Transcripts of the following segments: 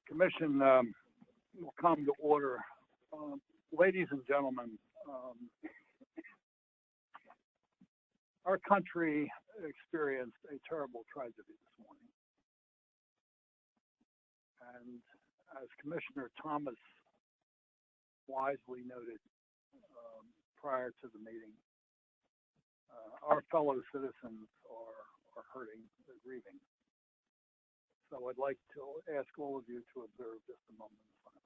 Commission will come to order. Ladies and gentlemen, our country experienced a terrible tragedy this morning. And as Commissioner Thomas wisely noted prior to the meeting, our fellow citizens are hurting, they're grieving. So I'd like to ask all of you to observe just a moment of silence.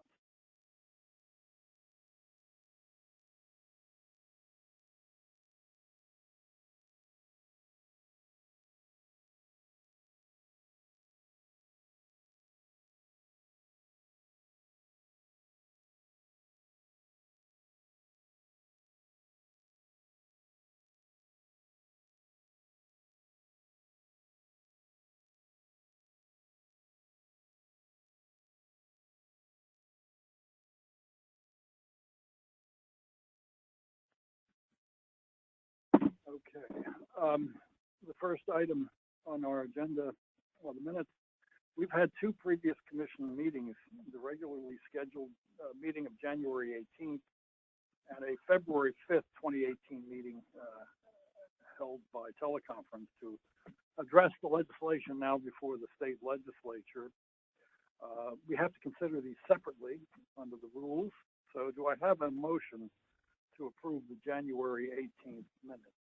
Okay. The first item on our agenda are the minutes. We've had two previous commission meetings, the regularly scheduled meeting of January 18th and a February 5th, 2018 meeting held by teleconference to address the legislation now before the state legislature. We have to consider these separately under the rules. So do I have a motion to approve the January 18th minutes?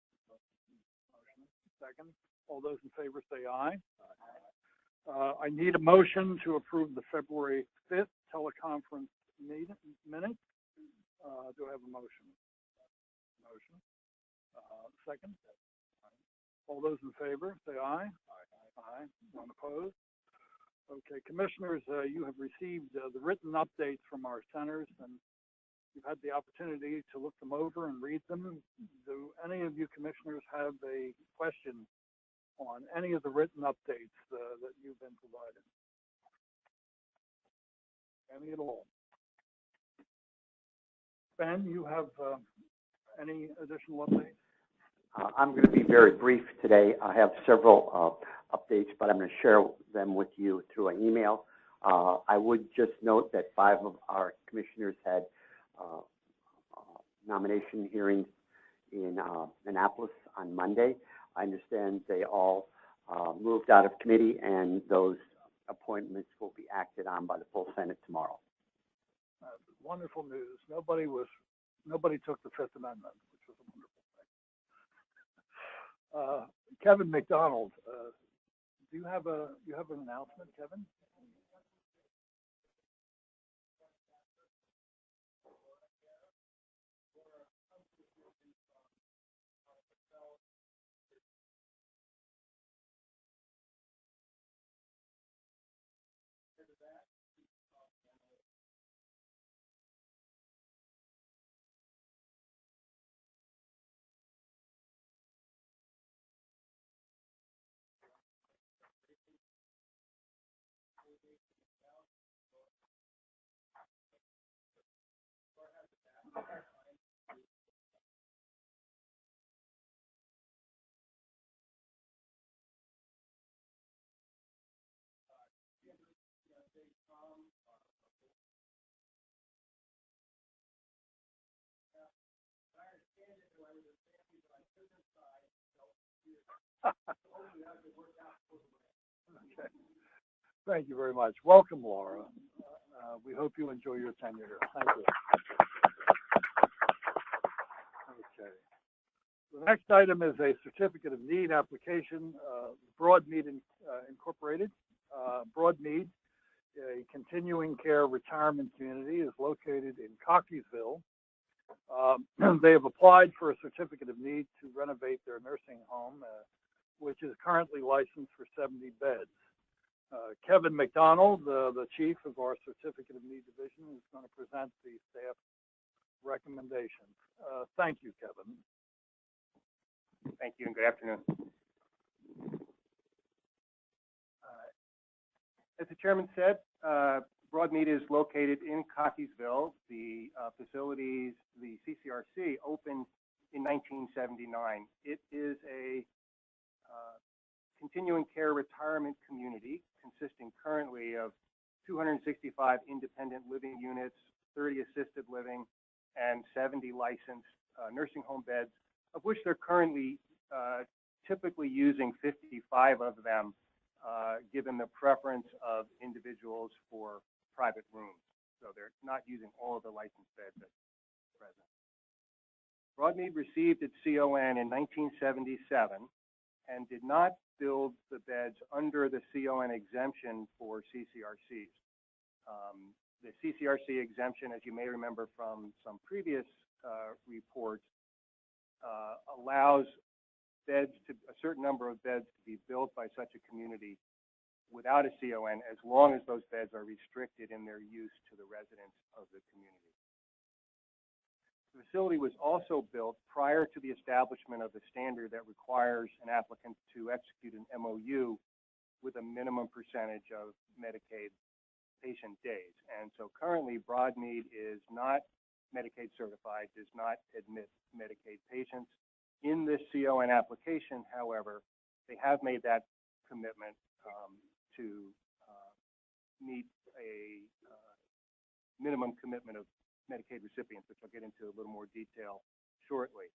Second. All those in favor say aye. I need a motion to approve the February 5th teleconference minutes. Do I have a motion? Motion. Second. All those in favor say aye. Aye. None opposed. Okay, commissioners, you have received the written updates from our centers, and you've had the opportunity to look them over and read them. Do any of you commissioners have a question on any of the written updates that you've been provided? Any at all? Ben, you have any additional updates? I'm going to be very brief today. I have several updates, but I'm going to share them with you through an email. I would just note that 5 of our commissioners had nomination hearings in Annapolis on Monday. I understand they all moved out of committee, and those appointments will be acted on by the full Senate tomorrow. Wonderful news. Nobody took the Fifth Amendment, which was a wonderful thing. Kevin McDonald, do you have an announcement, Kevin? Okay. Thank you very much. Welcome, Laura. We hope you enjoy your tenure here. Thank you. Okay. The next item is a certificate of need application. Broadmead Incorporated. Broadmead, a continuing care retirement community, is located in Cockeysville. They have applied for a certificate of need to renovate their nursing home, which is currently licensed for 70 beds. Kevin McDonald, the chief of our certificate of need division, is going to present the staff recommendations. Thank you, Kevin. Thank you, and good afternoon. As the chairman said, Broadmead is located in Cockeysville. The facilities, the CCRC, opened in 1979. It is a continuing care retirement community consisting currently of 265 independent living units, 30 assisted living, and 70 licensed nursing home beds, of which they're currently typically using 55 of them, given the preference of individuals for private rooms. So they're not using all of the licensed beds at present. Broadmead received its CON in 1977 and did not build the beds under the CON exemption for CCRCs. The CCRC exemption, as you may remember from some previous reports, allows beds to a certain number of beds to be built by such a community without a CON, as long as those beds are restricted in their use to the residents of the community. The facility was also built prior to the establishment of the standard that requires an applicant to execute an MOU with a minimum percentage of Medicaid patient days. And so currently, Broadmead is not Medicaid certified, does not admit Medicaid patients. In this CON application, however, they have made that commitment to meet a minimum commitment of Medicaid recipients, which I'll get into a little more detail shortly.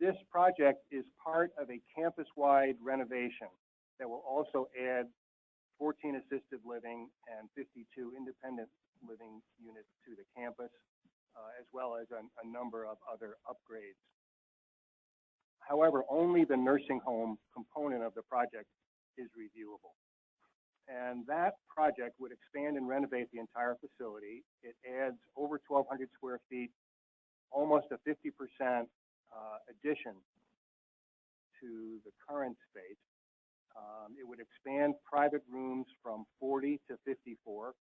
This project is part of a campus-wide renovation that will also add 14 assisted living and 52 independent living units to the campus, as well as a number of other upgrades. However, only the nursing home component of the project is reviewable. And that project would expand and renovate the entire facility. It adds over 1,200 square feet, almost a 50% addition to the current space. It would expand private rooms from 40 to 54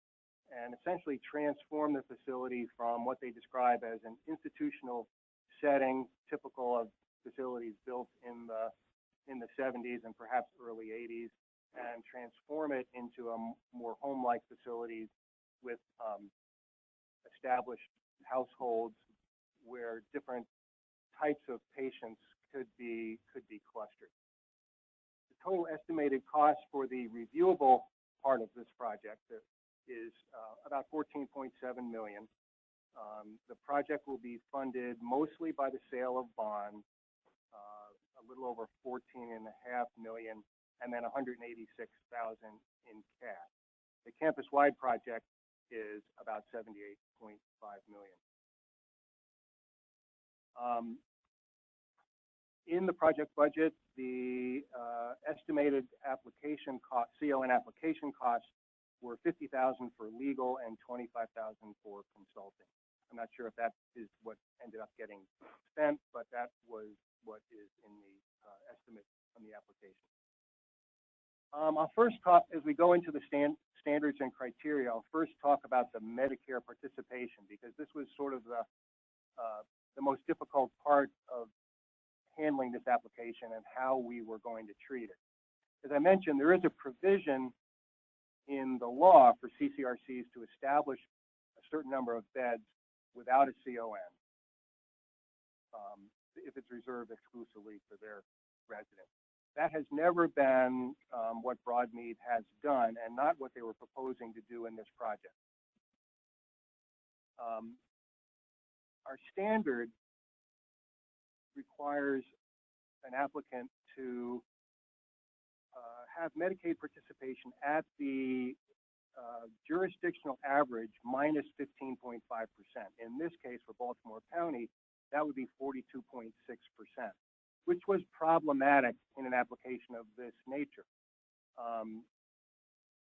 and essentially transform the facility from what they describe as an institutional setting typical of facilities built in the 70s and perhaps early 80s, and transform it into a more home-like facility with established households where different types of patients could be clustered. The total estimated cost for the reviewable part of this project is about $14.7 million. The project will be funded mostly by the sale of bonds, a little over $14.5 million, and then $186,000 in cash. The campus-wide project is about $78.5 million. In the project budget, the estimated application cost, CON application costs, were $50,000 for legal and $25,000 for consulting. I'm not sure if that is what ended up getting spent, but that was what is in the estimate on the application. I'll first talk, as we go into the standards and criteria, I'll first talk about the Medicare participation, because this was sort of the most difficult part of handling this application and how we were going to treat it. As I mentioned, there is a provision in the law for CCRCs to establish a certain number of beds without a CON, if it's reserved exclusively for their residents. That has never been what Broadmead has done, and not what they were proposing to do in this project. Our standard requires an applicant to have Medicaid participation at the jurisdictional average minus 15.5%. In this case, for Baltimore County, that would be 42.6%, which was problematic in an application of this nature.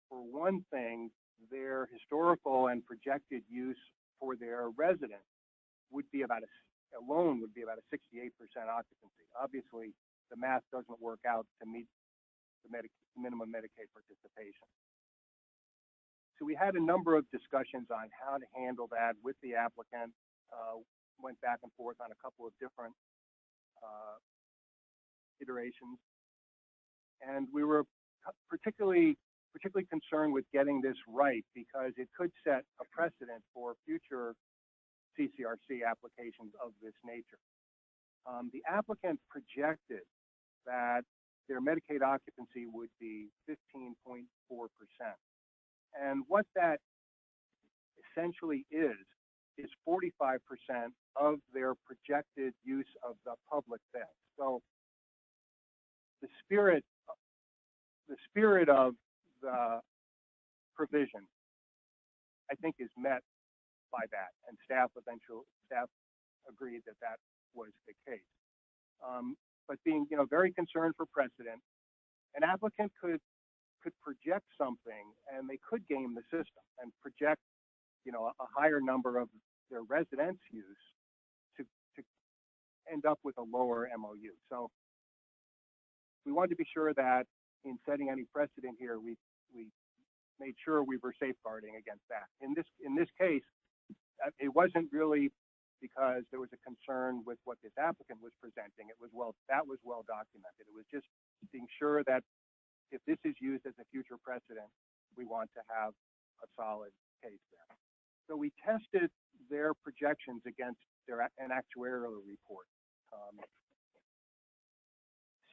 For one thing, their historical and projected use for their residents would be about alone would be about a 68% occupancy. Obviously, the math doesn't work out to meet the minimum Medicaid participation. So we had a number of discussions on how to handle that with the applicant, went back and forth on a couple of different iterations. And we were particularly concerned with getting this right, because it could set a precedent for future CCRC applications of this nature. The applicant projected that their Medicaid occupancy would be 15.4%. And what that essentially is 45% of their projected use of the public bed. So the spirit of the provision, I think, is met by that, and staff agreed that that was the case. But being, very concerned for precedent, an applicant could project something, and they could game the system and project, a higher number of their residence use to end up with a lower MOU. So we wanted to be sure that in setting any precedent here, we made sure we were safeguarding against that. In this case, it wasn't really because there was a concern with what this applicant was presenting. That was well documented. It was just being sure that if this is used as a future precedent, we want to have a solid case there. So we tested their projections against an actuarial report.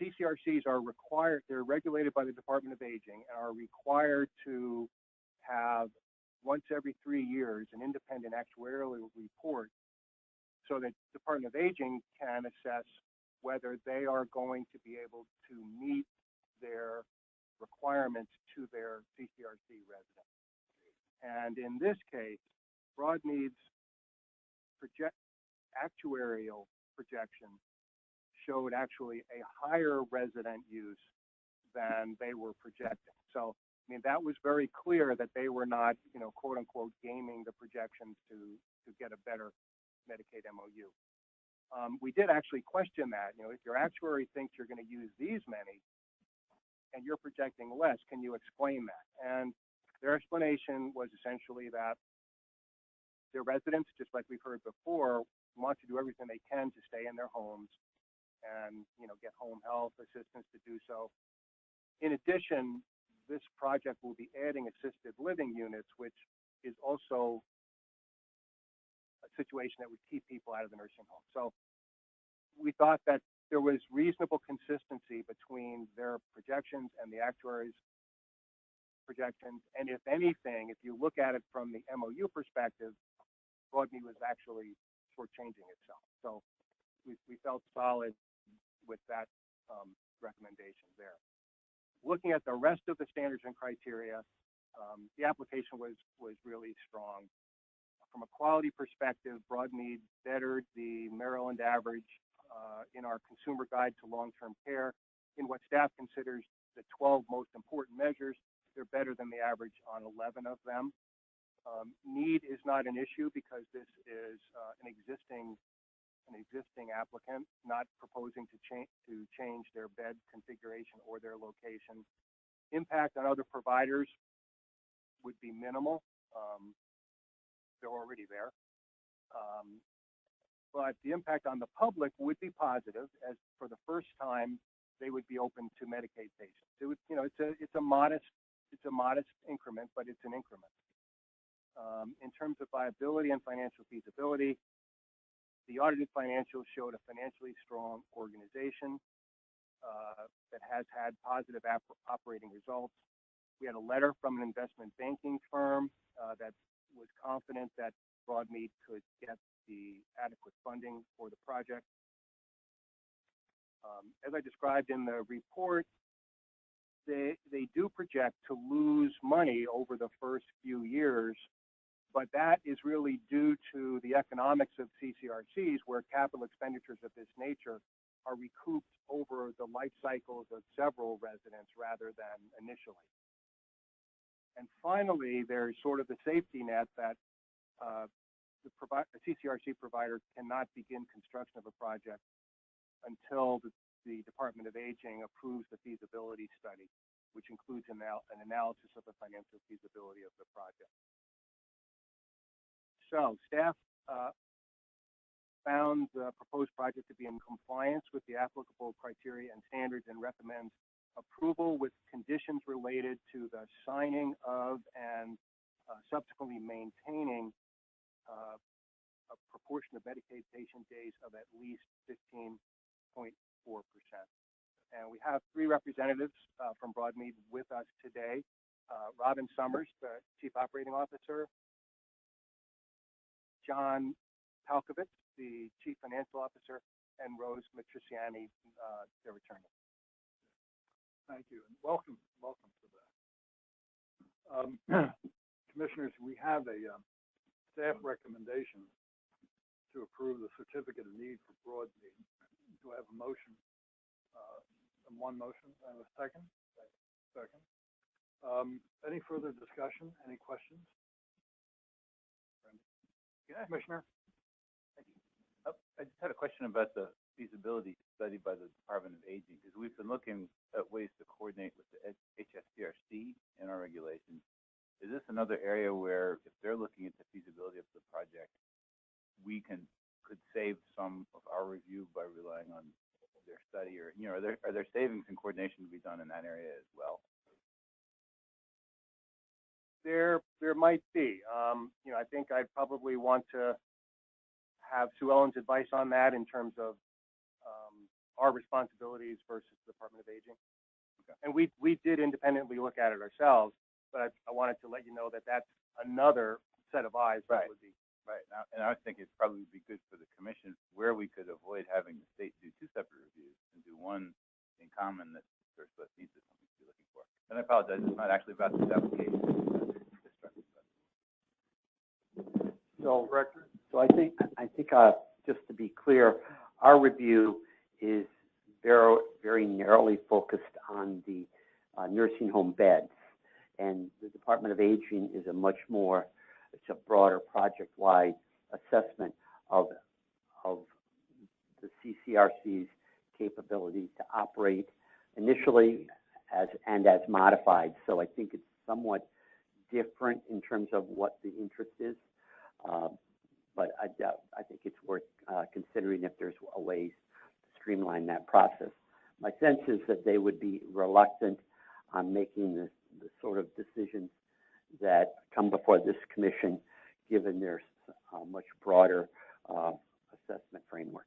CCRCs are required, they're regulated by the Department of Aging and are required to have once every 3 years an independent actuarial report so that the Department of Aging can assess whether they are going to be able to meet their requirements to their CCRC residents. And in this case, Broadmead's actuarial projection showed actually a higher resident use than they were projecting. So, that was very clear that they were not, quote unquote, gaming the projections to get a better Medicaid MOU. We did actually question that. If your actuary thinks you're going to use these many and you're projecting less, can you explain that? And their explanation was essentially that their residents, just like we've heard before, want to do everything they can to stay in their homes and get home health assistance to do so. In addition, this project will be adding assisted living units, which is also a situation that would keep people out of the nursing home. So we thought that there was reasonable consistency between their projections and the actuaries' projections. And if anything, if you look at it from the MOU perspective, Broadmead was actually shortchanging itself. So we felt solid with that recommendation there. Looking at the rest of the standards and criteria, the application was really strong. From a quality perspective, Broadmead bettered the Maryland average in our consumer guide to long-term care. In what staff considers the 12 most important measures, they're better than the average on 11 of them. Need is not an issue because this is an existing applicant, not proposing to change their bed configuration or their location. Impact on other providers would be minimal. They're already there. But the impact on the public would be positive, as for the first time they would be open to Medicaid patients. It would, it's a modest increment, but it's an increment. In terms of viability and financial feasibility, the audited financials showed a financially strong organization that has had positive operating results. We had a letter from an investment banking firm that was confident that Broadmead could get the adequate funding for the project. As I described in the report, they do project to lose money over the first few years, but that is really due to the economics of CCRCs, where capital expenditures of this nature are recouped over the life cycles of several residents rather than initially. And finally, there's sort of the safety net that the CCRC provider cannot begin construction of a project until the Department of Aging approves the feasibility study, which includes an analysis of the financial feasibility of the project. So staff found the proposed project to be in compliance with the applicable criteria and standards and recommends approval with conditions related to the signing of and subsequently maintaining a proportion of Medicaid patient days of at least 15.4%. And we have 3 representatives from Broadmead with us today. Robin Summers, the Chief Operating Officer, John Palkovitz, the Chief Financial Officer, and Rose Matriciani, their attorney. Thank you, and welcome to that. Commissioners, we have a staff recommendation to approve the certificate of need for Broadmead. Do I have a motion? One motion, and a second? Second. Any further discussion? Any questions? Commissioner? I just had a question about the feasibility study by the Department of Aging, because we've been looking at ways to coordinate with the HSCRC in our regulations. Is this another area where, if they're looking at the feasibility of the project, we could save some of our review by relying on their study, or are there savings and coordination to be done in that area as well? There might be. I think I'd probably want to have Sue Ellen's advice on that in terms of our responsibilities versus the Department of Aging. Okay. And we did independently look at it ourselves, but I wanted to let you know that that's another set of eyes that would be. Right. Now, and I was thinking it'd probably be good for the commission where we could avoid having the state do two separate reviews and do one in common that First West needs is something to be looking for. And I apologize, it's not actually about this application. So, I think just to be clear, our review is very, very narrowly focused on the nursing home beds, and the Department of Aging is a much more, it's a broader project-wide assessment of the CCRC's capability to operate initially as modified. So I think it's somewhat different in terms of what the interest is. But I think it's worth considering if there's a way to streamline that process. My sense is that they would be reluctant on making the sort of decisions that come before this commission, given their much broader assessment framework.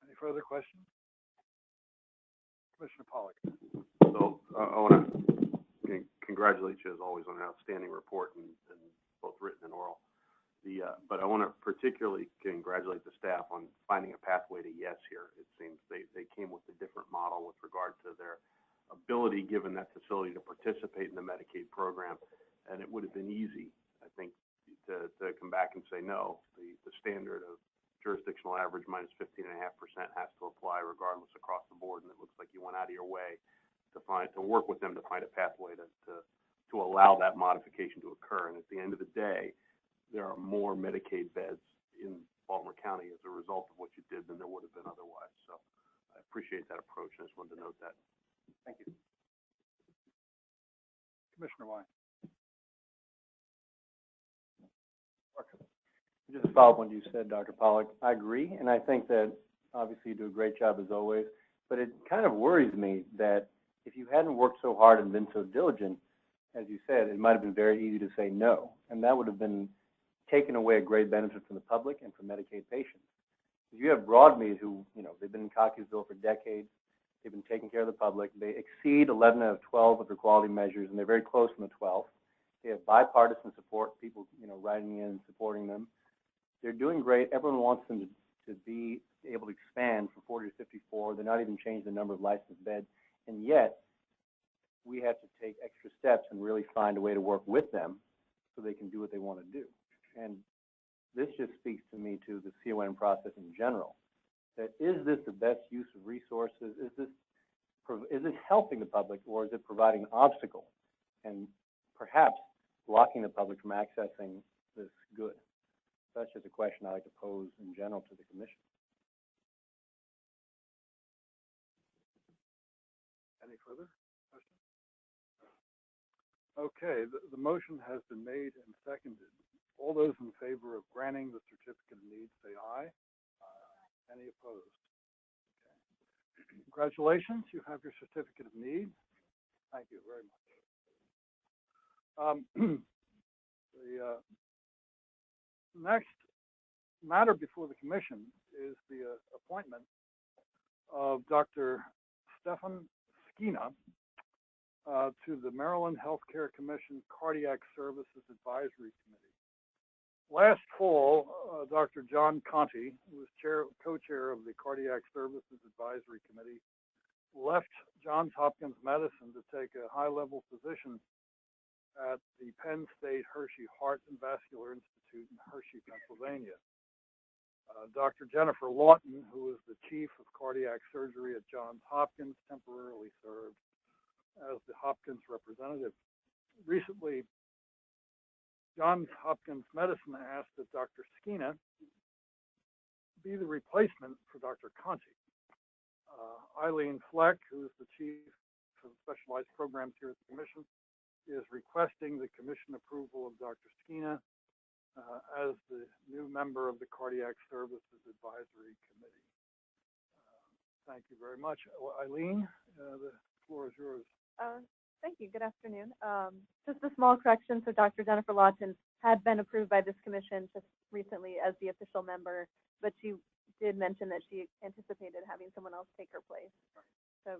Any further questions? Commissioner Pollack. So I want to congratulate you, as always, on an outstanding report, and both written and oral. But I want to particularly congratulate the staff on finding a pathway to yes here. It seems they came with a different model with regard to their ability, given that facility, to participate in the Medicaid program. And it would have been easy, I think, to come back and say, no, the standard of jurisdictional average minus 15.5% has to apply regardless across the board. And it looks like you went out of your way to work with them to find a pathway to allow that modification to occur. And at the end of the day, there are more Medicaid beds in Baltimore County as a result of what you did than there would have been otherwise. So I appreciate that approach, and I just wanted to note that. Thank you. Commissioner Wine. Just to follow up on what you said, Dr. Pollack, I agree, and I think that obviously you do a great job as always, but it kind of worries me that if you hadn't worked so hard and been so diligent, as you said, it might have been very easy to say no, and that would have been taken away a great benefit from the public and from Medicaid patients. You have Broadmead, who, they've been in Cockeysville for decades. They've been taking care of the public. They exceed 11 out of 12 of their quality measures, and they're very close in the 12th. They have bipartisan support, people, writing in and supporting them. They're doing great. Everyone wants them to be able to expand from 40 to 54. They're not even changing the number of licensed beds. And yet, we have to take extra steps and really find a way to work with them so they can do what they want to do. And this just speaks to me to the CON process in general. That is this the best use of resources? Is this helping the public, or is it providing an obstacle and perhaps blocking the public from accessing this good? That's just a question I like to pose in general to the commission. Any further questions? Okay, the motion has been made and seconded. All those in favor of granting the certificate of need, say aye. Aye. Any opposed? Okay. Congratulations, you have your certificate of need. Thank you very much. The next matter before the commission is the appointment of Dr. Stefan Skina to the Maryland Healthcare Commission Cardiac Services Advisory Committee. Last fall, Dr. John Conti, who was co-chair of the Cardiac Services Advisory Committee, left Johns Hopkins Medicine to take a high-level position at the Penn State Hershey Heart and Vascular Institute in Hershey, Pennsylvania. Dr. Jennifer Lawton, who was the chief of cardiac surgery at Johns Hopkins, temporarily served as the Hopkins representative. Recently, Johns Hopkins Medicine asked that Dr. Skina be the replacement for Dr. Conti. Eileen Fleck, who is the chief of specialized programs here at the commission, is requesting the commission approval of Dr. Skina as the new member of the Cardiac Services Advisory Committee. Thank you very much. Eileen, the floor is yours. Thank you. Good afternoon. Just a small correction. So Dr. Jennifer Lawton had been approved by this commission just recently as the official member, but she did mention that she anticipated having someone else take her place. So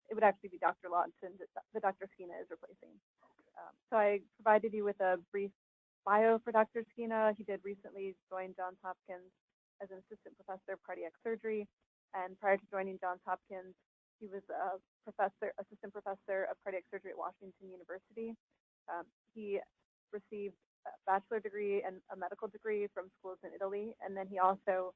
it would actually be Dr. Lawton that Dr. Skina is replacing. So I provided you with a brief bio for Dr. Skina. He did recently join Johns Hopkins as an assistant professor of cardiac surgery, and prior to joining Johns Hopkins, he was a assistant professor of cardiac surgery at Washington University. He received a bachelor degree and a medical degree from schools in Italy, and then he also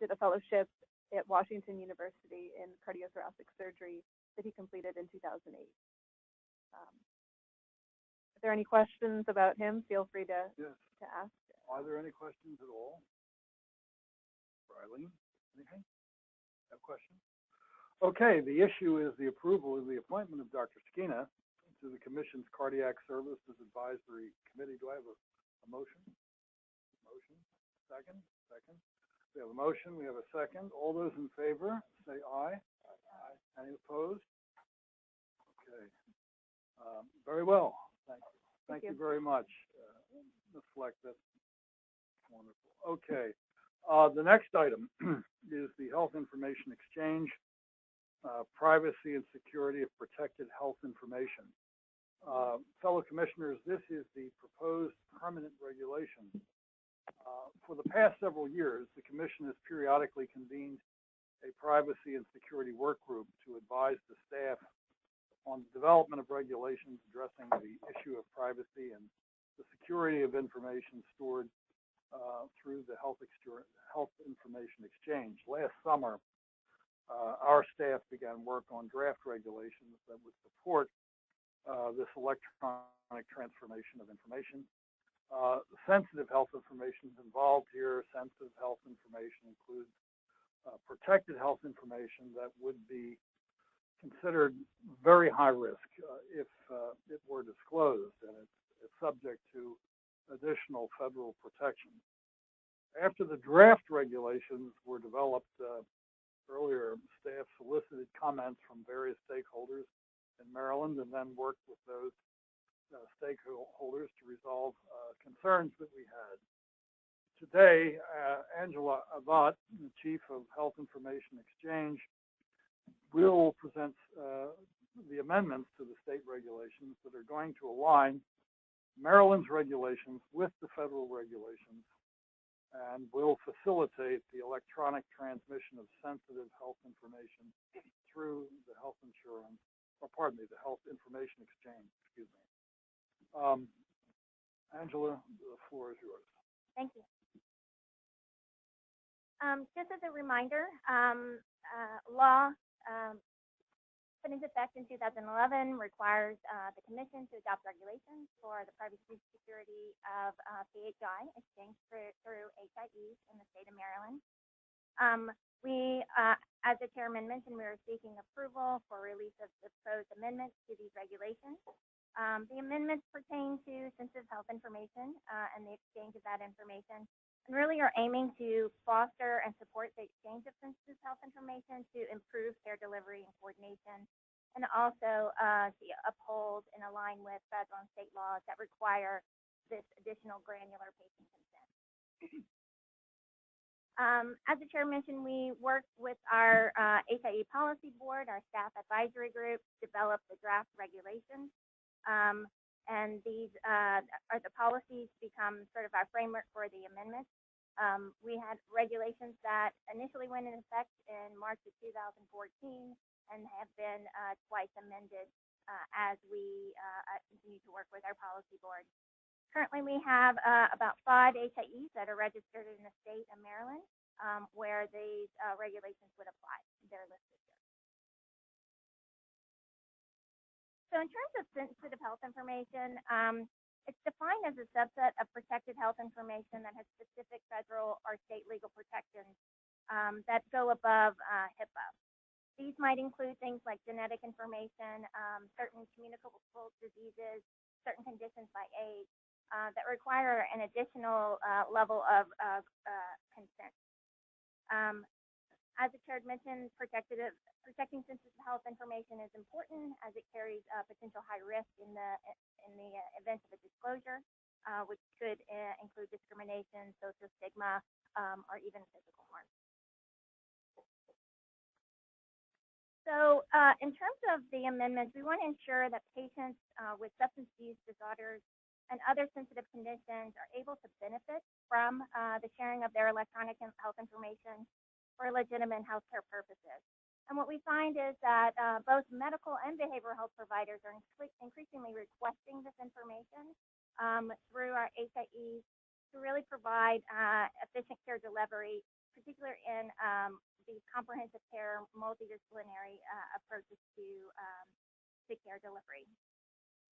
did a fellowship at Washington University in cardiothoracic surgery that he completed in 2008. If there are any questions about him, feel free to ask. Are there any questions at all? For Eileen, anything? No questions? Okay, the issue is the approval of the appointment of Dr. Skina to the Commission's Cardiac Services Advisory Committee. Do I have a motion? Motion? Second? Second. We have a motion. We have a second. All those in favor, say aye. Aye. Any opposed? Okay. Very well. Thank you. Thank you very much, Ms. Fleck. That's wonderful. Okay. The next item is the Health Information Exchange, Privacy and Security of Protected Health Information. Fellow commissioners, this is the proposed permanent regulation. For the past several years, the commission has periodically convened a privacy and security work group to advise the staff on the development of regulations addressing the issue of privacy and the security of information stored through the Health Information Exchange. Last summer, our staff began work on draft regulations that would support this electronic transformation of information. Sensitive health information is involved here. Sensitive health information includes protected health information that would be considered very high risk if it were disclosed, and it's subject to additional federal protection. After the draft regulations were developed earlier, staff solicited comments from various stakeholders in Maryland and then worked with those stakeholders to resolve concerns that we had. Today, Angela Abbott, the Chief of Health Information Exchange, will present the amendments to the state regulations that are going to align Maryland's regulations with the federal regulations and will facilitate the electronic transmission of sensitive health information through the health insurance, or pardon me, the Health Information Exchange, excuse me. Angela, the floor is yours. Thank you. Just as a reminder, law put into effect in 2011 requires the commission to adopt regulations for the privacy and security of PHI exchange through HIEs in the state of Maryland. We, as the chairman mentioned, we are seeking approval for release of the proposed amendments to these regulations. The amendments pertain to sensitive health information and the exchange of that information, and really are aiming to foster and support the exchange of sensitive health information to improve care delivery and coordination, and also to uphold and align with federal and state laws that require this additional granular patient consent. As the chair mentioned, we worked with our HIE policy board, our staff advisory group, to develop the draft regulations. And these are the policies become sort of our framework for the amendments. We had regulations that initially went into effect in March of 2014 and have been twice amended as we continue to work with our policy board. Currently, we have about 5 HIEs that are registered in the state of Maryland where these regulations would apply. They're listed here. So in terms of sensitive health information, it's defined as a subset of protected health information that has specific federal or state legal protections that go above HIPAA. These might include things like genetic information, certain communicable diseases, certain conditions by age that require an additional level of consent. As the chair mentioned, protecting sensitive health information is important as it carries potential high risk in the event of a disclosure, which could include discrimination, social stigma, or even physical harm. So in terms of the amendments, we want to ensure that patients with substance use disorders and other sensitive conditions are able to benefit from the sharing of their electronic health information for legitimate healthcare purposes. And what we find is that both medical and behavioral health providers are increasingly requesting this information through our HIEs to really provide efficient care delivery, particularly in the comprehensive care, multidisciplinary approaches to care delivery.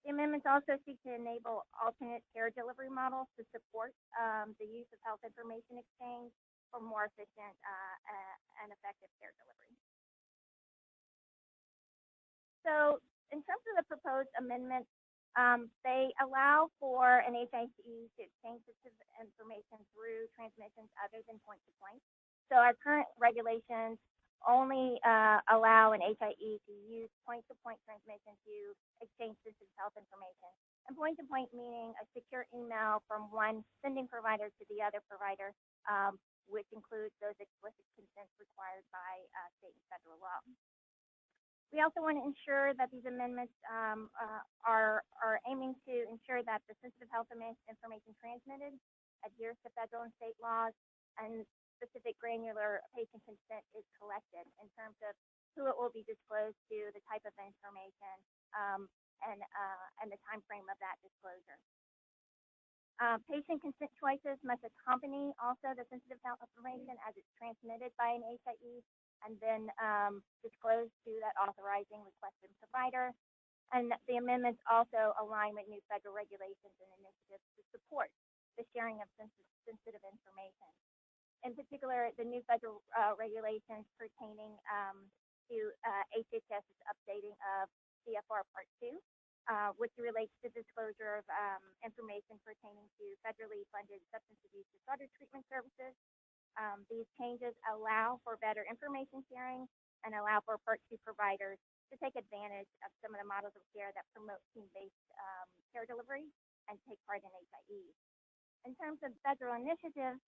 The amendments also seek to enable alternate care delivery models to support the use of health information exchange for more efficient and effective care delivery. So in terms of the proposed amendments, they allow for an HIE to exchange sensitive information through transmissions other than point-to-point. So our current regulations only allow an HIE to use point-to-point transmission to exchange sensitive health information. And point-to-point meaning a secure email from one sending provider to the other provider, which includes those explicit consents required by state and federal law. We also want to ensure that these amendments are aiming to ensure that the sensitive health information transmitted adheres to federal and state laws, and specific granular patient consent is collected in terms of who it will be disclosed to, the type of information, and the time frame of that disclosure. Patient consent choices must accompany also the sensitive health information as it's transmitted by an HIE and then disclosed to that authorizing requesting provider. And the amendments also align with new federal regulations and initiatives to support the sharing of sensitive information. In particular, the new federal regulations pertaining to HHS's updating of CFR Part 2, which relates to disclosure of information pertaining to federally funded substance abuse disorder treatment services. These changes allow for better information sharing and allow for Part 2 providers to take advantage of some of the models of care that promote team-based care delivery and take part in HIEs. In terms of federal initiatives,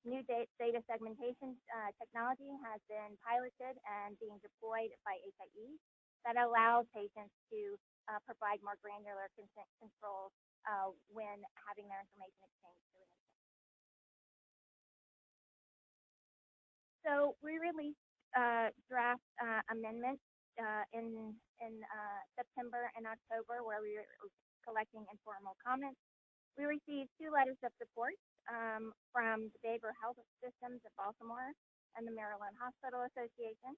new data segmentation technology has been piloted and being deployed by HIEs that allows patients to provide more granular consent controls when having their information exchanged through an HIE. So we released draft amendments in September and October, where we were collecting informal comments. We received 2 letters of support from the Behavioral Health Systems of Baltimore and the Maryland Hospital Association.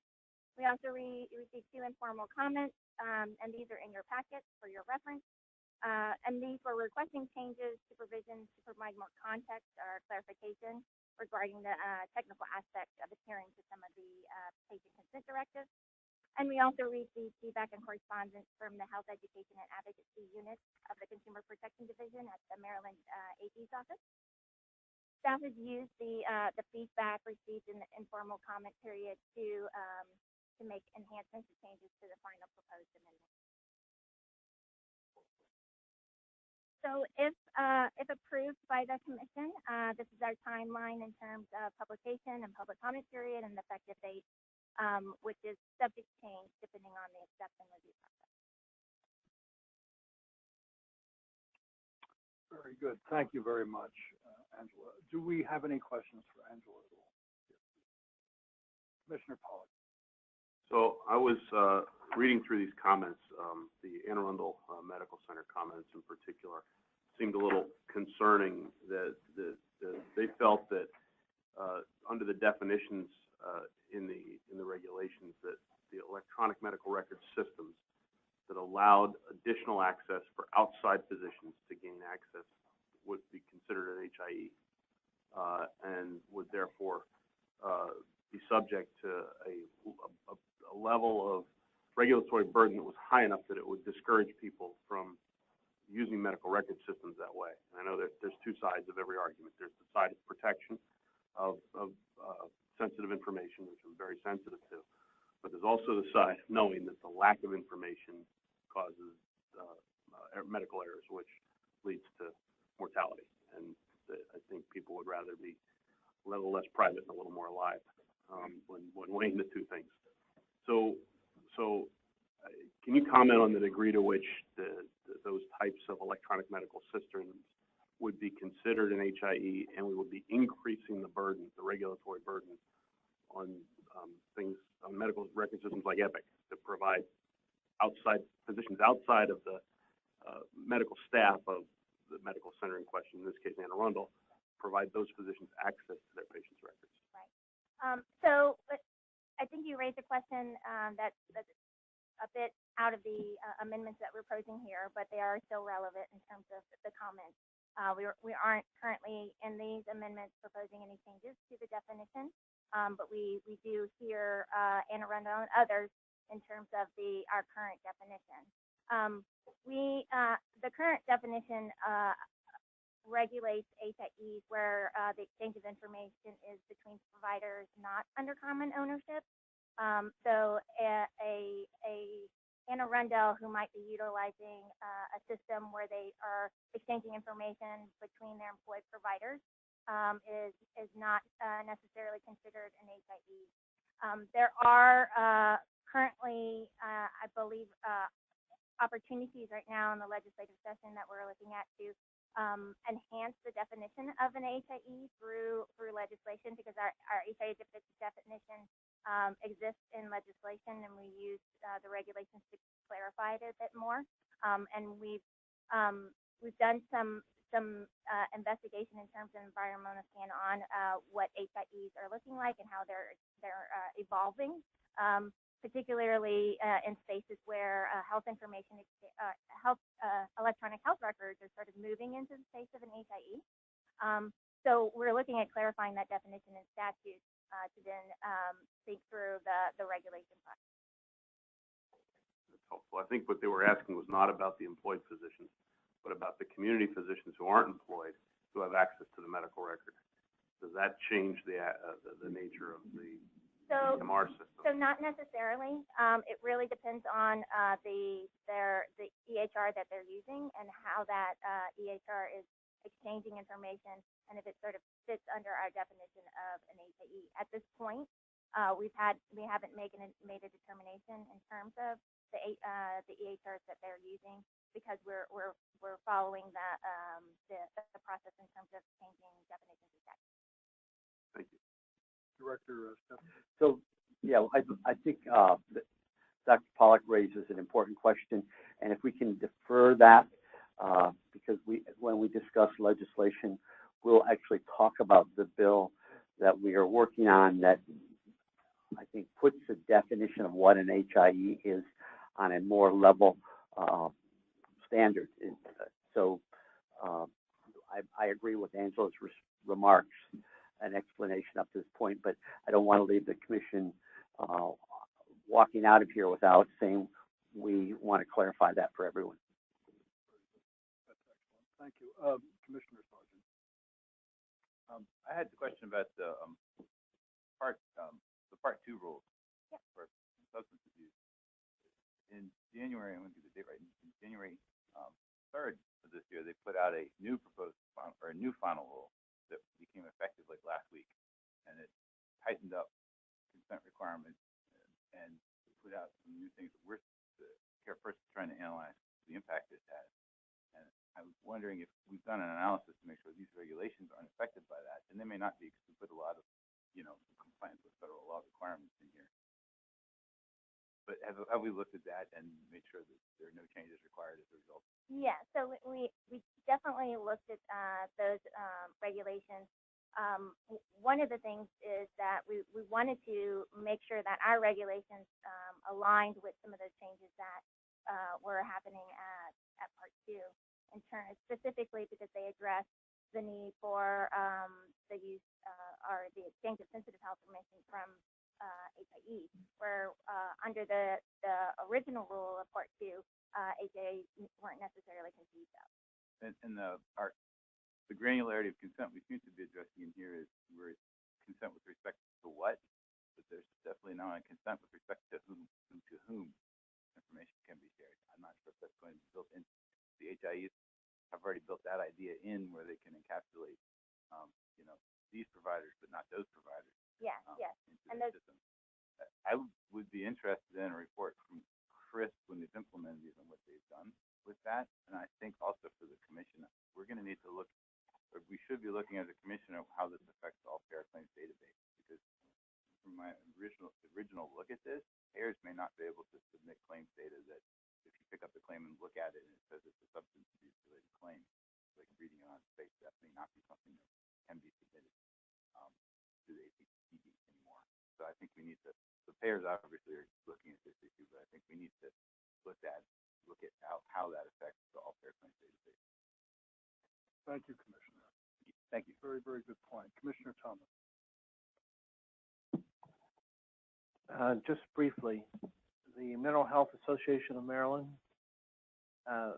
We also received 2 informal comments, and these are in your packets for your reference. And these were requesting changes to provisions to provide more context or clarification regarding the technical aspects of adhering to some of the patient consent directives. And we also received feedback and correspondence from the Health Education and Advocacy Unit of the Consumer Protection Division at the Maryland AG's office. Staff has used the feedback received in the informal comment period to make enhancements or changes to the final proposed amendment. So if approved by the commission, this is our timeline in terms of publication and public comment period and the effective date, which is subject to change depending on the acceptance review process. Very good. Thank you very much, Angela. Do we have any questions for Angela at all? Commissioner Pollak. So I was reading through these comments, the Anne Arundel Medical Center comments in particular, seemed a little concerning that they felt that under the definitions in the regulations that the electronic medical record systems that allowed additional access for outside physicians to gain access would be considered an HIE and would therefore be subject to a level of regulatory burden that was high enough that it would discourage people from using medical record systems that way. And I know that there's two sides of every argument. There's the side of protection of sensitive information, which I'm very sensitive to, but there's also the side of knowing that the lack of information causes medical errors, which leads to mortality. And I think people would rather be a little less private and a little more alive when weighing the two things. So can you comment on the degree to which those types of electronic medical cisterns would be considered an HIE, and we would be increasing the burden, the regulatory burden, on things, on medical record systems like Epic that provide outside physicians outside of the medical staff of the medical center in question, in this case Anne Arundel, provide those physicians access to their patients' records? Right. So I think you raised a question that's a bit out of the amendments that we're proposing here, but they are still relevant in terms of the comments. We aren't currently in these amendments proposing any changes to the definition, but we do hear Anne Arundel and others in terms of our current definition. The current definition regulates HIEs where the exchange of information is between providers not under common ownership. So Anne Arundel, who might be utilizing a system where they are exchanging information between their employed providers, is not necessarily considered an HIE. There are currently, I believe, opportunities right now in the legislative session that we're looking at to enhance the definition of an HIE through legislation, because our HIE definition exists in legislation, and we use the regulations to clarify it a bit more. And we've done some investigation in terms of environmental scan on what HIEs are looking like and how they're evolving, particularly in spaces where electronic health records are sort of moving into the space of an HIE. So we're looking at clarifying that definition in statute to then think through the regulation process. That's helpful. I think what they were asking was not about the employed physicians, but about the community physicians who aren't employed, who have access to the medical record. Does that change the nature of the EMR system? So not necessarily. It really depends on the EHR that they're using and how that EHR is exchanging information, and if it sort of fits under our definition of an HIE. At this point, we haven't made a determination in terms of the EHRs that they're using, because we're following the process in terms of changing definitions of that. Thank you. Director Stefan. So, yeah, I think that Dr. Pollak raises an important question, and if we can defer that, because when we discuss legislation, we'll actually talk about the bill that we are working on that I think puts the definition of what an HIE is on a more level standard. So I agree with Angela's remarks and explanation up to this point, but I don't want to leave the commission walking out of here without saying we want to clarify that for everyone. That's excellent. Thank you. Commissioner Sargent. I had the question about the part 2 rules for substance abuse. In January, I'm going to get the date right, in January 3rd of this year, year, they put out a new proposed or a new final rule that became effective like last week, and it tightened up consent requirements and put out some new things that we're care first trying to analyze the impact it has. And I was wondering if we've done an analysis to make sure these regulations aren't affected by that, and they may not be, because we put a lot of, compliance with federal law requirements in here. But have we looked at that and made sure that there are no changes required as a result? Yeah, so we definitely looked at those regulations. One of the things is that we wanted to make sure that our regulations aligned with some of those changes that were happening at Part 2, in terms specifically because they address the need for the use or the exchange of sensitive health information from HIE, where under the original rule of Part 2, HIE weren't necessarily conceived of. And the granularity of consent we seem to be addressing in here is we're consent with respect to what, but there's definitely not a consent with respect to whom information can be shared. I'm not sure if that's going to be built in. The HIEs have already built that idea in where they can encapsulate, these providers, but not those providers. Yeah, yes. Into And the those, system. I would be interested in a report from Chris when they've implemented these and what they've done with that. And I think also for the commission, we're going to need to look, or we should be looking as a commission at how this affects the All Payer Claims database. Because from my original look at this, payers may not be able to submit claims data that if you pick up the claim and look at it and it says it's a substance abuse related claim, like reading it on its face, that may not be something that can be submitted to the APTD anymore. So I think we need to, the payers obviously are looking at this issue, but I think we need to look at how that affects the All Payer Claims database. Thank you, Commissioner. Thank you. Very, very good point. Commissioner Thomas. Just briefly, the Mental Health Association of Maryland, at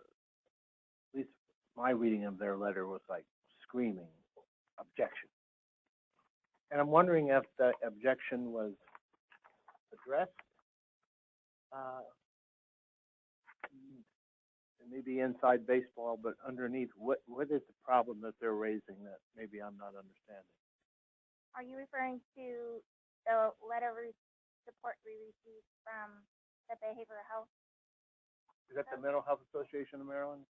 least my reading of their letter was like screaming objection. And I'm wondering if the objection was addressed, maybe inside baseball, but underneath, what is the problem that they're raising that maybe I'm not understanding? are you referring to the letter of support we received from the Behavioral Health? Is that the Mental Health Association of Maryland?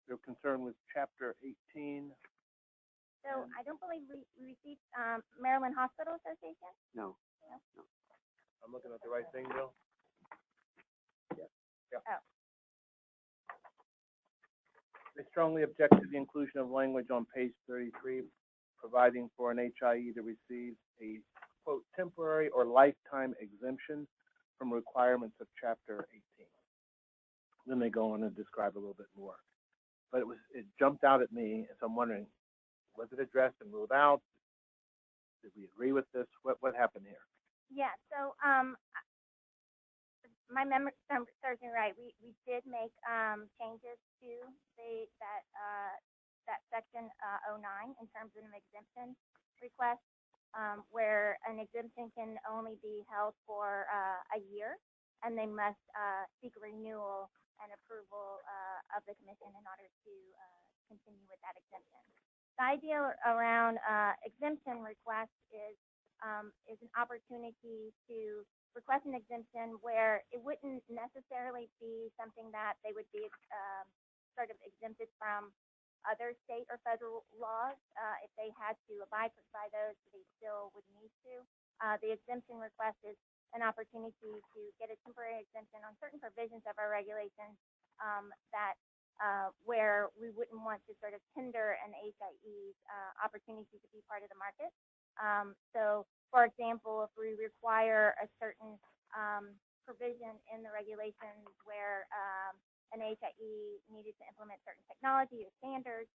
They're concerned with Chapter 18. So I don't believe we received Maryland Hospital Association. No. I'm looking at the right thing, Bill? Yeah. Oh. They strongly object to the inclusion of language on page 33, providing for an HIE to receive a, quote, temporary or lifetime exemption from requirements of Chapter 18. Then they go on and describe a little bit more. But it jumped out at me, so I'm wondering, was it addressed and ruled out? Did we agree with this? What happened here? Yeah, so my memory serves me right. We did make changes to that section 09 in terms of an exemption request, where an exemption can only be held for a year, and they must seek renewal and approval of the commission in order to continue with that exemption. The idea around exemption request is an opportunity to request an exemption where it wouldn't necessarily be something that they would be sort of exempted from other state or federal laws. If they had to abide by those, they still would need to. The exemption request is an opportunity to get a temporary exemption on certain provisions of our regulations that where we wouldn't want to sort of hinder an HIE's opportunity to be part of the market. So, for example, if we require a certain provision in the regulations where an HIE needed to implement certain technology or standards,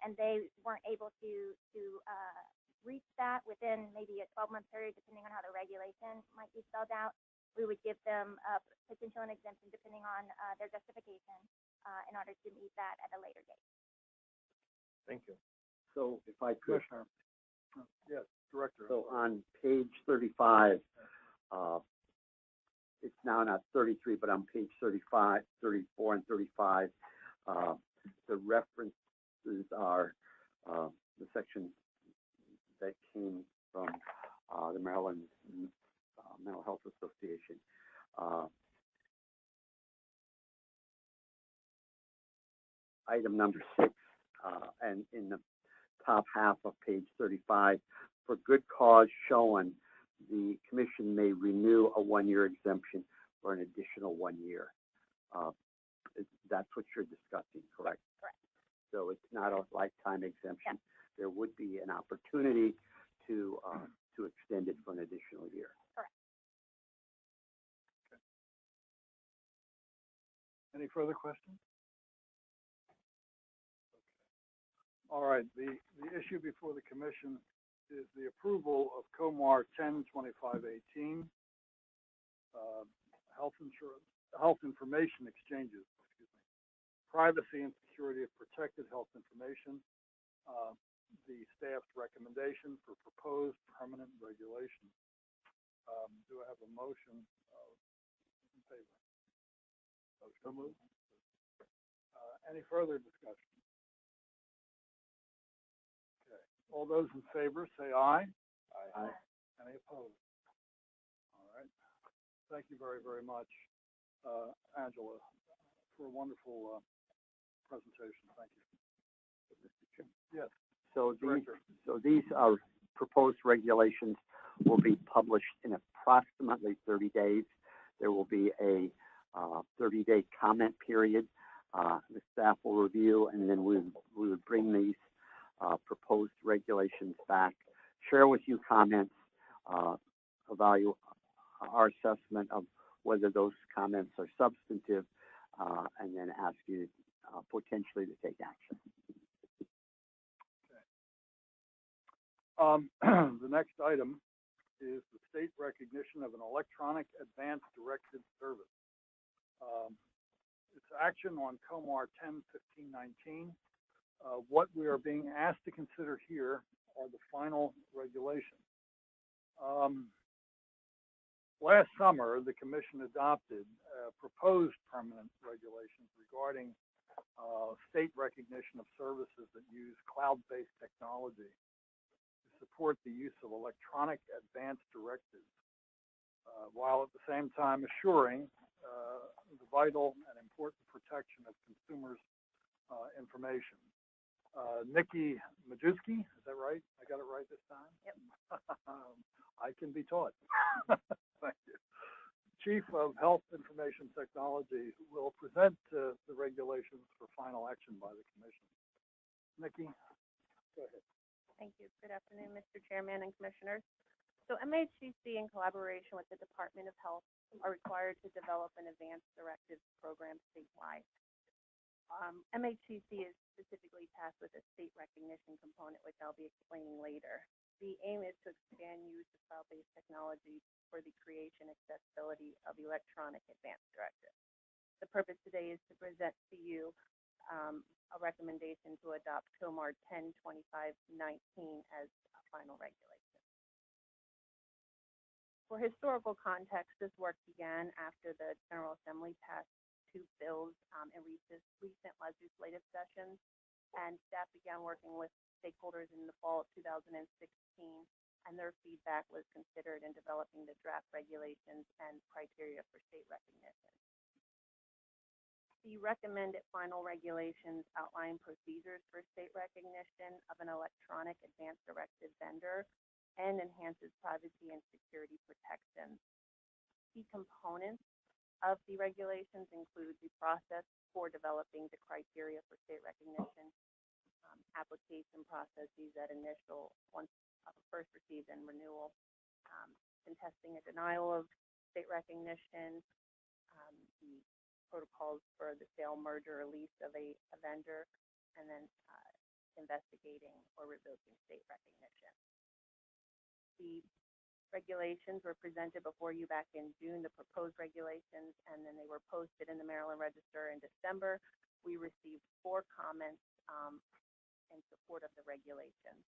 and they weren't able to reach that within maybe a 12-month period, depending on how the regulation might be spelled out, we would give them a potential exemption depending on their justification in order to meet that at a later date. Thank you. So if I could, Commissioner. Yes, Director. so on page 35, it's now not 33, but on page 35, 34 and 35, the item number 6, and in the top half of page 35, for good cause shown, the commission may renew a 1-year exemption for an additional 1 year. That's what you're discussing, correct? Correct. So it's not a lifetime exemption. There would be an opportunity to extend it for an additional year. Correct. Any further questions? All right, the issue before the commission is the approval of Comar 102518, health information exchanges, privacy and security of protected health information, the staff's recommendation for proposed permanent regulation. Do I have a motion in favor? So moved. Any further discussion? Okay. All those in favor say aye. Aye. Any opposed? All right. Thank you very, very much, Angela, for a wonderful presentation. Thank you. Yes. So Director. these proposed regulations will be published in approximately 30 days. There will be a 30-day comment period. The staff will review, and then we would bring these proposed regulations back, share with you comments, evaluate our assessment of whether those comments are substantive, and then ask you potentially to take action. The next item is the state recognition of an electronic advance directed service. It's action on Comar 101519. What we are being asked to consider here are the final regulations. Last summer, the commission adopted proposed permanent regulations regarding state recognition of services that use cloud-based technology to support the use of electronic advance directives, while at the same time assuring the vital and important protection of consumers' information. Nikki Majewski, is that right? I got it right this time? Yep. I can be taught. Thank you. Chief of Health Information Technology will present the regulations for final action by the commission. Nikki, go ahead. Thank you. Good afternoon, Mr. Chairman and Commissioners. So MHCC, in collaboration with the Department of Health, are required to develop an advanced directives program statewide. MHCC is specifically tasked with a state recognition component, which I'll be explaining later. The aim is to expand use of cloud-based technology for the creation and accessibility of electronic advance directives. The purpose today is to present to you a recommendation to adopt Comar 102519 as a final regulation. For historical context, this work began after the General Assembly passed 2 bills in recent legislative sessions, and staff began working with stakeholders in the fall of 2016, and their feedback was considered in developing the draft regulations and criteria for state recognition. The recommended final regulations outline procedures for state recognition of an electronic advance directive vendor and enhances privacy and security protections. Key components of the regulations include the process for developing the criteria for state recognition, application processes at initial, once first received and renewal, contesting a denial of state recognition, the protocols for the sale, merger, or lease of a vendor, and then investigating or revoking state recognition. The regulations were presented before you back in June, the proposed regulations, and then they were posted in the Maryland Register in December. We received 4 comments in support of the regulations.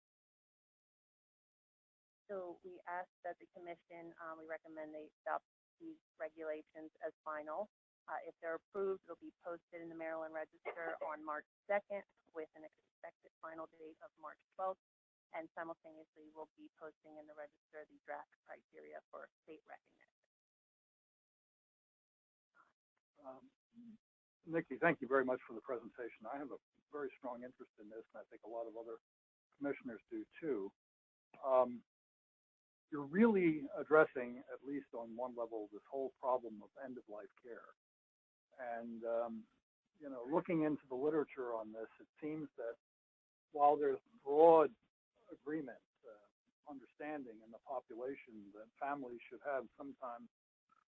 So we asked that the commission, we recommend they adopt these regulations as final. If they're approved, it'll be posted in the Maryland Register on March 2nd with an expected final date of March 12th. And simultaneously, we'll be posting in the register the draft criteria for state recognition. Nikki, thank you very much for the presentation. I have a very strong interest in this, and I think a lot of other commissioners do too. You're really addressing, at least on one level, this whole problem of end-of-life care. And, you know, looking into the literature on this, it seems that while there's broad agreement, understanding in the population that families should have sometimes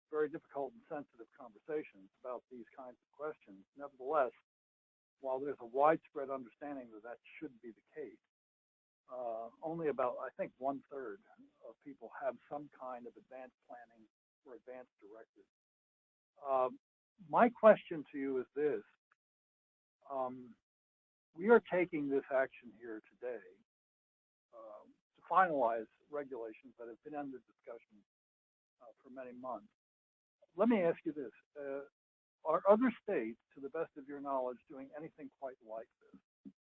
very difficult and sensitive conversations about these kinds of questions, nevertheless, while there's a widespread understanding that that should be the case, only about, I think, 1/3 of people have some kind of advanced planning or advanced directive. My question to you is this. We are taking this action here today to finalize regulations that have been under discussion for many months. Let me ask you this. Are other states, to the best of your knowledge, doing anything quite like this?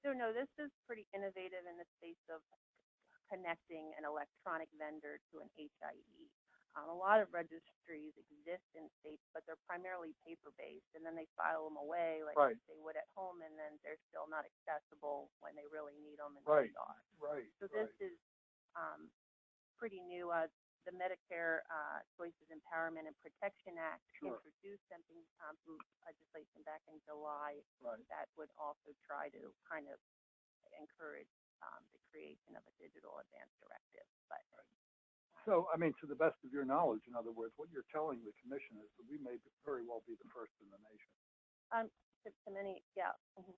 So no, this is pretty innovative in the space of connecting an electronic vendor to an HIE. A lot of registries exist in states, but they're primarily paper-based, and then they file them away like Right. they would at home, and then they're still not accessible when they really need them and Right. they are. Right. So this is pretty new. The Medicare Choices Empowerment and Protection Act Sure. introduced something, some legislation back in July Right. that would also try to kind of encourage the creation of a digital advance directive. But So, I mean, to the best of your knowledge, in other words, what you're telling the commission is that we may very well be the first in the nation. to many, yeah. Mhm.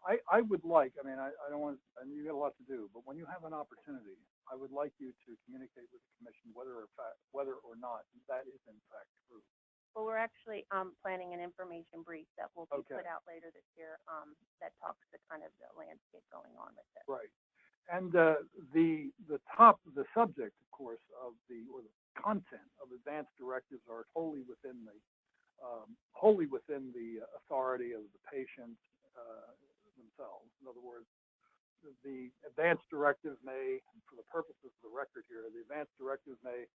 I would like, I mean, I don't want, and you got a lot to do, but when you have an opportunity, I would like you to communicate with the commission whether or not that is in fact true. Well, we're actually planning an information brief that will be Okay. put out later this year that talks to kind of the landscape going on with it. Right. And the subject, of course, or the content of advanced directives are wholly within the authority of the patient themselves. In other words, the advanced directives may, for the purposes of the record here, the advanced directives may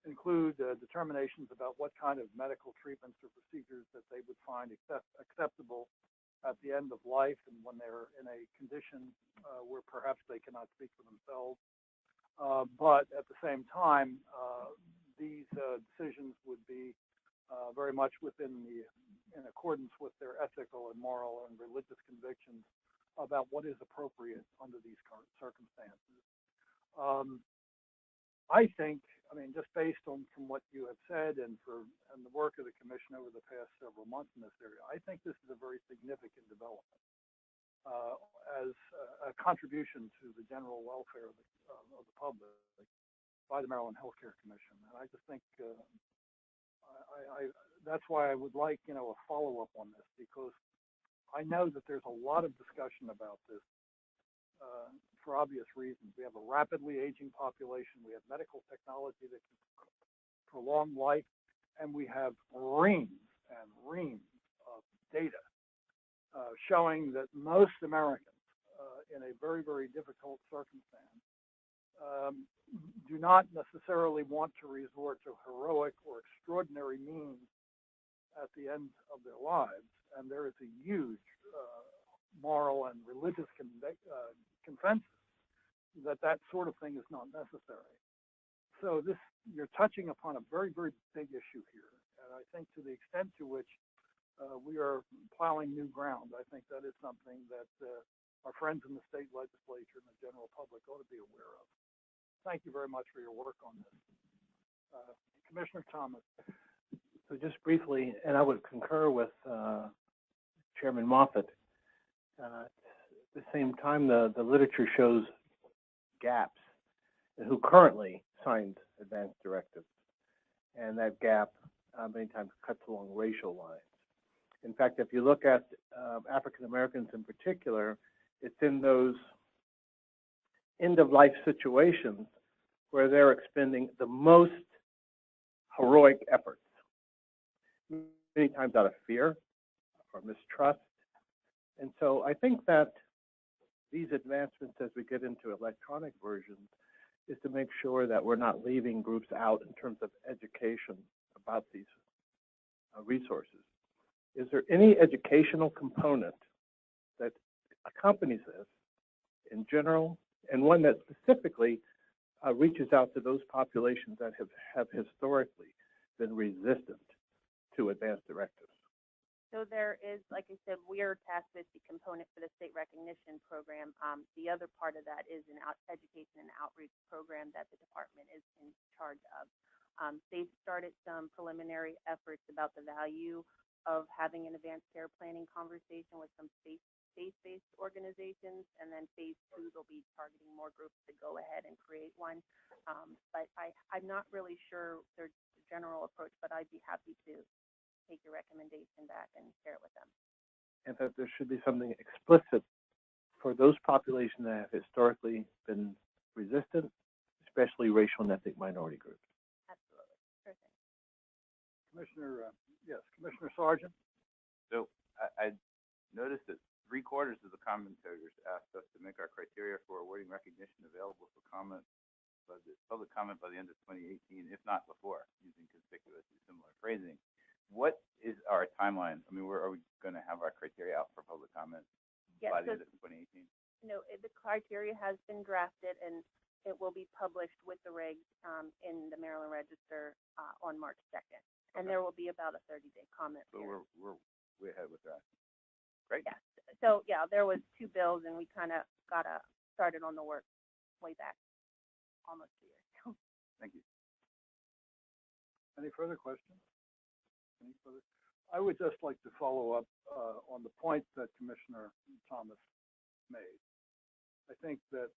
include determinations about what kind of medical treatments or procedures that they would find acceptable at the end of life and when they're in a condition where perhaps they cannot speak for themselves. But at the same time, these decisions would be very much in accordance with their ethical and moral and religious convictions about what is appropriate under these current circumstances. I think, I mean, just based on from what you have said and the work of the commission over the past several months in this area, I think this is a very significant development as a contribution to the general welfare of the public by the Maryland Healthcare Commission. And I just think that's why I would like, a follow-up on this, because I know that there's a lot of discussion about this for obvious reasons. We have a rapidly aging population. We have medical technology that can prolong life, and we have reams and reams of data showing that most Americans in a very, very difficult circumstance do not necessarily want to resort to heroic or extraordinary means at the end of their lives. And there is a huge moral and religious consensus that sort of thing is not necessary. So you're touching upon a very, very big issue here. And I think to the extent to which we are plowing new ground, I think that is something that our friends in the state legislature and the general public ought to be aware of. Thank you very much for your work on this. Commissioner Thomas. So just briefly, and I would concur with Chairman Moffett. At the same time, the literature shows gaps in who currently signs advanced directives, and that gap many times cuts along racial lines. In fact, if you look at African Americans in particular, it's in those end-of-life situations where they're expending the most heroic efforts, many times out of fear or mistrust. And so I think that these advancements as we get into electronic versions is to make sure that we're not leaving groups out in terms of education about these resources. is there any educational component that accompanies this in general, and one that specifically reaches out to those populations that have historically been resistant to advanced directives? So there is, like I said, we are tasked with the component for the state recognition program. The other part of that is an education and outreach program that the department is in charge of. They've started some preliminary efforts about the value of having an advanced care planning conversation with some faith-based organizations, and then phase 2, they'll be targeting more groups to go ahead and create one. But I'm not really sure their general approach, but I'd be happy to take your recommendation back and share it with them. And that there should be something explicit for those populations that have historically been resistant, especially racial and ethnic minority groups. Absolutely. Sure thing. Commissioner, yes, Commissioner Sargent? So I noticed that 3/4 of the commentators asked us to make our criteria for awarding recognition available for comment, public comment by the end of 2018, if not before, using conspicuously similar phrasing. What is our timeline? I mean, are we going to have our criteria out for public comment by the end of 2018? No, the criteria has been drafted, and it will be published with the regs in the Maryland Register on March 2nd. And there will be about a 30-day comment period. So we're way ahead with that. Great. Yes. So, yeah, there was 2 bills, and we kind of got started on the work way back, almost 2 years ago. Thank you. Any further questions? Any further? I would just like to follow up on the point that Commissioner Thomas made. I think that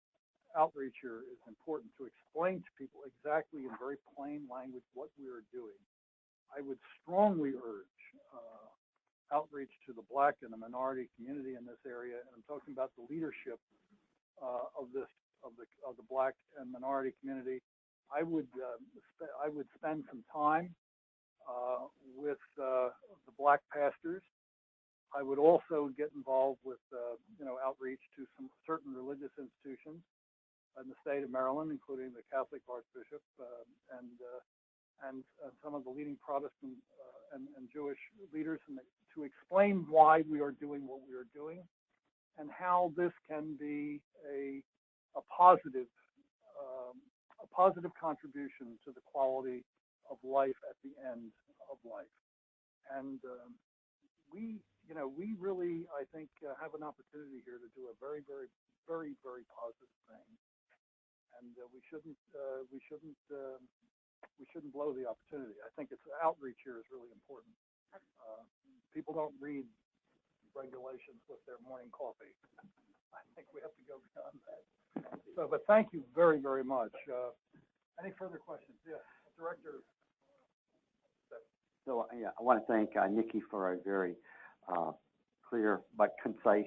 outreach here is important to explain to people exactly in very plain language what we are doing. I would strongly urge outreach to the Black and the minority community in this area, and I'm talking about the leadership of the Black and minority community. I would spend some time with the Black pastors. I would also get involved with outreach to some certain religious institutions in the state of Maryland, including the Catholic Archbishop and some of the leading Protestant and Jewish leaders, to explain why we are doing what we are doing and how this can be a positive contribution to the quality of life at the end of life. And we really, I think, have an opportunity here to do a very, very, very, very positive thing. And we shouldn't blow the opportunity. I think outreach here is really important. People don't read regulations with their morning coffee. I think we have to go beyond that. So, but thank you very, very much. Any further questions? Yes, Director. So, yeah, I want to thank Nikki for a very clear but concise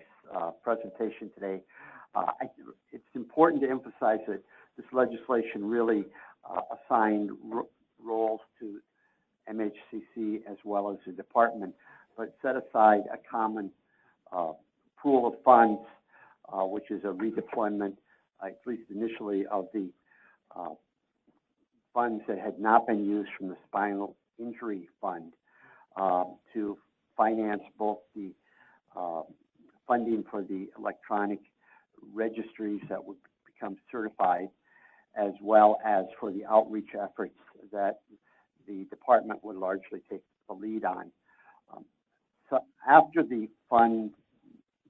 presentation today. It's important to emphasize that this legislation really assigned roles to MHCC as well as the department, but set aside a common pool of funds, which is a redeployment, at least initially, of the funds that had not been used from the spinal injury fund to finance both the funding for the electronic registries that would become certified, as well as for the outreach efforts that the department would largely take the lead on. So after the fund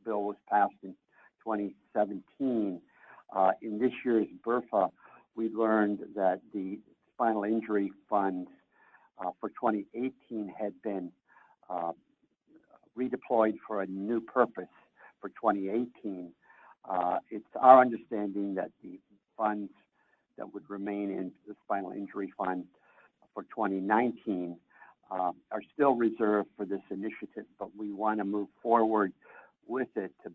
bill was passed in 2017, in this year's BRFA, we learned that the spinal injury funds for 2018 had been redeployed for a new purpose for 2018. It's our understanding that the funds that would remain in the spinal injury fund for 2019 are still reserved for this initiative, but we want to move forward with it to,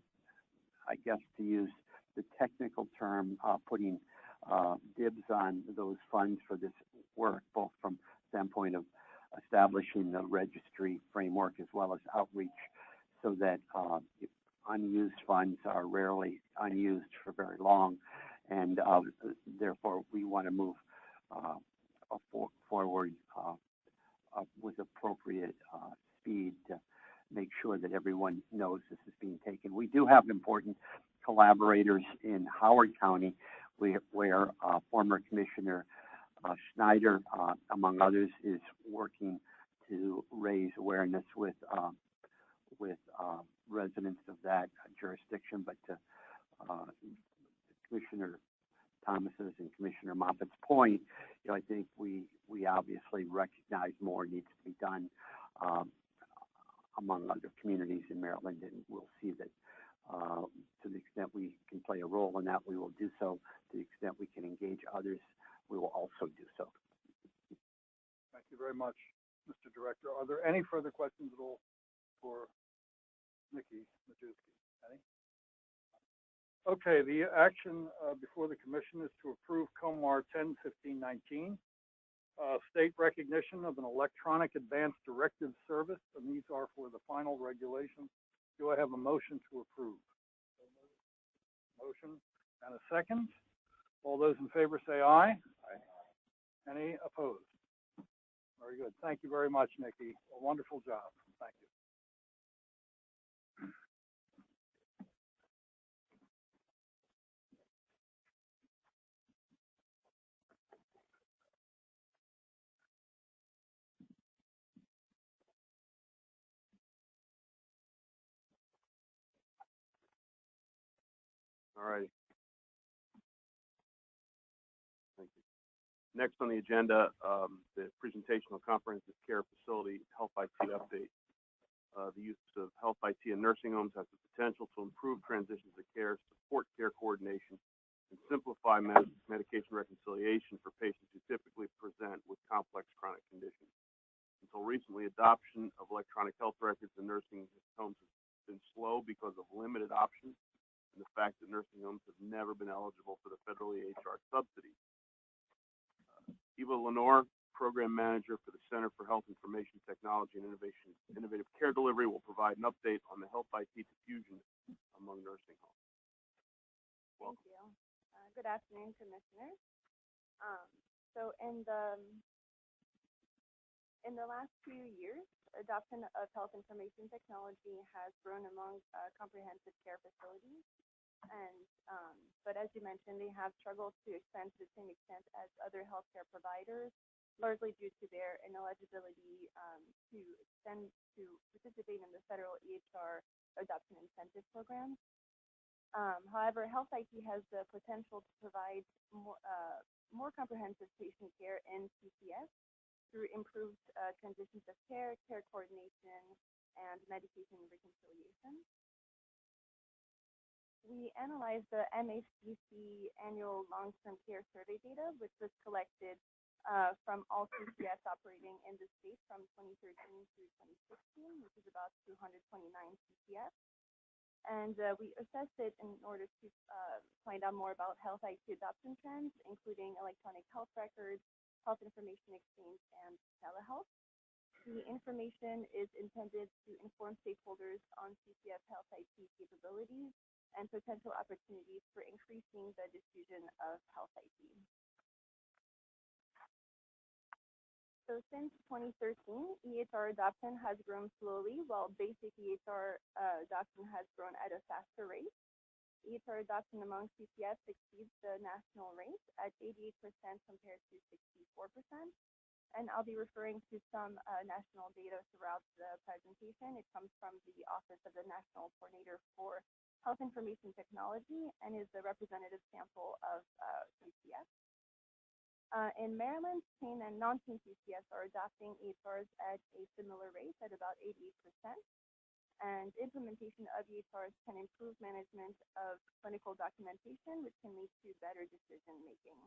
I guess, to use the technical term, putting dibs on those funds for this work, both from the standpoint of establishing the registry framework as well as outreach, so that unused funds are rarely unused for very long, and therefore we want to move forward with appropriate speed to make sure that everyone knows this is being taken. We do have important collaborators in Howard County, where former Commissioner Schneider, among others, is working to raise awareness with residents of that jurisdiction, but to Commissioner Thomas's and Commissioner Moffitt's point, I think we obviously recognize more needs to be done among other communities in Maryland, and we'll see that to the extent we can play a role in that, we will do so. To the extent we can engage others, we will also do so. Thank you very much, Mr. Director. Are there any further questions at all for Nikki Majewski? Any? Okay, the action before the commission is to approve COMAR 10-1519, state recognition of an electronic advanced directive service, and these are for the final regulations. Do I have a motion to approve? Motion and a second. All those in favor say aye. Aye. Any opposed? Very good. Thank you very much, Nikki. A wonderful job. Thank you. All right. Thank you. Next on the agenda, the presentation of comprehensive care facility health IT update. The use of health IT in nursing homes has the potential to improve transitions of care, support care coordination, and simplify medication reconciliation for patients who typically present with complex chronic conditions. Until recently, adoption of electronic health records in nursing homes has been slow because of limited options and the fact that nursing homes have never been eligible for the federal EHR subsidy. Eva Lenore, Program Manager for the Center for Health Information Technology and Innovative Care Delivery, will provide an update on the health IT diffusion among nursing homes. Welcome. Thank you. Good afternoon, Commissioners. So in the last few years, adoption of health information technology has grown among comprehensive care facilities. And but as you mentioned, they have struggled to expand to the same extent as other healthcare providers, largely due to their ineligibility to participate in the federal EHR adoption incentive program. However, health IT has the potential to provide more comprehensive patient care in CCS through improved transitions of care, care coordination, and medication reconciliation. We analyzed the MHCC annual long-term care survey data, which was collected from all CCS operating in the state from 2013 through 2016, which is about 229 CCS. And we assessed it in order to find out more about health IT adoption trends, including electronic health records, health information exchange, and telehealth. The information is intended to inform stakeholders on CCS health IT capabilities and potential opportunities for increasing the diffusion of health IT. So since 2013, EHR adoption has grown slowly, while basic EHR adoption has grown at a faster rate. EHR adoption among CCS exceeds the national rate at 88% compared to 64%. And I'll be referring to some national data throughout the presentation. It comes from the Office of the National Coordinator for Health Information Technology and is a representative sample of CCS. In Maryland, teen and non-teen CCS are adopting EHRs at a similar rate at about 88%. And implementation of EHRs can improve management of clinical documentation, which can lead to better decision making.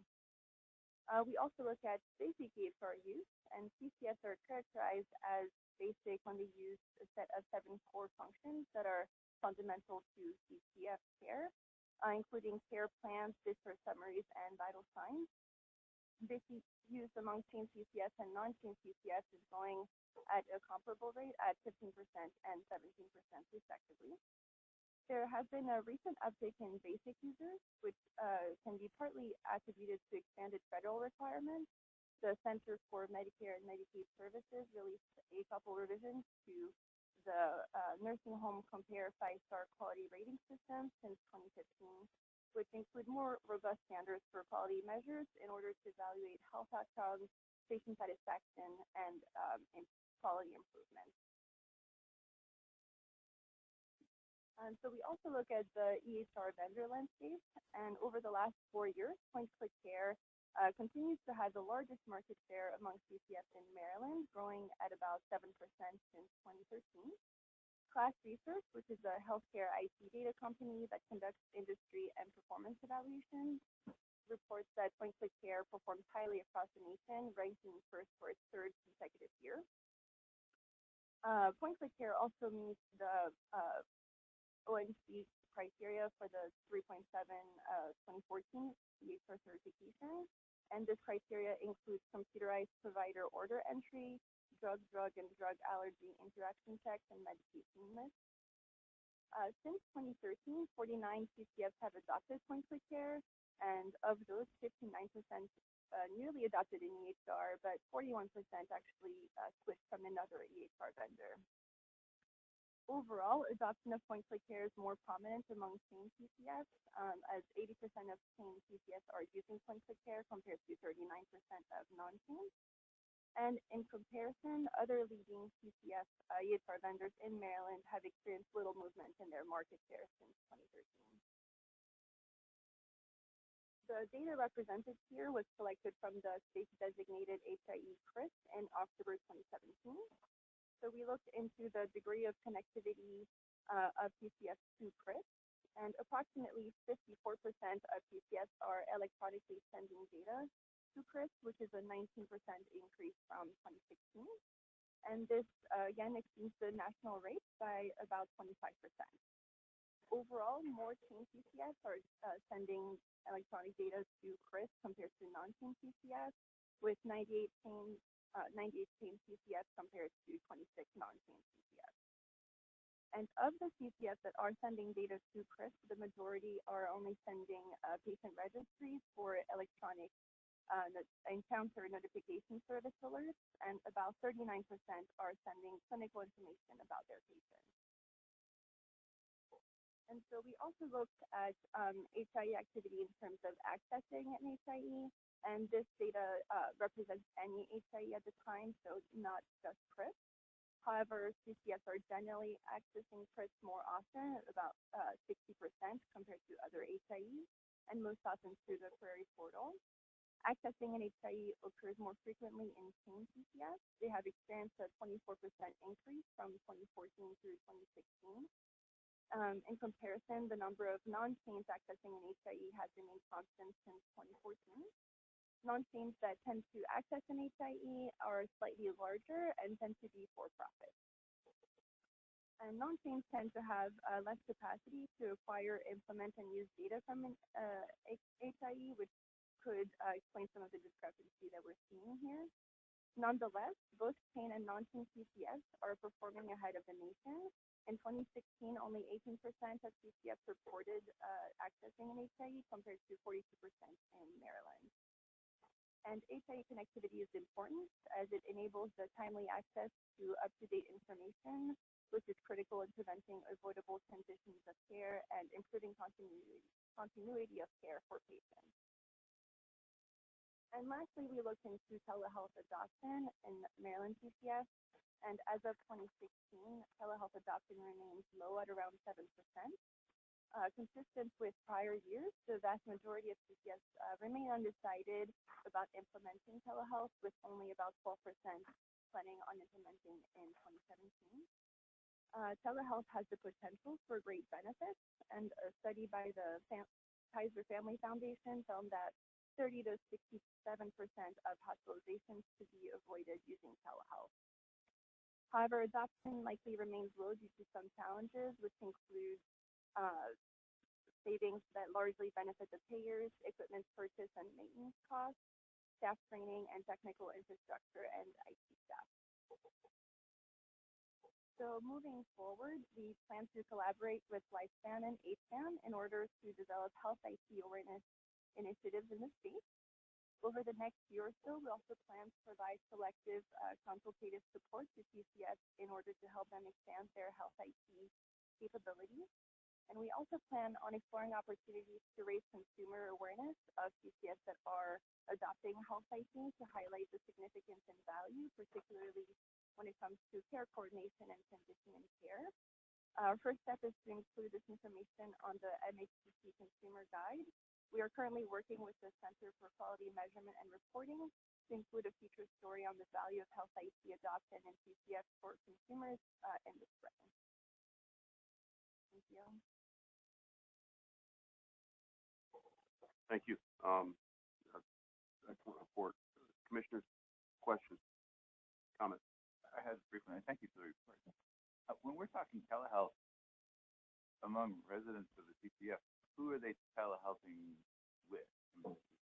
We also look at basic EHR use, and CCS are characterized as basic when they use a set of 7 core functions that are fundamental to CCS care, including care plans, discharge summaries, and vital signs. Basic use among teen CCS and non-teen CCS is going at a comparable rate at 15% and 17% respectively. There has been a recent uptick in basic users, which can be partly attributed to expanded federal requirements. The Center for Medicare and Medicaid Services released a couple revisions to the nursing home Compare 5-star quality rating system since 2015, which include more robust standards for quality measures in order to evaluate health outcomes, patient satisfaction, and quality improvement. So we also look at the EHR vendor landscape, and over the last 4 years, PointsClickCare continues to have the largest market share among CCFs in Maryland, growing at about 7% since 2013. Class Research, which is a healthcare IT data company that conducts industry and performance evaluations, reports that PointsClickCare performs highly across the nation, ranking first for its 3rd consecutive year. PointsClickCare also meets the ONC criteria for the 3.7 2014 EHR certification, and this criteria includes computerized provider order entry, drug and drug allergy interaction checks, and medication lists. Since 2013, 49 CCFs have adopted PointsClickCare, and of those, 59% newly adopted an EHR, but 41% actually switched from another EHR vendor. Overall, adoption of PointsClickCare is more prominent among chain CCFs, as 80% of chain CCFs are using PointsClickCare compared to 39% of non-chain. And in comparison, other leading CCF EHR vendors in Maryland have experienced little movement in their market share since 2013. The data represented here was selected from the state-designated HIE CRIS in October 2017. So we looked into the degree of connectivity of PCFs to CRIS, and approximately 54% of PCFs are electronically sending data to CRIS, which is a 19% increase from 2016. And this, again, exceeds the national rate by about 25%. Overall, more chain PCFs are sending electronic data to CRIS compared to non-chain PCFs, with 98 chain CCFs compared to 26 non-chain CCFs. And of the CCFs that are sending data to CRIS, the majority are only sending patient registries for electronic encounter notification service alerts, and about 39% are sending clinical information about their patients. And so we also looked at HIE activity in terms of accessing an HIE, and this data represents any HIE at the time, so not just CRIS. However, CCFs are generally accessing CRIS more often, about 60% compared to other HIEs, and most often through the query portal. Accessing an HIE occurs more frequently in chain CCFs. They have experienced a 24% increase from 2014 through 2016. In comparison, the number of non-chains accessing an HIE has remained constant since 2014. Non-chains that tend to access an HIE are slightly larger and tend to be for-profit. And non-chains tend to have less capacity to acquire, implement, and use data from an HIE, which could explain some of the discrepancy that we're seeing here. Nonetheless, both chain and non-chain CCFs are performing ahead of the nation. In 2016, only 18% of CCFs reported accessing an HIE compared to 42% in Maryland. And HIE connectivity is important as it enables the timely access to up-to-date information, which is critical in preventing avoidable transitions of care and improving continuity of care for patients. And lastly, we looked into telehealth adoption in Maryland CCF, and as of 2016, telehealth adoption remains low at around 7%. Consistent with prior years, the vast majority of CCFs remain undecided about implementing telehealth, with only about 12% planning on implementing in 2017. Telehealth has the potential for great benefits, and a study by the Kaiser Family Foundation found that 30 to 67% of hospitalizations could be avoided using telehealth. However, adoption likely remains low due to some challenges, which include savings that largely benefit the payers, equipment purchase and maintenance costs, staff training, and technical infrastructure and IT staff. So moving forward, we plan to collaborate with Lifespan and HSpan in order to develop health IT awareness initiatives in the state. Over the next year or so, we also plan to provide selective consultative support to CCS in order to help them expand their health IT capabilities. And we also plan on exploring opportunities to raise consumer awareness of CCS that are adopting health IT to highlight the significance and value, particularly when it comes to care coordination and transition in care. Our first step is to include this information on the MHCC Consumer Guide. We are currently working with the Center for Quality Measurement and Reporting to include a feature story on the value of health IT adoption and CCS for consumers in the spring. Thank you. Thank you. Excellent report. Commissioners, questions, comments? I had a brief one. Thank you for the report. When we're talking telehealth among residents of the CCF, who are they telehealthing with?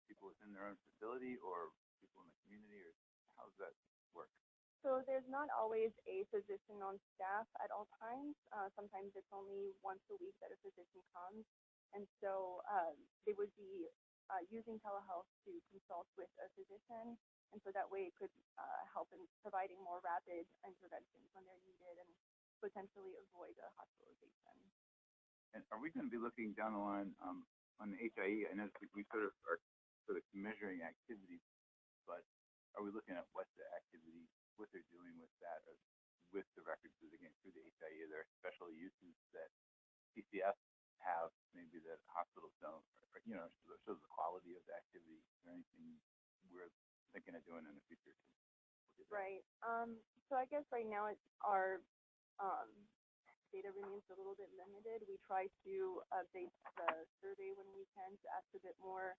People within their own facility or people in the community, or how does that work? So there's not always a physician on staff at all times. Sometimes it's only once a week that a physician comes. And so they would be using telehealth to consult with a physician. And so that way it could help in providing more rapid interventions when they're needed and potentially avoid a hospitalization. And are we going to be looking down the line on the HIE? I know we sort of are sort of measuring activity, but are we looking at what the activity, what they're doing with that, or with the records again through the HIE? Are there special uses that CCF have, maybe that hospitals don't, or, you know, shows the quality of the activity? Is there anything we're thinking of doing in the future? Right. So I guess right now our data remains a little bit limited. We try to update the survey when we can to ask a bit more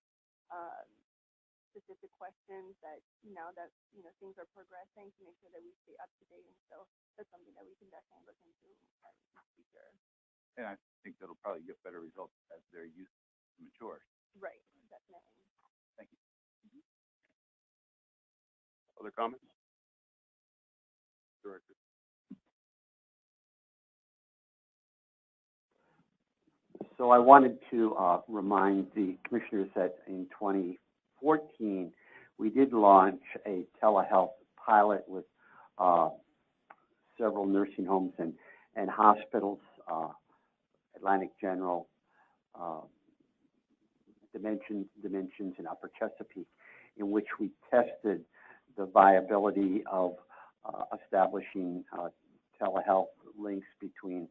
specific questions that now that things are progressing, to make sure that we stay up to date. And so that's something that we can definitely look into in the future. And I think that'll probably get better results as their use matures. Right. Definitely. Thank you. Other comments? Director. So I wanted to remind the commissioners that in 2014, we did launch a telehealth pilot with several nursing homes and hospitals, Atlantic General, Dimensions in Upper Chesapeake, in which we tested the viability of establishing telehealth links between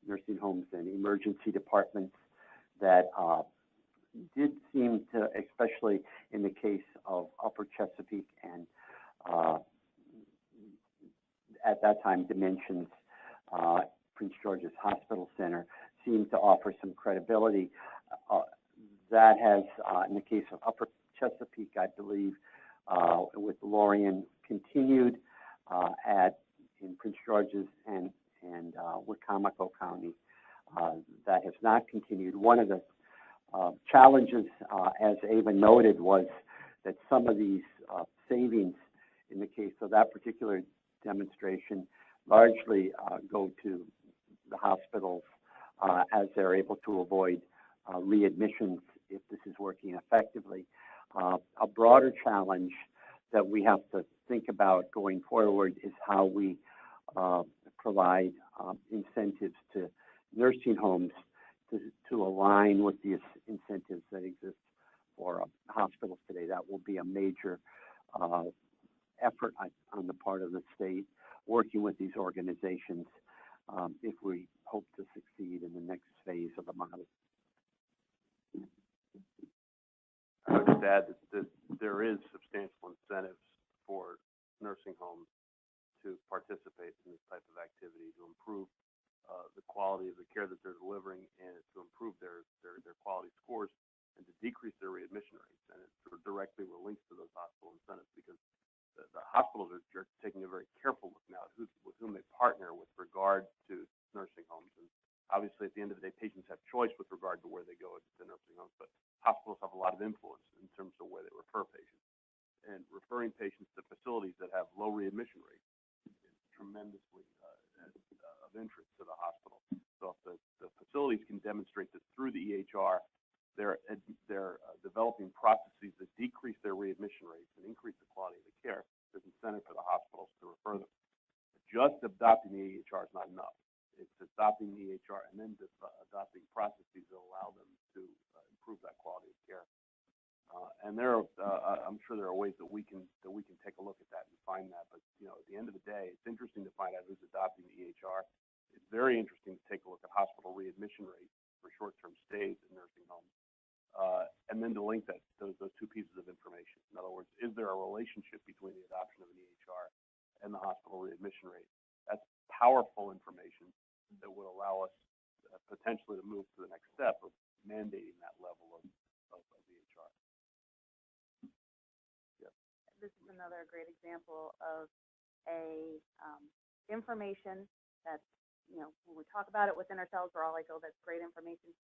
nursing homes and emergency departments that did seem to, especially in the case of Upper Chesapeake and at that time Dimensions, Prince George's Hospital Center, seemed to offer some credibility. That has, in the case of Upper Chesapeake, I believe, with Lorien, continued in Prince George's and Wicomico County. That has not continued. One of the challenges, as Ava noted, was that some of these savings, in the case of that particular demonstration, largely go to the hospitals as they're able to avoid readmissions if this is working effectively. A broader challenge that we have to think about going forward is how we provide incentives to nursing homes to align with the incentives that exist for hospitals today. That will be a major effort on the part of the state, working with these organizations if we hope to succeed in the next phase of the model. I would just add that there is substantial incentives for nursing homes to participate in this type of activity to improve the quality of the care that they're delivering and to improve their quality scores and to decrease their readmission rates. And it sort of directly links to those hospital incentives because the hospitals are taking a very careful look now at with whom they partner with regard to nursing homes. And obviously, at the end of the day, patients have choice with regard to where they go to nursing homes, but hospitals have a lot of influence in terms of where they refer patients. And referring patients to facilities that have low readmission rates is tremendously of interest to the hospital. So if the facilities can demonstrate that through the EHR they're developing processes that decrease their readmission rates and increase the quality of the care. There's incentive for the hospitals to refer them. Just adopting the EHR is not enough. It's adopting the EHR and then adopting processes that allow them to improve that quality of care. And I'm sure there are ways that we can take a look at that and find that. But at the end of the day, it's interesting to find out who's adopting the EHR. It's very interesting to take a look at hospital readmission rates for short-term stays in nursing homes, and then to link those two pieces of information. In other words, is there a relationship between the adoption of an EHR and the hospital readmission rate? That's powerful information that would allow us potentially to move to the next step of mandating that level of EHR. This is another great example of a information that's, when we talk about it within ourselves, we're all like, oh, that's great information,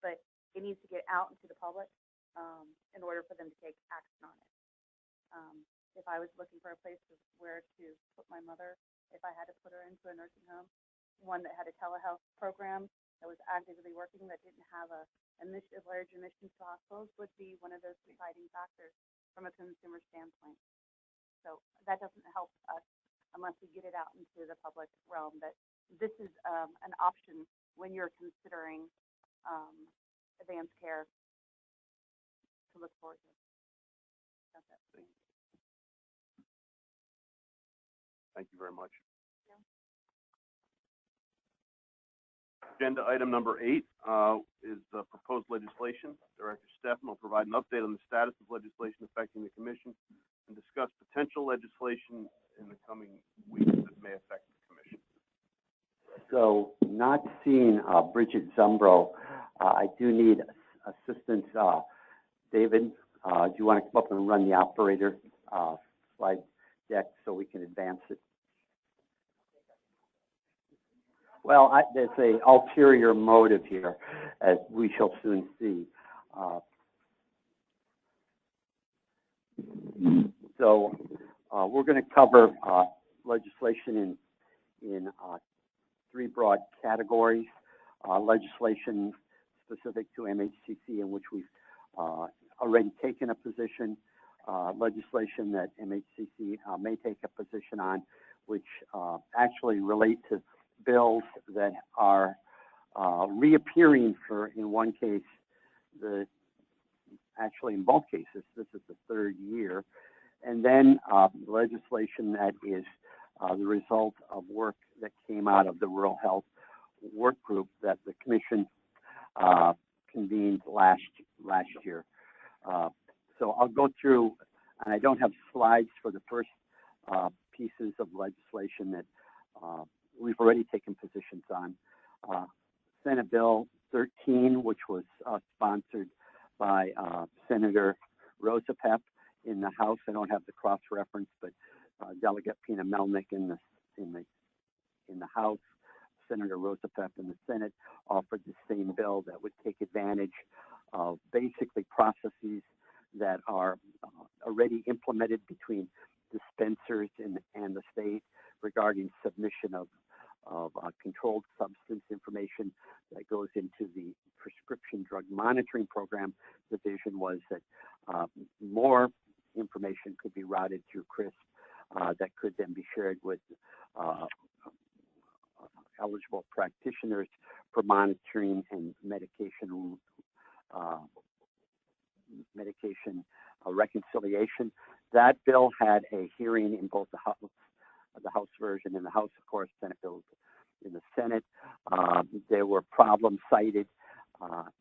but it needs to get out into the public in order for them to take action on it. If I was looking for a place where to put my mother, if I had to put her into a nursing home, one that had a telehealth program that was actively working, that didn't have a large admissions to hospitals, would be one of those deciding factors from a consumer standpoint. So that doesn't help us unless we get it out into the public realm that this is an option when you're considering advanced care to look forward to. That's it. Thank you very much. Agenda item number 8 is proposed legislation. Director Stefan will provide an update on the status of legislation affecting the commission and discuss potential legislation in the coming weeks that may affect the commission. So, not seeing Bridget Zumbro, I do need assistance. David, do you want to come up and run the operator slide deck so we can advance it? Well, there's an ulterior motive here, as we shall soon see. So we're going to cover legislation in 3 broad categories. Legislation specific to MHCC, in which we've already taken a position. Legislation that MHCC may take a position on, which actually relate to bills that are reappearing for, in one case, actually in both cases, this is the 3rd year, and then legislation that is the result of work that came out of the Rural Health Work Group that the Commission convened last year. So I'll go through, and I don't have slides for the first pieces of legislation that we've already taken positions on. Senate Bill 13, which was sponsored by Senator Rosapep in the House. I don't have the cross-reference, but Delegate Pina Melnick in the House, Senator Rosapep in the Senate offered the same bill that would take advantage of basically processes that are already implemented between dispensers and the state regarding submission of controlled substance information that goes into the Prescription Drug Monitoring Program. The vision was that more information could be routed through CRISP that could then be shared with eligible practitioners for monitoring and medication reconciliation. That bill had a hearing in both the House version and the House, of course, Senate bill in the Senate. There were problems cited.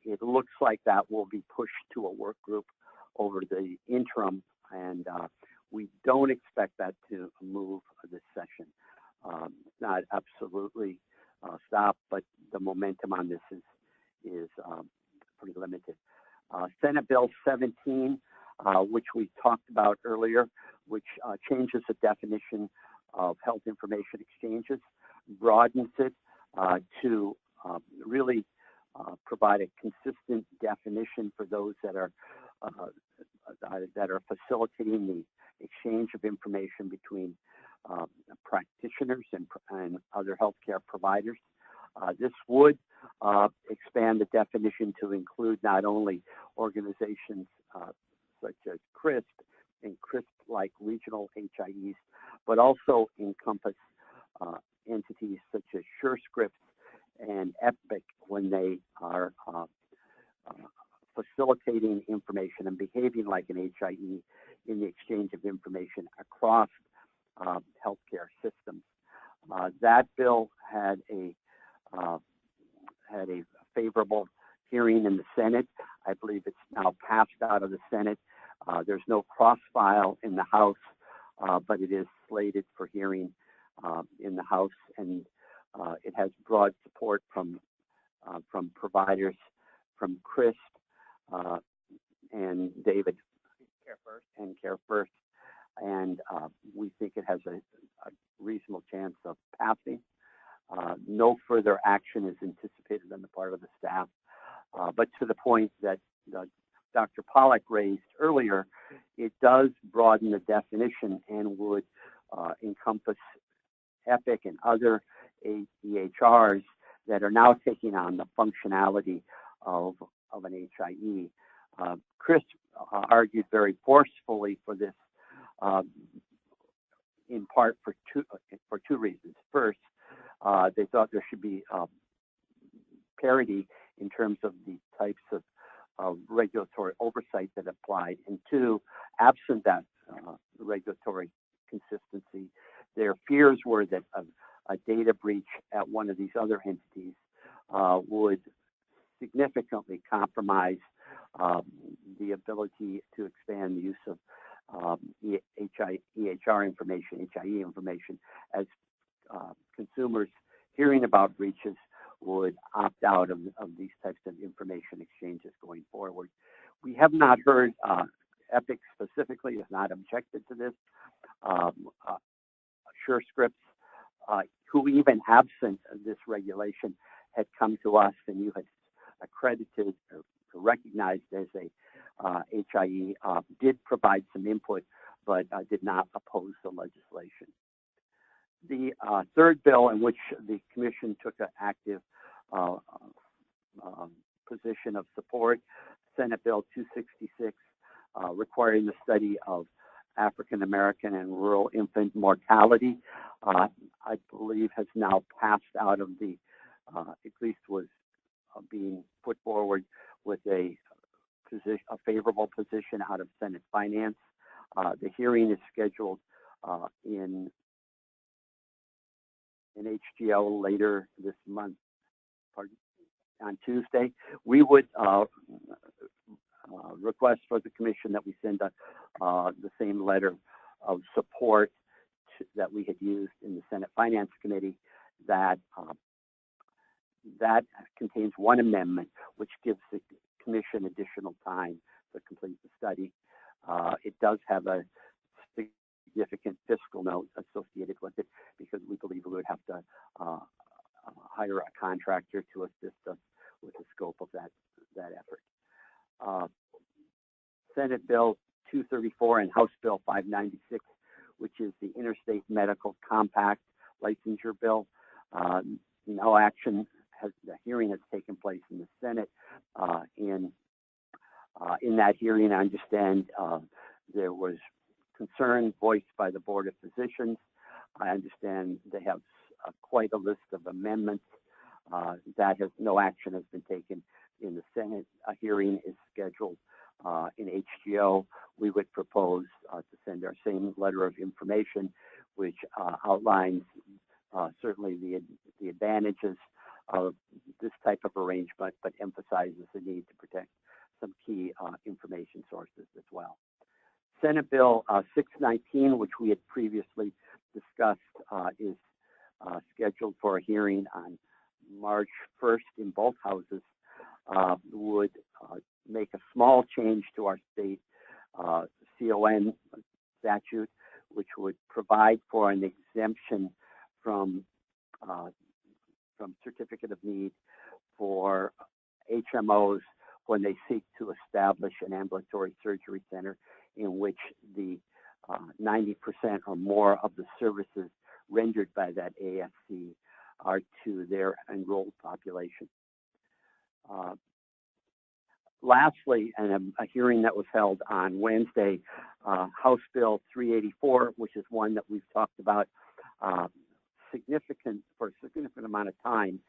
It looks like that will be pushed to a work group over the interim, and we don't expect that to move this session. Not absolutely stop, but the momentum on this is pretty limited. Senate Bill 17, which we talked about earlier, which changes the definition of health information exchanges, broadens it to really provide a consistent definition for those that are facilitating the exchange of information between practitioners and other healthcare providers. This would expand expand the definition to include not only organizations such as CRISP and CRISP-like regional HIEs, but also encompass entities such as SureScripts and Epic when they are facilitating information and behaving like an HIE in the exchange of information across healthcare systems. That bill had a favorable hearing in the Senate. I believe it's now passed out of the Senate. There's no cross-file in the House, but it is slated for hearing in the House, and it has broad support from providers, from CRISP and David Care First, and we think it has a reasonable chance of passing. No further action is anticipated on the part of the staff, but to the point that Dr. Pollack raised earlier, it does broaden the definition and would encompass Epic and other EHRs that are now taking on the functionality of an HIE. Chris argued very forcefully for this, in part for two reasons. First, they thought there should be parity in terms of the types of regulatory oversight that applied, and two, absent that regulatory consistency, their fears were that a data breach at one of these other entities would significantly compromise the ability to expand the use of EHR information, HIE information, as consumers hearing about breaches would opt out of these types of information exchanges going forward. We have not heard, Epic specifically has not objected to this. SureScripts, who even absent this regulation had come to us, and you had accredited or recognized as a HIE, did provide some input, but did not oppose the legislation. The third bill in which the Commission took an active position of support, Senate Bill 266, requiring the study of African American and rural infant mortality, I believe has now passed out of the, at least was being put forward with a favorable position out of Senate Finance. The hearing is scheduled in HGO later this month, on Tuesday. We would request for the Commission that we send the same letter of support that we had used in the Senate Finance Committee. That contains one amendment which gives the Commission additional time to complete the study. It does have a significant fiscal note associated with it because we believe we would have to hire a contractor to assist us with the scope of that effort. Senate Bill 234 and House Bill 596, which is the Interstate Medical Compact Licensure Bill. No action the hearing has taken place in the Senate. In that hearing, I understand there was concern voiced by the Board of Physicians. I understand they have quite a list of amendments no action has been taken in the Senate. A hearing is scheduled in HGO. We would propose to send our same letter of information, which outlines certainly the advantages of this type of arrangement, but emphasizes the need to protect some key information sources as well. Senate Bill 619, which we had previously discussed, is scheduled for a hearing on March 1st in both houses, would make a small change to our state CON statute, which would provide for an exemption from certificate of need for HMOs when they seek to establish an ambulatory surgery center in which the 90% or more of the services rendered by that ASC are to their enrolled population. Lastly, and a hearing that was held on Wednesday, House Bill 384, which is one that we've talked about for a significant amount of time,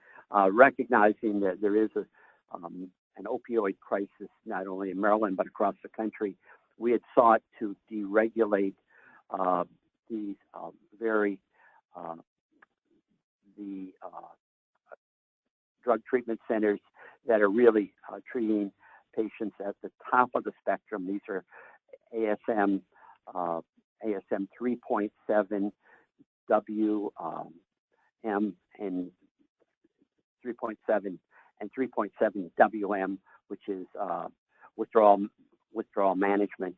recognizing that there is an opioid crisis not only in Maryland but across the country. We had sought to deregulate these drug treatment centers that are really treating patients at the top of the spectrum. These are ASM 3.7 WM and 3.7 and 3.7 WM, which is withdrawal management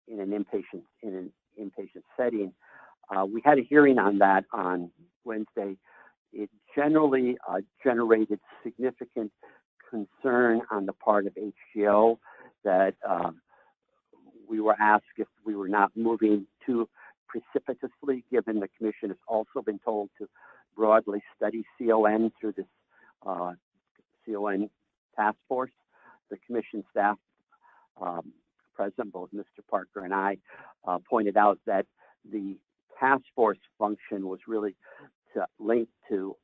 in an inpatient setting. We had a hearing on that on Wednesday. It generally generated significant concern on the part of HGO that we were asked if we were not moving too precipitously, given the commission has also been told to broadly study CON through this CON task force. The commission staff, President, both Mr. Parker and I, pointed out that the task force function was really to link to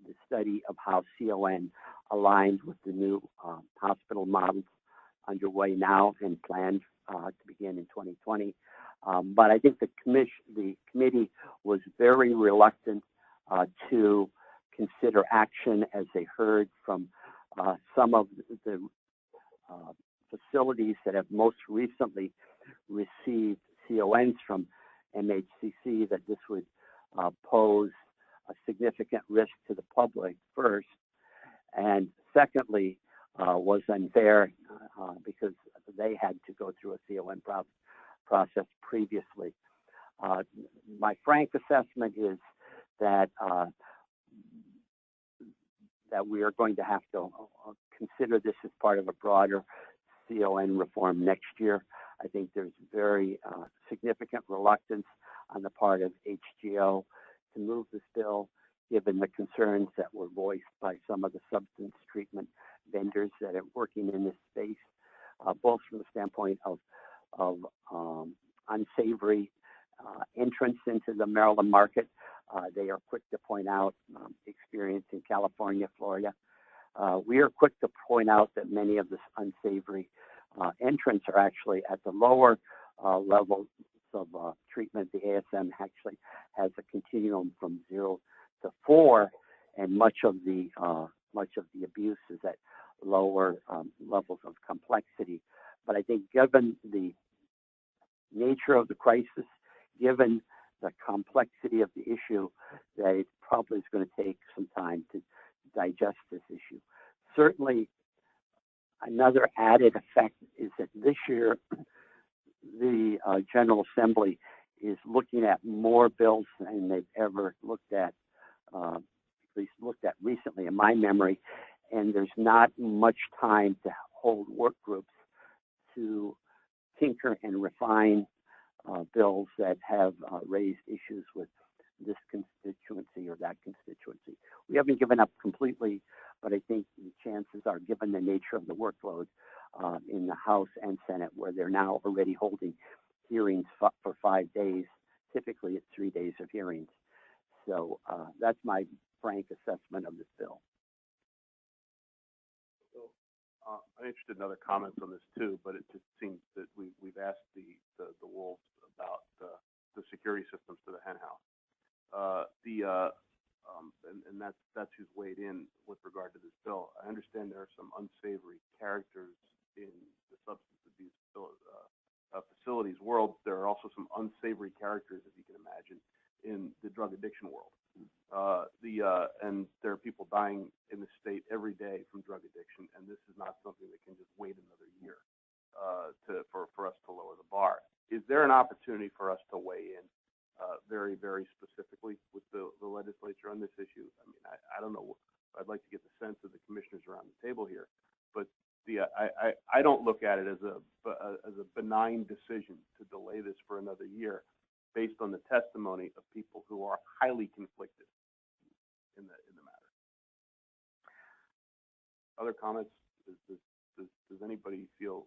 the study of how CON aligned with the new hospital models underway now and planned to begin in 2020. But I think the committee was very reluctant to consider action as they heard from some of the facilities that have most recently received CONs from MHCC, that this would pose a significant risk to the public first, and secondly, was unfair because they had to go through a CON process previously. My frank assessment is that that we are going to have to consider this as part of a broader CON reform next year. I think there's very significant reluctance on the part of HGO to move this bill, given the concerns that were voiced by some of the substance treatment vendors that are working in this space, both from the standpoint of unsavory entrance into the Maryland market. They are quick to point out experience in California, Florida. We are quick to point out that many of this unsavory entrants are actually at the lower levels of treatment. The ASM actually has a continuum from 0 to 4, and much of the abuse is at lower levels of complexity. But I think, given the nature of the crisis, given the complexity of the issue, that it probably is going to take some time to digest this issue. Certainly, another added effect is that this year, the General Assembly is looking at more bills than they've ever looked at least looked at recently in my memory, and there's not much time to hold work groups to tinker and refine bills that have raised issues with this constituency or that constituency. We haven't given up completely, but I think the chances are, given the nature of the workload in the House and Senate, where they're now already holding hearings for 5 days, typically it's 3 days of hearings. So that's my frank assessment of this bill. I'm interested in other comments on this too, but it just seems that we've asked the Wolves about the security systems to the hen house. And that's who's weighed in with regard to this bill. I understand there are some unsavory characters in the substance abuse facilities world. There are also some unsavory characters, if you can imagine, in the drug addiction world. And there are people dying in the state every day from drug addiction, and this is not something that can just wait another year for us to lower the bar. Is there an opportunity for us to weigh in very, very specifically with the legislature on this issue? I mean, I don't know. I'd like to get the sense of the commissioners around the table here, but I don't look at it as a benign decision to delay this for another year, based on the testimony of people who are highly conflicted in the matter. other comments? Does anybody feel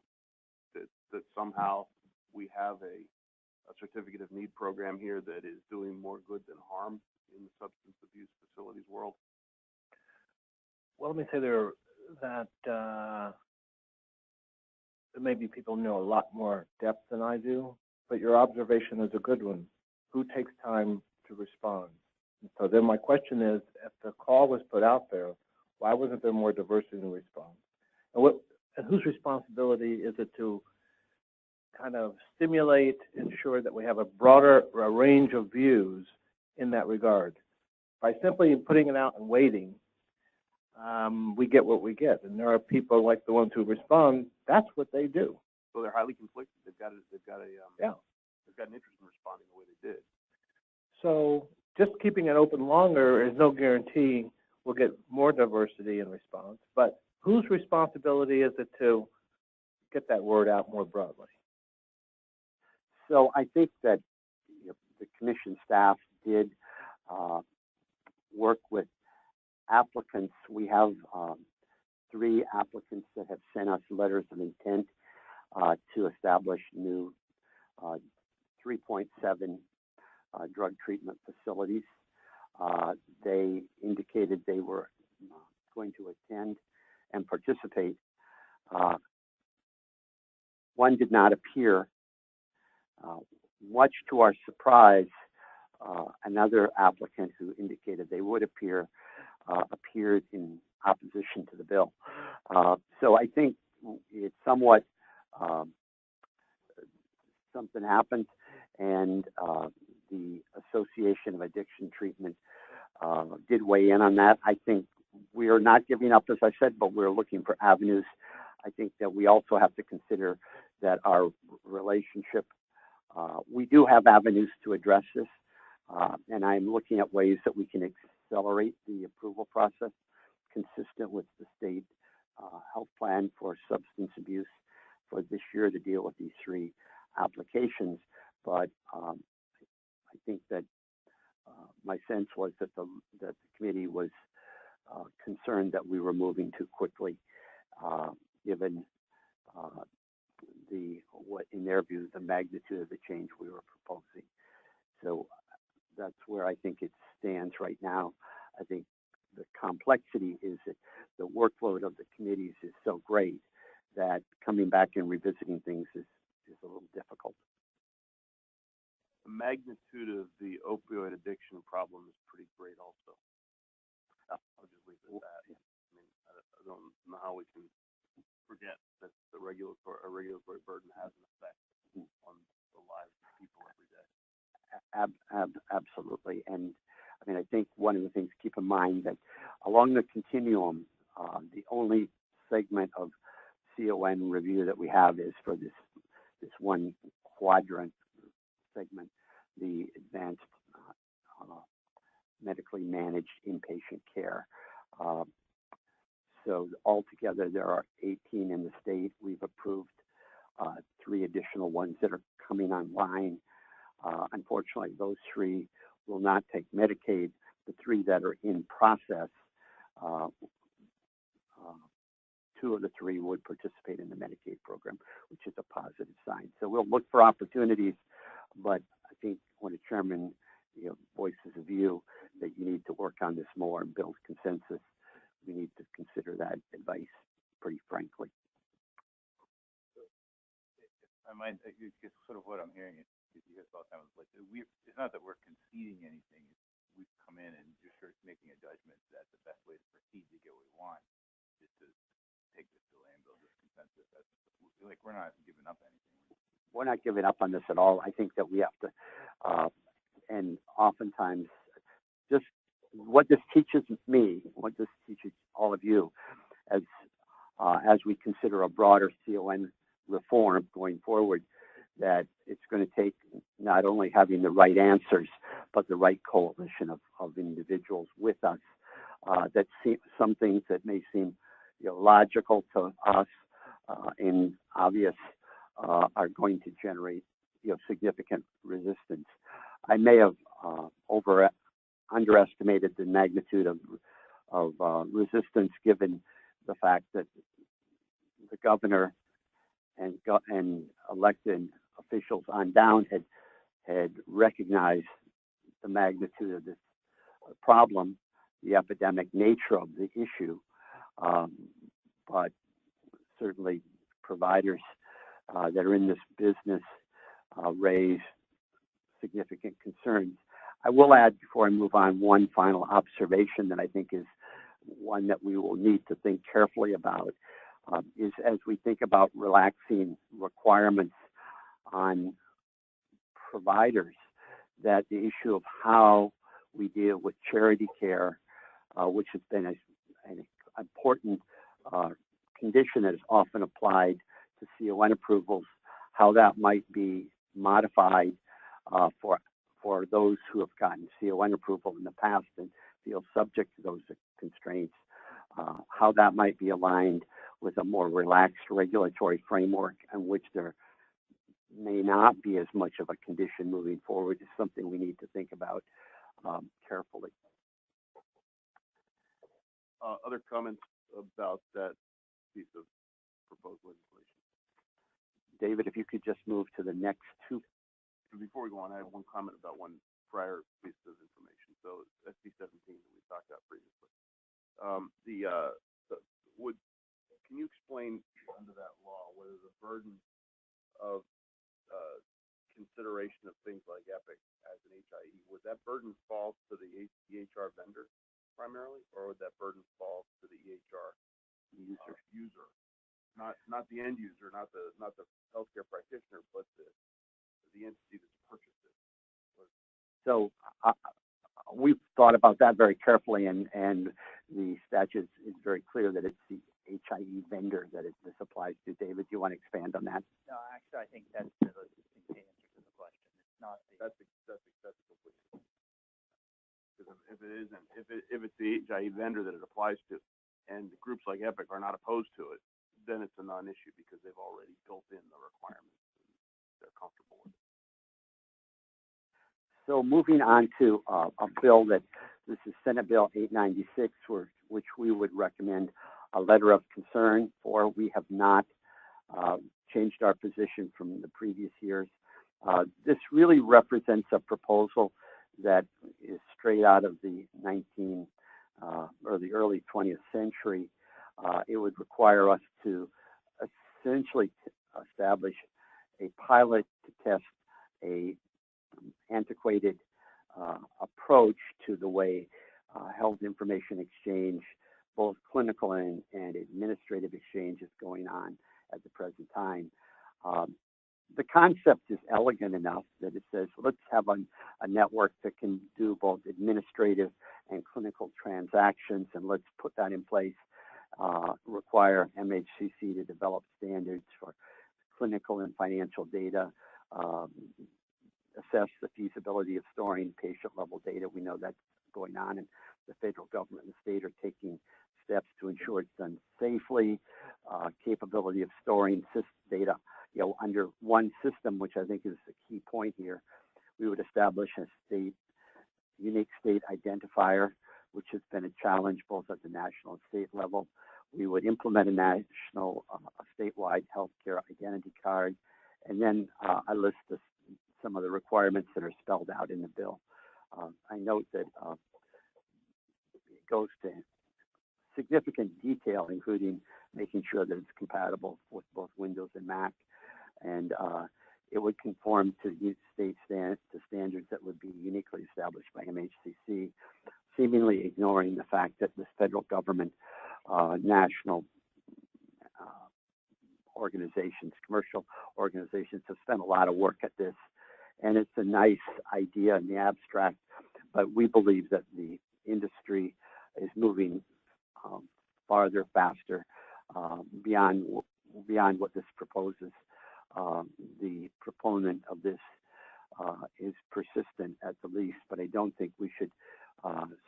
that somehow we have a certificate of need program here that is doing more good than harm in the substance abuse facilities world? Well, let me say that maybe people know a lot more depth than I do, but your observation is a good one. Who takes time to respond? And so then my question is, if the call was put out there, why wasn't there more diversity in the response? And whose responsibility is it to kind of stimulate, ensure that we have a broader range of views in that regard? By simply putting it out and waiting, we get what we get. And there are people like the ones who respond. That's what they do. So they're highly conflicted. They've got an interest in responding the way they did. So just keeping it open longer is no guarantee we'll get more diversity in response. But whose responsibility is it to get that word out more broadly? So I think that the commission staff did work with applicants. We have 3 applicants that have sent us letters of intent to establish new 3.7 drug treatment facilities. They indicated they were going to attend and participate. One did not appear. Much to our surprise, another applicant who indicated they would appear appeared in opposition to the bill. So I think it's somewhat something happened, and the Association of Addiction Treatment did weigh in on that. I think we are not giving up, as I said, but we're looking for avenues. I think that we also have to consider that our relationship, we do have avenues to address this, and I'm looking at ways that we can accelerate the approval process consistent with the state health plan for substance abuse for this year to deal with these 3 applications. But I think that my sense was that the committee was concerned that we were moving too quickly, given what in their view the magnitude of the change we were proposing. So that's where I think it stands right now. I think the complexity is that the workload of the committees is so great that coming back and revisiting things is a little difficult. The magnitude of the opioid addiction problem is pretty great also. I'll just leave it at that. I mean, I don't know how we can forget that a regulatory burden has an effect on the lives of people every day. Absolutely. And I mean, I think one of the things to keep in mind that along the continuum, the only segment of CON review that we have is for this one quadrant segment, the advanced medically managed inpatient care. So altogether, there are 18 in the state. We've approved 3 additional ones that are coming online. Unfortunately, those 3 will not take Medicaid. The 3 that are in process, 2 of the 3 would participate in the Medicaid program, which is a positive sign. So we'll look for opportunities, but I think when a chairman voices a view that you need to work on this more and build consensus, we need to consider that advice pretty frankly. I might, it's sort of what I'm hearing is you guys all kind of like, it's not that we're conceding anything. We've come in and just sort of making a judgment that the best way to proceed to get what we want is to take this delay and build this consensus. Like, we're not giving up anything. We're not giving up on this at all. I think that we have to, and oftentimes, just what this teaches me, what this teaches all of you, as we consider a broader CON reform going forward, that it's going to take not only having the right answers, but the right coalition of individuals with us that see some things that may seem logical to us and obvious are going to generate significant resistance. I may have underestimated the magnitude of resistance given the fact that the governor and elected officials on down had recognized the magnitude of this problem, the epidemic nature of the issue, but certainly providers that are in this business raise significant concerns. I will add, before I move on, one final observation that I think is one that we will need to think carefully about, is as we think about relaxing requirements on providers, that the issue of how we deal with charity care, which has been an important condition that is often applied to CON approvals, how that might be modified for those who have gotten CON approval in the past and feel subject to those constraints, how that might be aligned with a more relaxed regulatory framework in which there may not be as much of a condition moving forward is something we need to think about carefully. Other comments about that piece of proposed legislation? David, if you could just move to the next two. Before we go on, I have one comment about one prior piece of information. So SB 17 that we talked about previously. Can you explain under that law whether the burden of consideration of things like Epic as an HIE, would that burden fall to the EHR vendor primarily, or would that burden fall to the EHR user? Not the end user, not the healthcare practitioner, but the entity that's purchased it. So we've thought about that very carefully, and the statute is very clear that it's the HIE vendor that this applies to. David, do you want to expand on that? No, actually, I think that's the answer to the question. It's not the. That's complete. Because if it's the HIE vendor that it applies to, and groups like Epic are not opposed to it, then it's a non-issue because they've already built in the requirements and they're comfortable with it. So moving on to a bill that this is Senate Bill 896, which we would recommend a letter of concern for. We have not changed our position from the previous years. This really represents a proposal that is straight out of the the early 20th century. It would require us to essentially establish a pilot to test a antiquated approach to the way health information exchange, both clinical and administrative exchange, is going on at the present time. The concept is elegant enough that it says, let's have a network that can do both administrative and clinical transactions, and let's put that in place, require MHCC to develop standards for clinical and financial data, assess the feasibility of storing patient-level data. We know that's going on, and the federal government and the state are taking steps to ensure it's done safely, capability of storing data, under one system, which I think is the key point here. We would establish a unique state identifier, which has been a challenge both at the national and state level. We would implement a national, statewide healthcare identity card, and then I list some of the requirements that are spelled out in the bill. I note that it goes to significant detail, including making sure that it's compatible with both Windows and Mac, and it would conform to state standards that would be uniquely established by MHCC, seemingly ignoring the fact that the federal government, national organizations, commercial organizations have spent a lot of work at this, and it's a nice idea in the abstract, but we believe that the industry is moving farther, faster, beyond what this proposes. The proponent of this is persistent at the least, but I don't think we should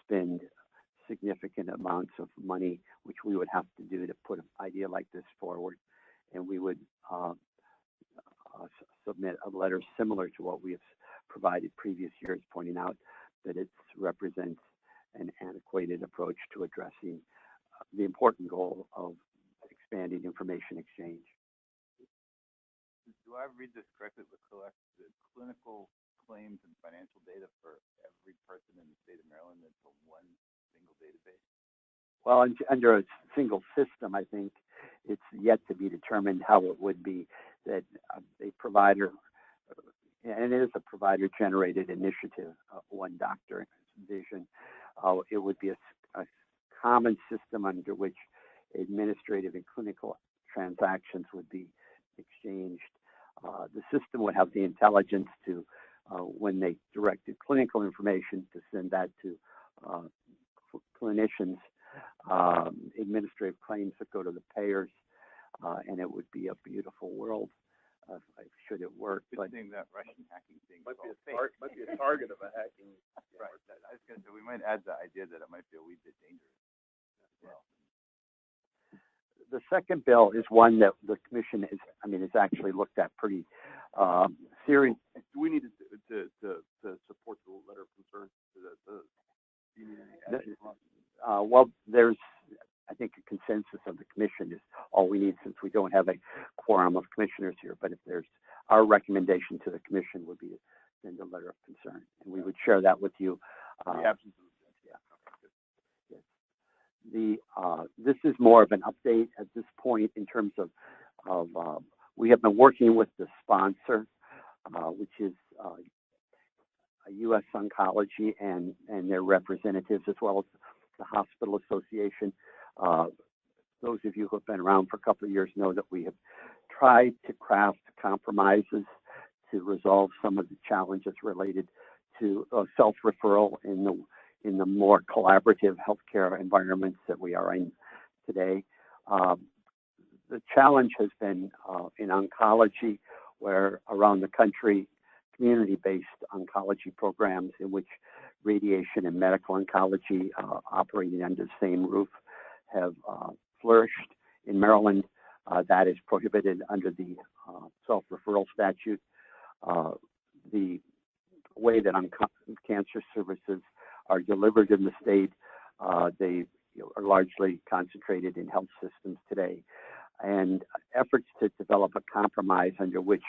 spend significant amounts of money, which we would have to do to put an idea like this forward. And we would submit a letter similar to what we have provided previous years, pointing out that it represents an antiquated approach to addressing the important goal of expanding information exchange. Do I read this correctly? We collect the clinical claims and financial data for every person in the state of Maryland into one single database? Well, under a single system, I think it's yet to be determined how it would be that a provider, and it is a provider-generated initiative, One Doctor Vision. It would be a common system under which administrative and clinical transactions would be exchanged. The system would have the intelligence to, when they directed clinical information, to send that to clinicians, administrative claims that go to the payers, and it would be a beautiful world should it work. Good thing that Russian hacking thing Might be a target of a hacking. Right. I was going to say, we might add the idea that it might be a wee bit dangerous as well. The second bill is one that the commission is actually looked at pretty serious. Do we need to support the letter of concern? Do you need any action from us? Well, there's, I think, a consensus of the commission is all we need, since we don't have a quorum of commissioners here. But if there's, our recommendation to the commission would be to send a letter of concern, and we would share that with you. The absence of This is more of an update at this point in terms of we have been working with the sponsor, which is U.S. Oncology and their representatives, as well as the Hospital Association. Those of you who have been around for a couple of years know that we have tried to craft compromises to resolve some of the challenges related to self-referral in the more collaborative healthcare environments that we are in today. The challenge has been in oncology, where around the country, community-based oncology programs in which radiation and medical oncology operating under the same roof have flourished. In Maryland, that is prohibited under the self-referral statute. The way that cancer services are delivered in the state, they are largely concentrated in health systems today. And efforts to develop a compromise under which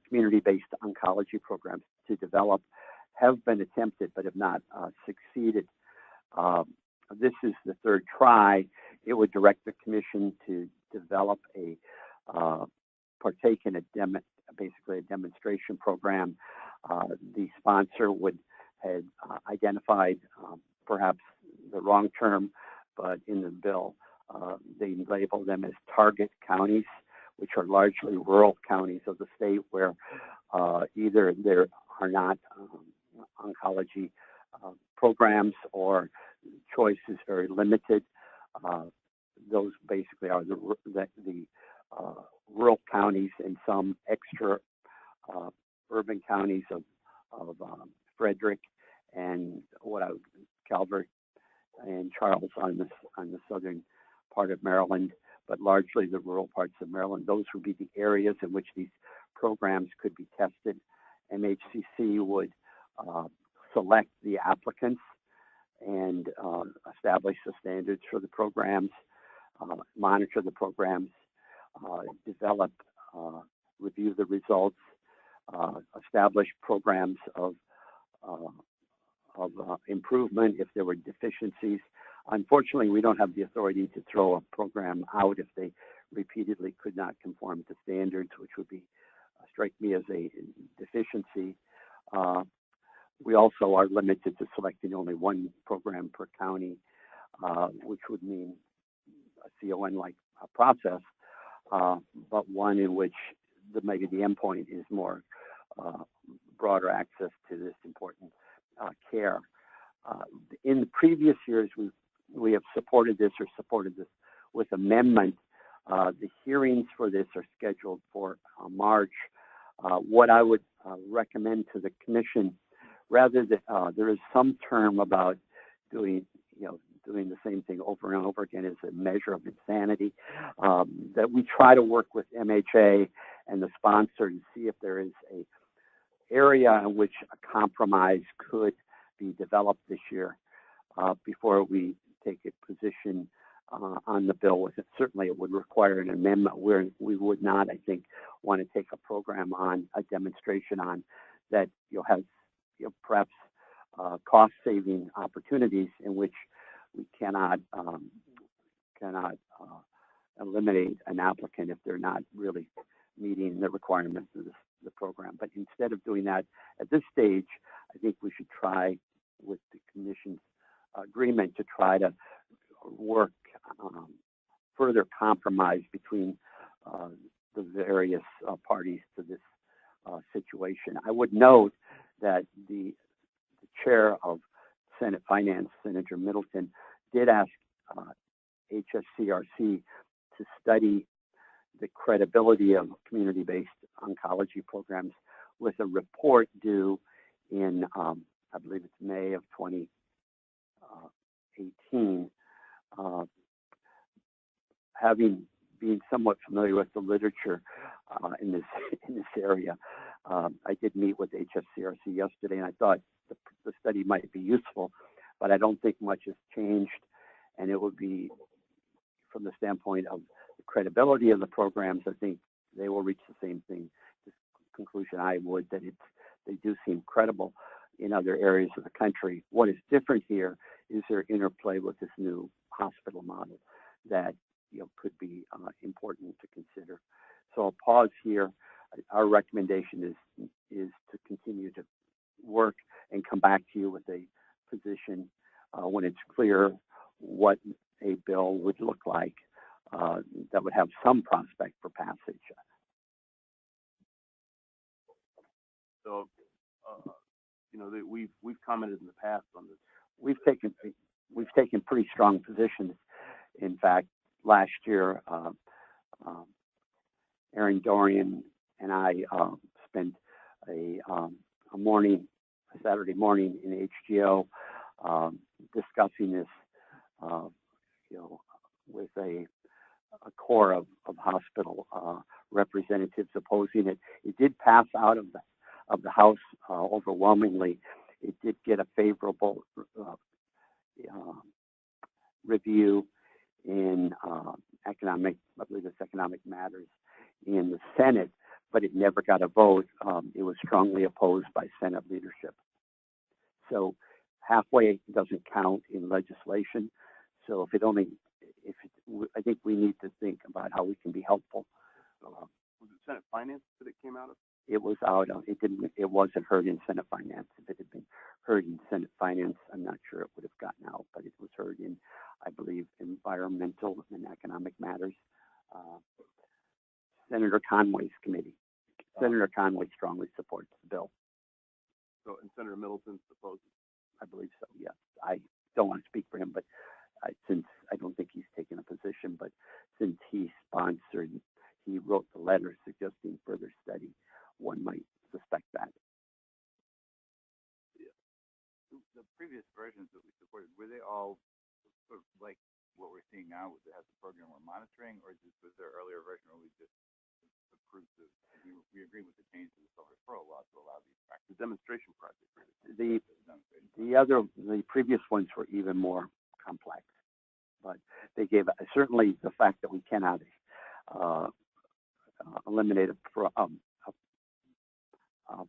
community-based oncology programs to develop have been attempted but have not succeeded. This is the third try. It would direct the commission to develop partake in basically a demonstration program. The sponsor had identified perhaps the wrong term, but in the bill, they label them as target counties, which are largely rural counties of the state where either there are not oncology programs or choice is very limited. Those basically are the rural counties and some extra urban counties of Frederick and Calvert and Charles on the southern part of Maryland, but largely the rural parts of Maryland. Those would be the areas in which these programs could be tested. MHCC would select the applicants and establish the standards for the programs, monitor the programs, develop, review the results, establish programs of improvement if there were deficiencies. Unfortunately, we don't have the authority to throw a program out if they repeatedly could not conform to standards, which would be strike me as a deficiency. We also are limited to selecting only one program per county, which would mean a CON-like process, but one in which maybe the endpoint is more broader access to this important care. In the previous years, we have supported this with amendment. The hearings for this are scheduled for March. What I would recommend to the commission, rather than there is some term about doing the same thing over and over again as a measure of insanity, that we try to work with MHA and the sponsor to see if there is a area in which a compromise could be developed this year before we take a position on the bill with it. Certainly, it would require an amendment where we would not, I think, want to take a program on, a demonstration on that, has, perhaps, cost-saving opportunities in which we cannot eliminate an applicant if they're not really meeting the requirements of the program. But instead of doing that at this stage, I think we should try, with the commission's agreement, to try to work further compromise between the various parties to this situation. I would note that the chair of Senate Finance, Senator Middleton, did ask HSCRC to study the credibility of community-based oncology programs with a report due in, I believe it's May of 2018. Having been somewhat familiar with the literature in this area, I did meet with HSCRC yesterday, and I thought the study might be useful, but I don't think much has changed, and it would be, from the standpoint of the credibility of the programs, I think they will reach the same conclusion I would, that they do seem credible in other areas of the country. What is different here is their interplay with this new hospital model that could be important to consider. So I'll pause here. Our recommendation is to continue to work and come back to you with a position when it's clear what a bill would look like that would have some prospect for passage. So, we've commented in the past on this. We've taken pretty strong positions. In fact, last year, Aaron Dorian and I spent a Saturday morning in HGO discussing this, with a core of hospital representatives opposing it. It did pass out of the House overwhelmingly. It did get a favorable review in economic matters in the Senate, but it never got a vote. It was strongly opposed by Senate leadership. So halfway doesn't count in legislation. So I think we need to think about how we can be helpful. Was it Senate Finance that it came out of? It was out. It wasn't heard in Senate Finance. If it had been heard in Senate Finance, I'm not sure it would have gotten out. But it was heard in, I believe, environmental and economic matters. Senator Conway's committee. Senator Conway strongly supports the bill. So, and Senator Middleton supposes? I believe so. Yes. I don't want to speak for him, but since I don't think he's taken a position, but since he wrote the letter suggesting further study, one might suspect that. Yeah. The previous versions that we supported, were they all sort of like what we're seeing now, that has the program we're monitoring, or was there an earlier version where we just approved we agreed with the change to the self-referral law to allow these practices? The demonstration project. The previous ones were even more complex, but they gave certainly the fact that we cannot eliminate a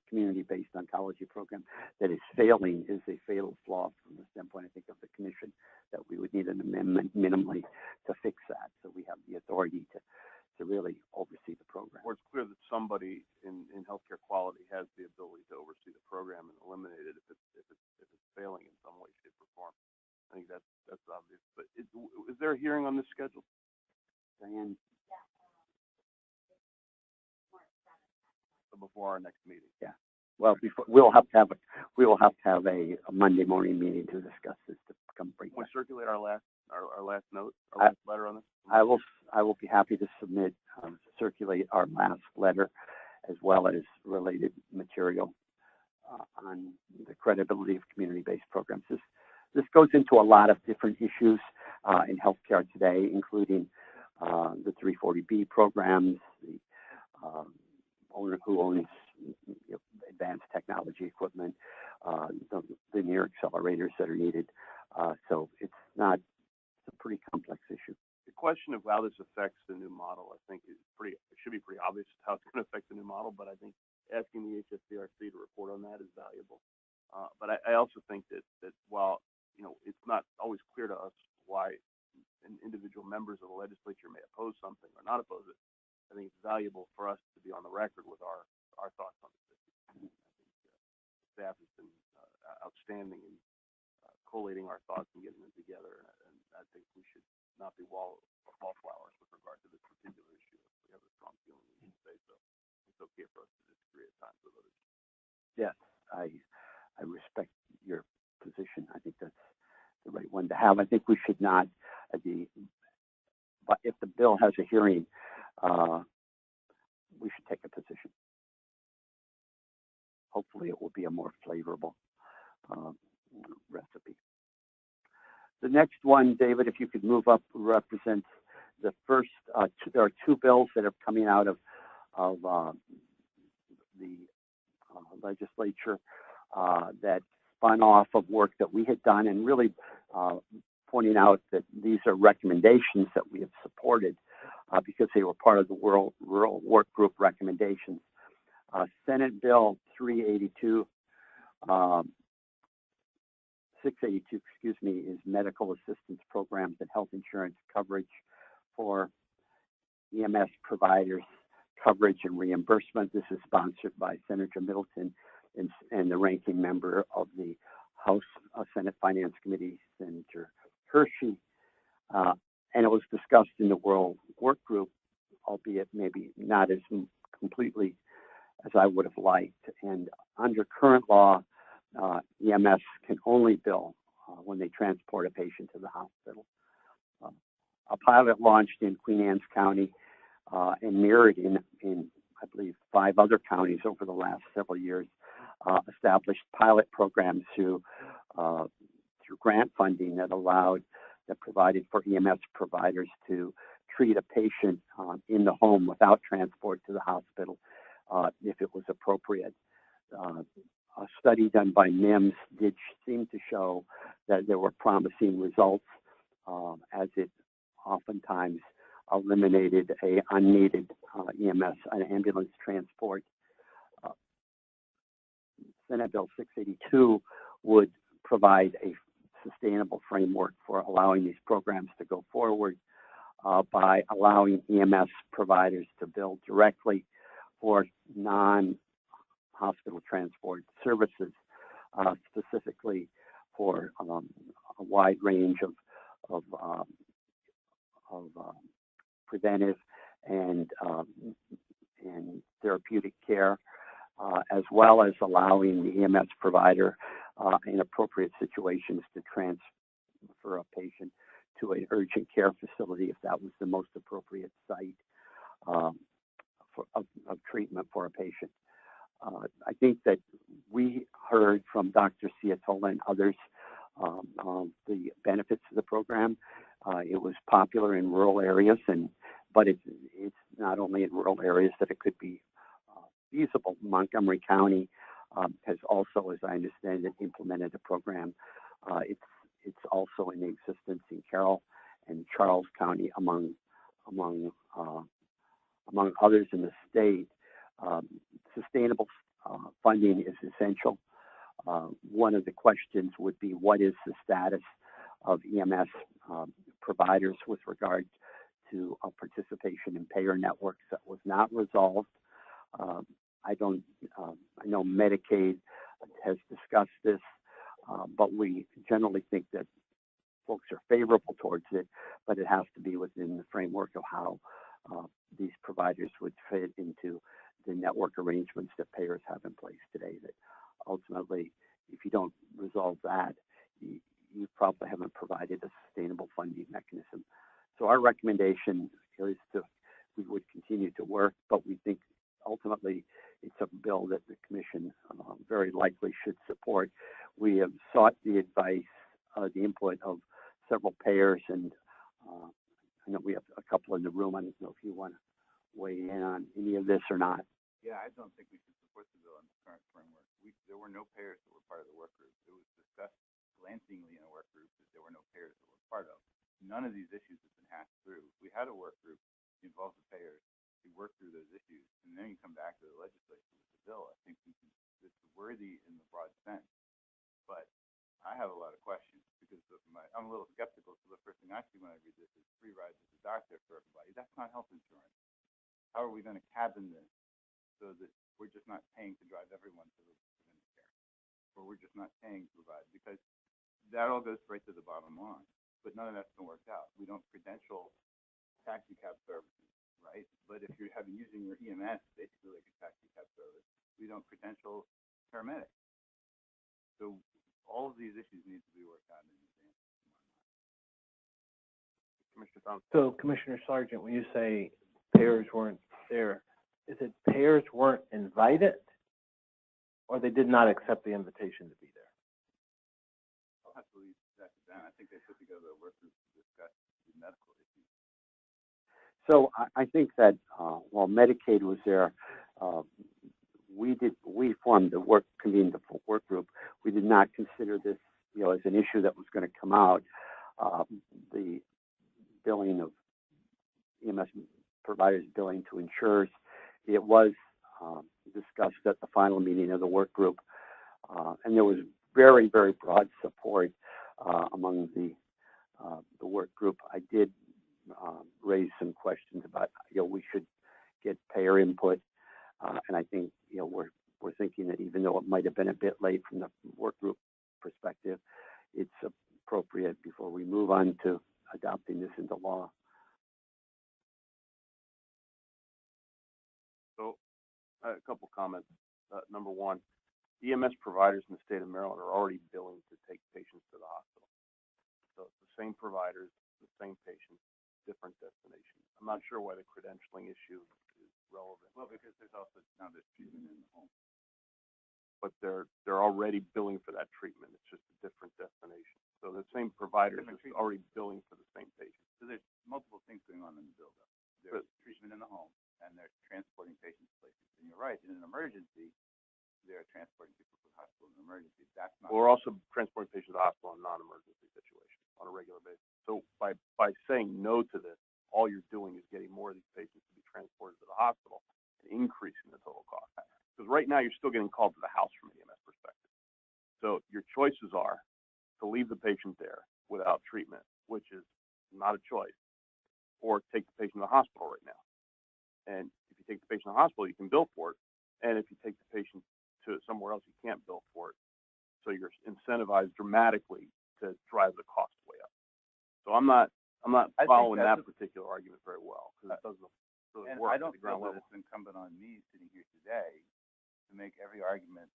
community-based oncology program that is failing is a fatal flaw from the standpoint, I think, of the commission, that we would need an amendment minimally to fix that, so we have the authority to really oversee the program. Or it's clear that somebody in healthcare quality has the ability to oversee the program and eliminate it if it's failing in some way, shape, or form. I think that's obvious. But is there a hearing on this schedule, Diane? So before our next meeting? Yeah. Well, we will have to have a Monday morning meeting to discuss this to come bring. Can we circulate our last note, our last letter on this? I will be happy to circulate our last letter, as well as related material on the credibility of community-based programs. This goes into a lot of different issues in healthcare today, including the 340B programs, the owner who owns advanced technology equipment, the near accelerators that are needed. So it's not it's a pretty complex issue. The question of how this affects the new model, I think, it should be pretty obvious how it's going to affect the new model, but I think asking the HSCRC to report on that is valuable. But I also think that while, it's not always clear to us why individual members of the legislature may oppose something or not oppose it, I think it's valuable for us to be on the record with our thoughts on this issue. I think staff has been outstanding in collating our thoughts and getting them together, and I think we should not be wallflowers with regard to this particular issue. If we have a strong feeling, we should say so. It's okay for us to disagree at times with others. Yes, I respect your position. I think that's the right one to have. I think we should not, but if the bill has a hearing, we should take a position. Hopefully it will be a more favorable recipe. The next one, David, if you could move up, represents the first, there are two bills that are coming out of the legislature that spun off of work that we had done, and really pointing out that these are recommendations that we have supported because they were part of the Rural Work Group recommendations. Senate Bill 682, is medical assistance programs and health insurance coverage for EMS providers, coverage and reimbursement. This is sponsored by Senator Middleton and the ranking member of the House Senate Finance Committee, Senator Hershey. And it was discussed in the World Work Group, albeit maybe not as completely as I would have liked. And under current law, EMS can only bill when they transport a patient to the hospital. A pilot launched in Queen Anne's County and mirrored in, I believe, 5 other counties over the last several years, established pilot programs through grant funding that provided for EMS providers to treat a patient in the home without transport to the hospital if it was appropriate. A study done by MIMS did seem to show that there were promising results as it oftentimes eliminated a unneeded EMS, an ambulance transport. Senate Bill 682 would provide a sustainable framework for allowing these programs to go forward by allowing EMS providers to bill directly for non-hospital transport services, specifically for a wide range of preventive and therapeutic care, as well as allowing the EMS provider in appropriate situations to transfer a patient to an urgent care facility if that was the most appropriate site of treatment for a patient. I think that we heard from Dr. Ciatola and others the benefits of the program. It was popular in rural areas, but it's not only in rural areas that it could be feasible. Montgomery County has also, as I understand it, implemented a program. It's also in existence in Carroll and Charles County, among others in the state. Sustainable funding is essential. One of the questions would be, what is the status of EMS providers with regard to participation in payer networks? That was not resolved. I know Medicaid has discussed this, but we generally think that folks are favorable towards it, but it has to be within the framework of how these providers would fit into the network arrangements that payers have in place today. That ultimately, if you don't resolve that, you probably haven't provided a sustainable funding mechanism. So our recommendation is we would continue to work, but we think ultimately it's a bill that the commission very likely should support. We have sought the advice, the input of several payers, and I know we have a couple in the room. I don't know if you want to weigh in on any of this or not. Yeah, I don't think we should support the bill in the current framework. There were no payers that were part of the work group. It was discussed glancingly in a work group that there were no payers that were part of. none of these issues have been hashed through. We had a work group, involved the payers, we worked through those issues, and then you come back to the legislature with the bill. I think it's worthy in the broad sense. But I have a lot of questions because I'm a little skeptical. So the first thing I see when I read this is free rides to the doctor for everybody. That's not health insurance. How are we going to cabin this so that we're just not paying to drive everyone to the preventive care, or we're just not paying to provide? Because that all goes straight to the bottom line. But none of that's been worked out. We don't credential taxi cab services, right? But if you're using your EMS, basically like a taxi cab service, we don't credential paramedics. So all of these issues need to be worked out in advance. Commissioner Thompson? So Commissioner Sargent, when you say payers weren't there, is it payers weren't invited, or they did not accept the invitation to be there? I'll have to leave that to them. I think they put together a work group to discuss the medical issues. So I think that while Medicaid was there, we formed convened the work group. We did not consider this, as an issue that was going to come out. The billing of EMS providers billing to insurers, it was discussed at the final meeting of the work group, and there was very, very broad support among the work group. I did raise some questions about, we should get payer input, and I think, we're thinking that even though it might have been a bit late from the work group perspective, it's appropriate before we move on to adopting this into law. So, a couple comments. Number one, EMS providers in the state of Maryland are already billing to take patients to the hospital. So it's the same providers, the same patients, different destinations. I'm not sure why the credentialing issue is relevant. Well, because there's treatment in the home. But they're already billing for that treatment. It's just a different destination. So the same providers are already billing for the same patient. So there's multiple things going on in the build-up. There's treatment in the home, and they're transporting patients to places. And you're right, in an emergency, they're transporting people to the hospital in an emergency. That's not. We're also transporting patients to the hospital in non-emergency situations on a regular basis. So by saying no to this, all you're doing is getting more of these patients to be transported to the hospital and increasing the total cost. Because right now you're still getting called to the house from an EMS perspective. So your choices are to leave the patient there without treatment, which is not a choice, or take the patient to the hospital right now. And if you take the patient to the hospital, you can bill for it. And if you take the patient to somewhere else, you can't bill for it. So you're incentivized dramatically to drive the cost way up. So I'm not following that particular argument very well, because it doesn't really work at the ground level. I don't feel that it's incumbent on me sitting here today to make every argument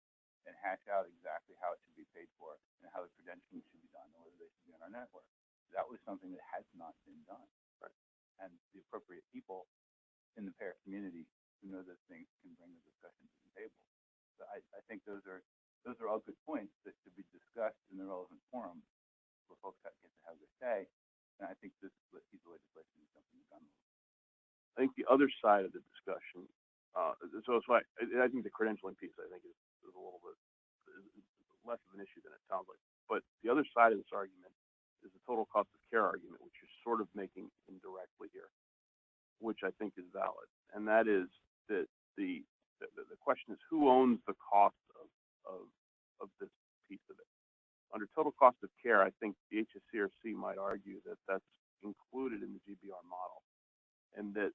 and hash out exactly how it should be paid for and how the credentialing should be done and whether they should be on our network. That was something that has not been done. Right. And the appropriate people in the payer community who know those things can bring the discussion to the table. So I think those are all good points that should be discussed in the relevant forum where folks get to have their say. And I think this piece of legislation is something to done. I think the other side of the discussion, so it's like, I think the credentialing piece, I think, is a little bit less of an issue than it sounds like. But the other side of this argument is the total cost of care argument, which you're sort of making indirectly here, which I think is valid. And that is that the question is, who owns the cost of this piece of it? Under total cost of care, I think the HSCRC might argue that that's included in the GBR model, and that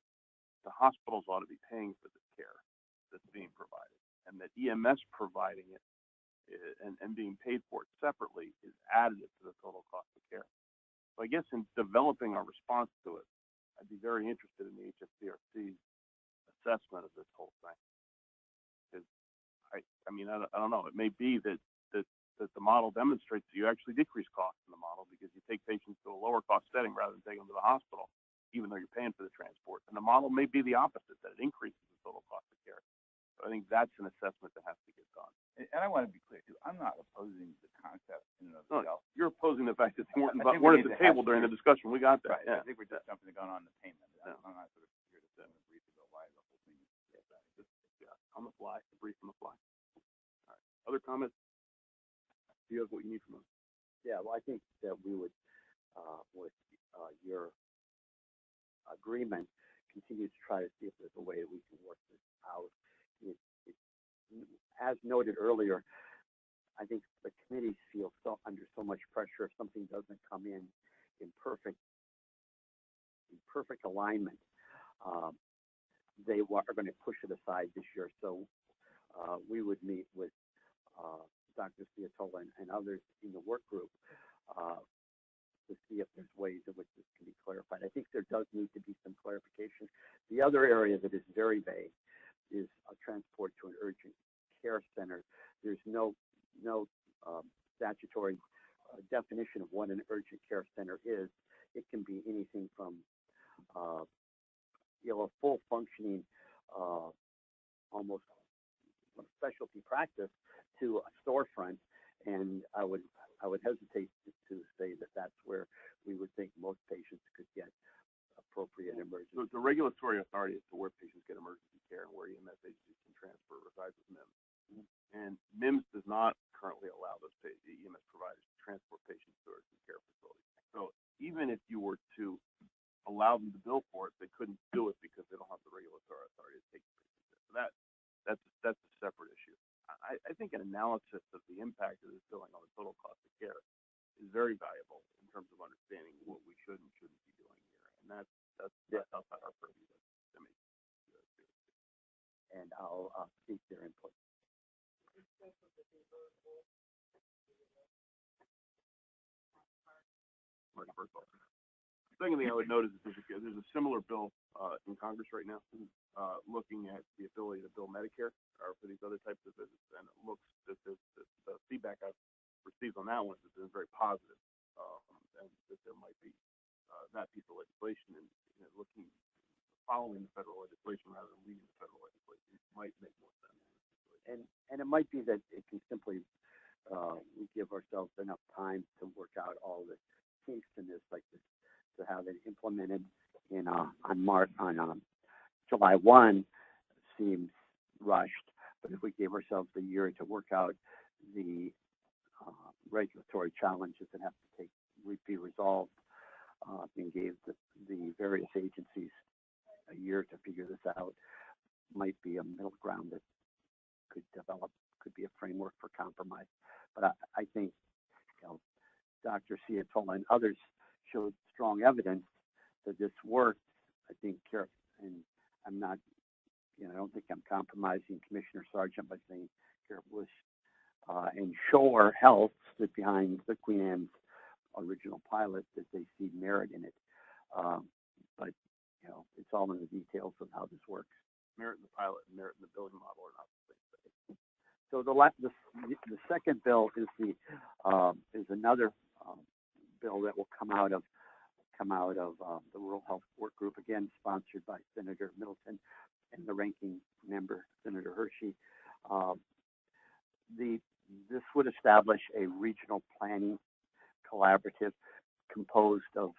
the hospitals ought to be paying for the care that's being provided, and that EMS providing it and being paid for it separately is additive to the total cost of care. So I guess in developing our response to it, I'd be very interested in the HSCRC's assessment of this whole thing. Because I don't know. It may be that the model demonstrates that you actually decrease costs in the model because you take patients to a lower cost setting rather than taking them to the hospital, even though you're paying for the transport. And the model may be the opposite, that it increases the total cost of care. So I think that's an assessment that has to get done. And I want to be clear too. I'm not opposing the concept in and of itself. You're opposing the fact that they weren't I at the table during the discussion. We got that. Right. Yeah. I think we're just jumping the gun on the payment. Yeah. I'm not sort of here to sit and brief about why the whole thing is. Yeah, on the fly, a brief on the fly. All right. Other comments? Do you have what you need from us? Yeah, well, I think that we would with, your agreement, continue to try to see if there's a way we can work this out. It, as noted earlier, I think the committees feel under so much pressure if something doesn't come in perfect alignment. They are going to push it aside this year. So we would meet with Dr. Ciatola and others in the work group to see if there's ways in which this can be clarified. I think there does need to be some clarification. The other area that is very vague is a transport to an urgent care center. There's no statutory definition of what an urgent care center is. It can be anything from a full functioning almost specialty practice to a storefront, and I would hesitate to say that that's where we would think most patients could get appropriate emergency. So the regulatory authority as to where patients get emergency care and where EMS agencies can transfer resides with MIMS. Mm-hmm. And MIMS does not currently allow those EMS providers to transport patients to urgent care facilities. So even if you were to allow them to bill for it, they couldn't do it because they don't have the regulatory authority to take patients there. So that's a separate issue. I think an analysis of the impact of this billing on the total cost of care is very valuable in terms of understanding what we should and shouldn't be doing here. And that's outside our purview. And I'll seek their input. Second thing I would note is that there's a similar bill in Congress right now looking at the ability to bill Medicare or for these other types of visits, and it looks that the feedback I've received on that one has been very positive, and that there might be that piece of legislation and following the federal legislation rather than leading the federal legislation might make more sense. And it might be that it can simply we give ourselves enough time to work out all the kinks in this, like this, to have it implemented in on July 1 seems rushed. But if we gave ourselves a year to work out the regulatory challenges that have to be resolved, and gave the various agencies a year to figure this out, might be a middle ground that could be a framework for compromise. But I think, Dr. Ciatola and others showed strong evidence that this works. I think, and I'm not, I don't think I'm compromising Commissioner Sargent by saying Carol Bush and Shore Health stood behind the Queen Anne's original pilot, that they see merit in it. But, it's all in the details of how this works. Merit in the pilot and merit in the billing model are not the same thing. So the second bill is another bill that will come out of the Rural Health Work Group, again sponsored by Senator Middleton and the ranking member Senator Hershey. This would establish a regional planning collaborative composed of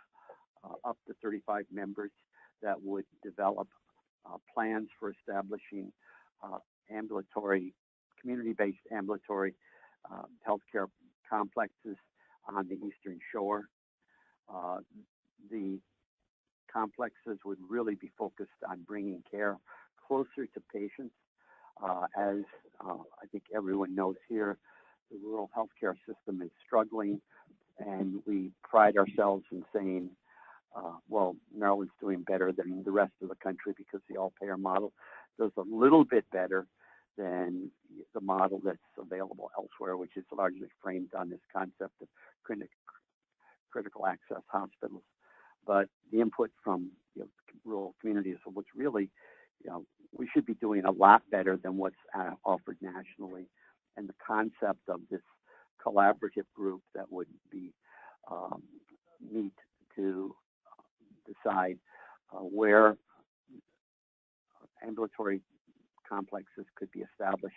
up to 35 members that would develop plans for establishing community-based ambulatory healthcare complexes on the Eastern Shore. The complexes would really be focused on bringing care closer to patients. As I think everyone knows here, the rural healthcare system is struggling, and we pride ourselves in saying, Maryland's doing better than the rest of the country because the all-payer model does a little bit better than the model that's available elsewhere, which is largely framed on this concept of critical access hospitals. But the input from rural communities, which really, we should be doing a lot better than what's offered nationally. And the concept of this collaborative group that would be meet to decide where ambulatory complexes could be established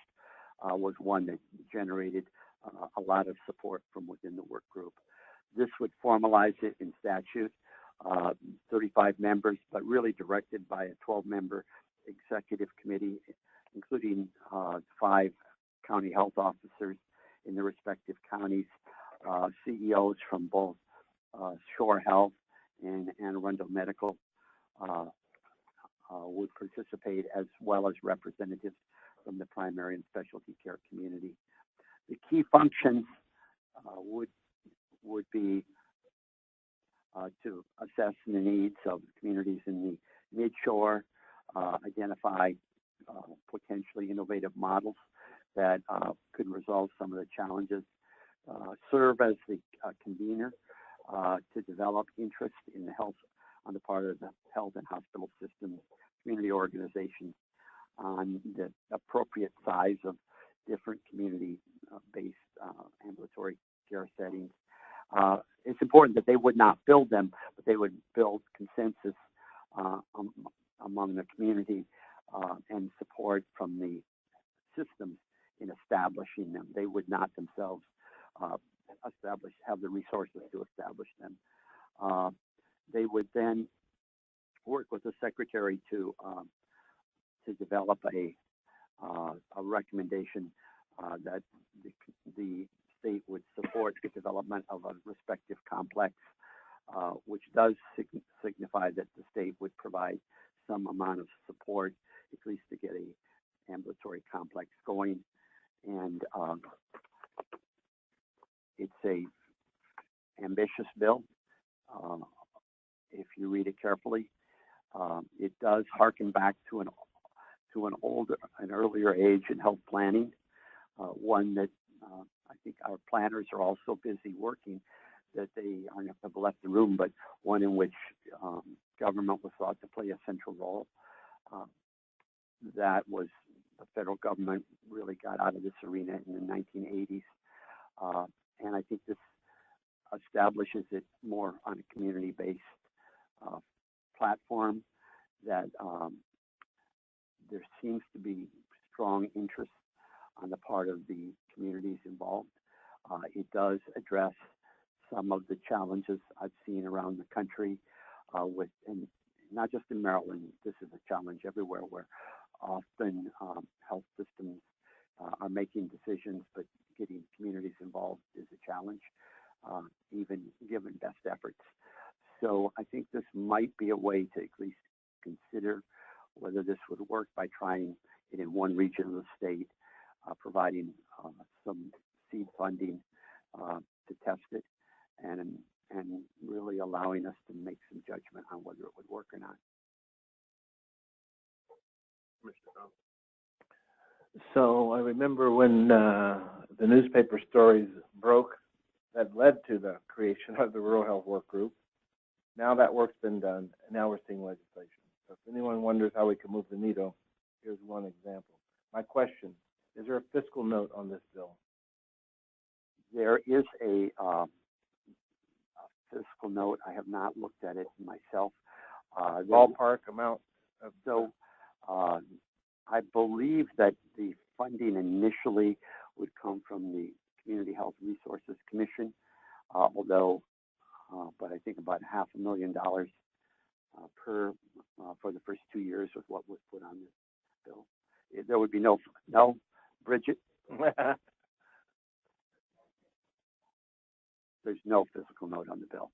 was one that generated a lot of support from within the work group. This would formalize it in statute, 35 members, but really directed by a 12-member executive committee, including 5 county health officers in the respective counties, CEOs from both Shore Health and Anne Arundel Medical would participate, as well as representatives from the primary and specialty care community. The key functions would be to assess the needs of communities in the mid-shore, identify potentially innovative models that could resolve some of the challenges, serve as the convener to develop interest in the health on the part of the health and hospital systems, community organizations, on the appropriate size of different community-based ambulatory care settings. It's important that they would not build them, but they would build consensus among the community and support from the systems in establishing them. They would not themselves have the resources to establish them. They would then work with the secretary to develop a recommendation that the state would support the development of a respective complex, which does signify that the state would provide some amount of support, at least to get a ambulatory complex going. And it's a ambitious bill. If you read it carefully, it does harken back to an earlier age in health planning, one that I think our planners are also busy working, that they have left the room, but one in which government was thought to play a central role. That was, the federal government really got out of this arena in the 1980s. And I think this establishes it more on a community-based platform, that there seems to be strong interest on the part of the communities involved. It does address some of the challenges I've seen around the country, and not just in Maryland. This is a challenge everywhere, where often health systems are making decisions, but getting communities involved is a challenge, even given best efforts. So I think this might be a way to at least consider whether this would work by trying it in one region of the state, providing some seed funding to test it, and really allowing us to make some judgment on whether it would work or not. So I remember when the newspaper stories broke that led to the creation of the Rural Health Work Group. Now that work's been done, and now we're seeing legislation. So if anyone wonders how we can move the needle, here's one example. My question, is there a fiscal note on this bill? There is a fiscal note. I have not looked at it myself. Ballpark amount? I believe that the funding initially would come from the Community Health Resources Commission, but I think about $500,000 for the first 2 years was what was put on this bill. There would be no, Bridget? There's no fiscal note on the bill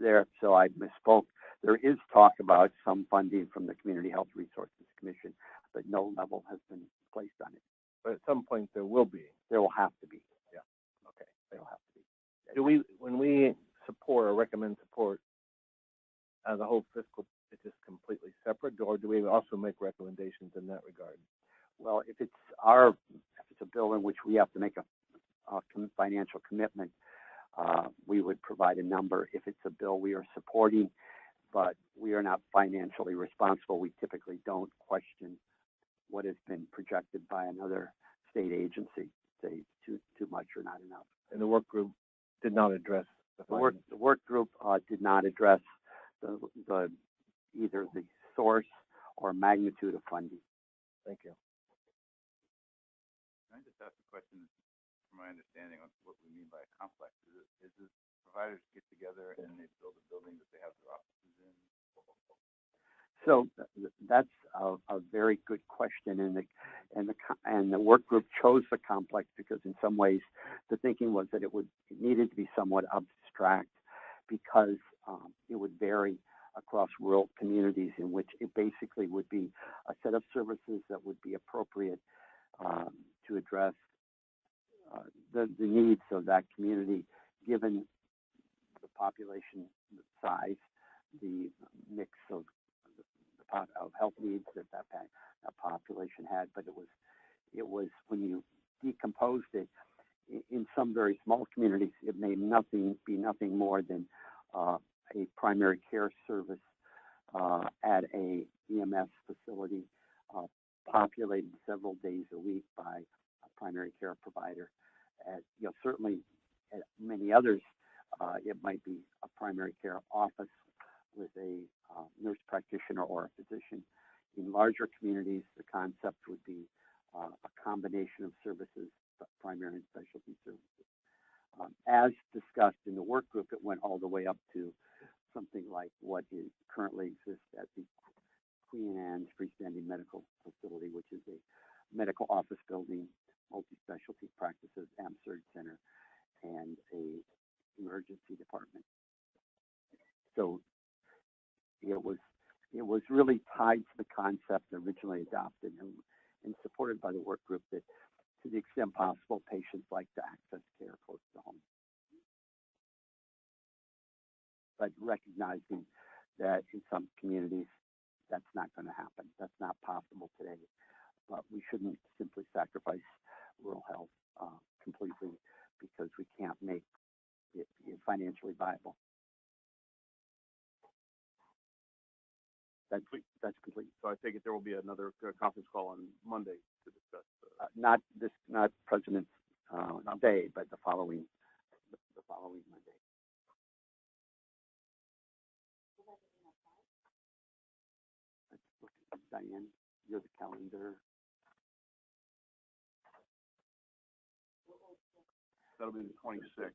there, so I misspoke. There is talk about some funding from the Community Health Resources Commission, but no level has been placed on it. But at some point there will be. There will have to be. Yeah. Okay. There will have to be. Do we, when we support or recommend support, the whole fiscal is just completely separate, or do we also make recommendations in that regard? Well, if it's a bill in which we have to make a financial commitment, we would provide a number. If it's a bill we are supporting, but we are not financially responsible, we typically don't question what has been projected by another state agency, say too much or not enough. And the work group did not address the work group did not address either the source or magnitude of funding. Thank you. Can I just ask a question, from my understanding of what we mean by a complex? Is this providers get together and they build a building that they have their offices in? So that's a very good question, and the work group chose the complex because in some ways the thinking was that it needed to be somewhat abstract, because it would vary across rural communities, in which it basically would be a set of services that would be appropriate to address the needs of that community, given the population size, the mix of health needs that population had. But it was when you decomposed it, in some very small communities, it may be nothing more than a primary care service at a EMS facility, populated several days a week by a primary care provider. Certainly at many others, it might be a primary care office with a nurse practitioner or a physician. In larger communities, the concept would be a combination of services, primary and specialty services. As discussed in the work group, it went all the way up to something like what currently exists at the Queen Anne's Freestanding Medical Facility, which is a medical office building, multi-specialty practices, AmSurg Center, and a emergency department. So it was really tied to the concept originally adopted and supported by the work group, that to the extent possible, patients like to access care close to home. But recognizing that in some communities, that's not going to happen. That's not possible today. But we shouldn't simply sacrifice rural health completely because we can't make it financially viable. That's complete. So I take it there will be another conference call on Monday to discuss. Not President's Day, but the following Monday. Diane, you're the calendar. That'll be the 26th,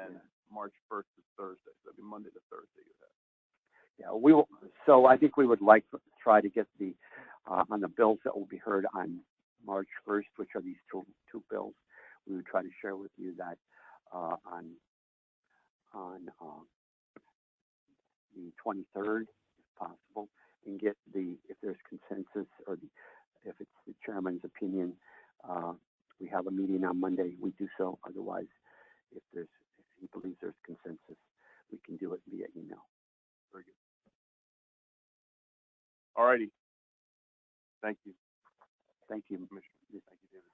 and March 1st is Thursday. So that'll be Monday to Thursday you have. Yeah, we will. So I think we would like to try to get the on the bills that will be heard on March 1st, which are these two bills. We would try to share with you that on the 23rd, if possible, and get if there's consensus, or if it's the chairman's opinion, we have a meeting on Monday, we do so. Otherwise, if he believes there's consensus, we can do it via email. Very good. All righty. Thank you. Thank you, Commissioner. Thank you, David.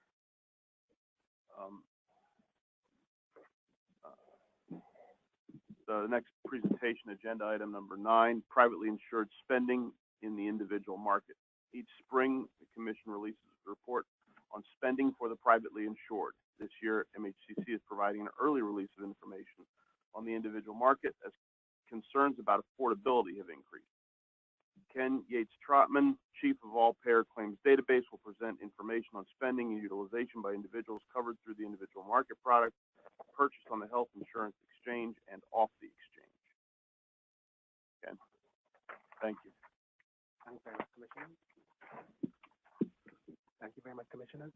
The next presentation, agenda item number 9, privately insured spending in the individual market. Each spring, the Commission releases a report on spending for the privately insured. This year, MHCC is providing an early release of information on the individual market as concerns about affordability have increased. Ken Yates-Trotman, Chief of All Payer Claims Database, will present information on spending and utilization by individuals covered through the individual market product, purchased on the health insurance exchange and off the exchange. Ken, thank you. Thank you very much, Commissioner. Thank you very much, Commissioner.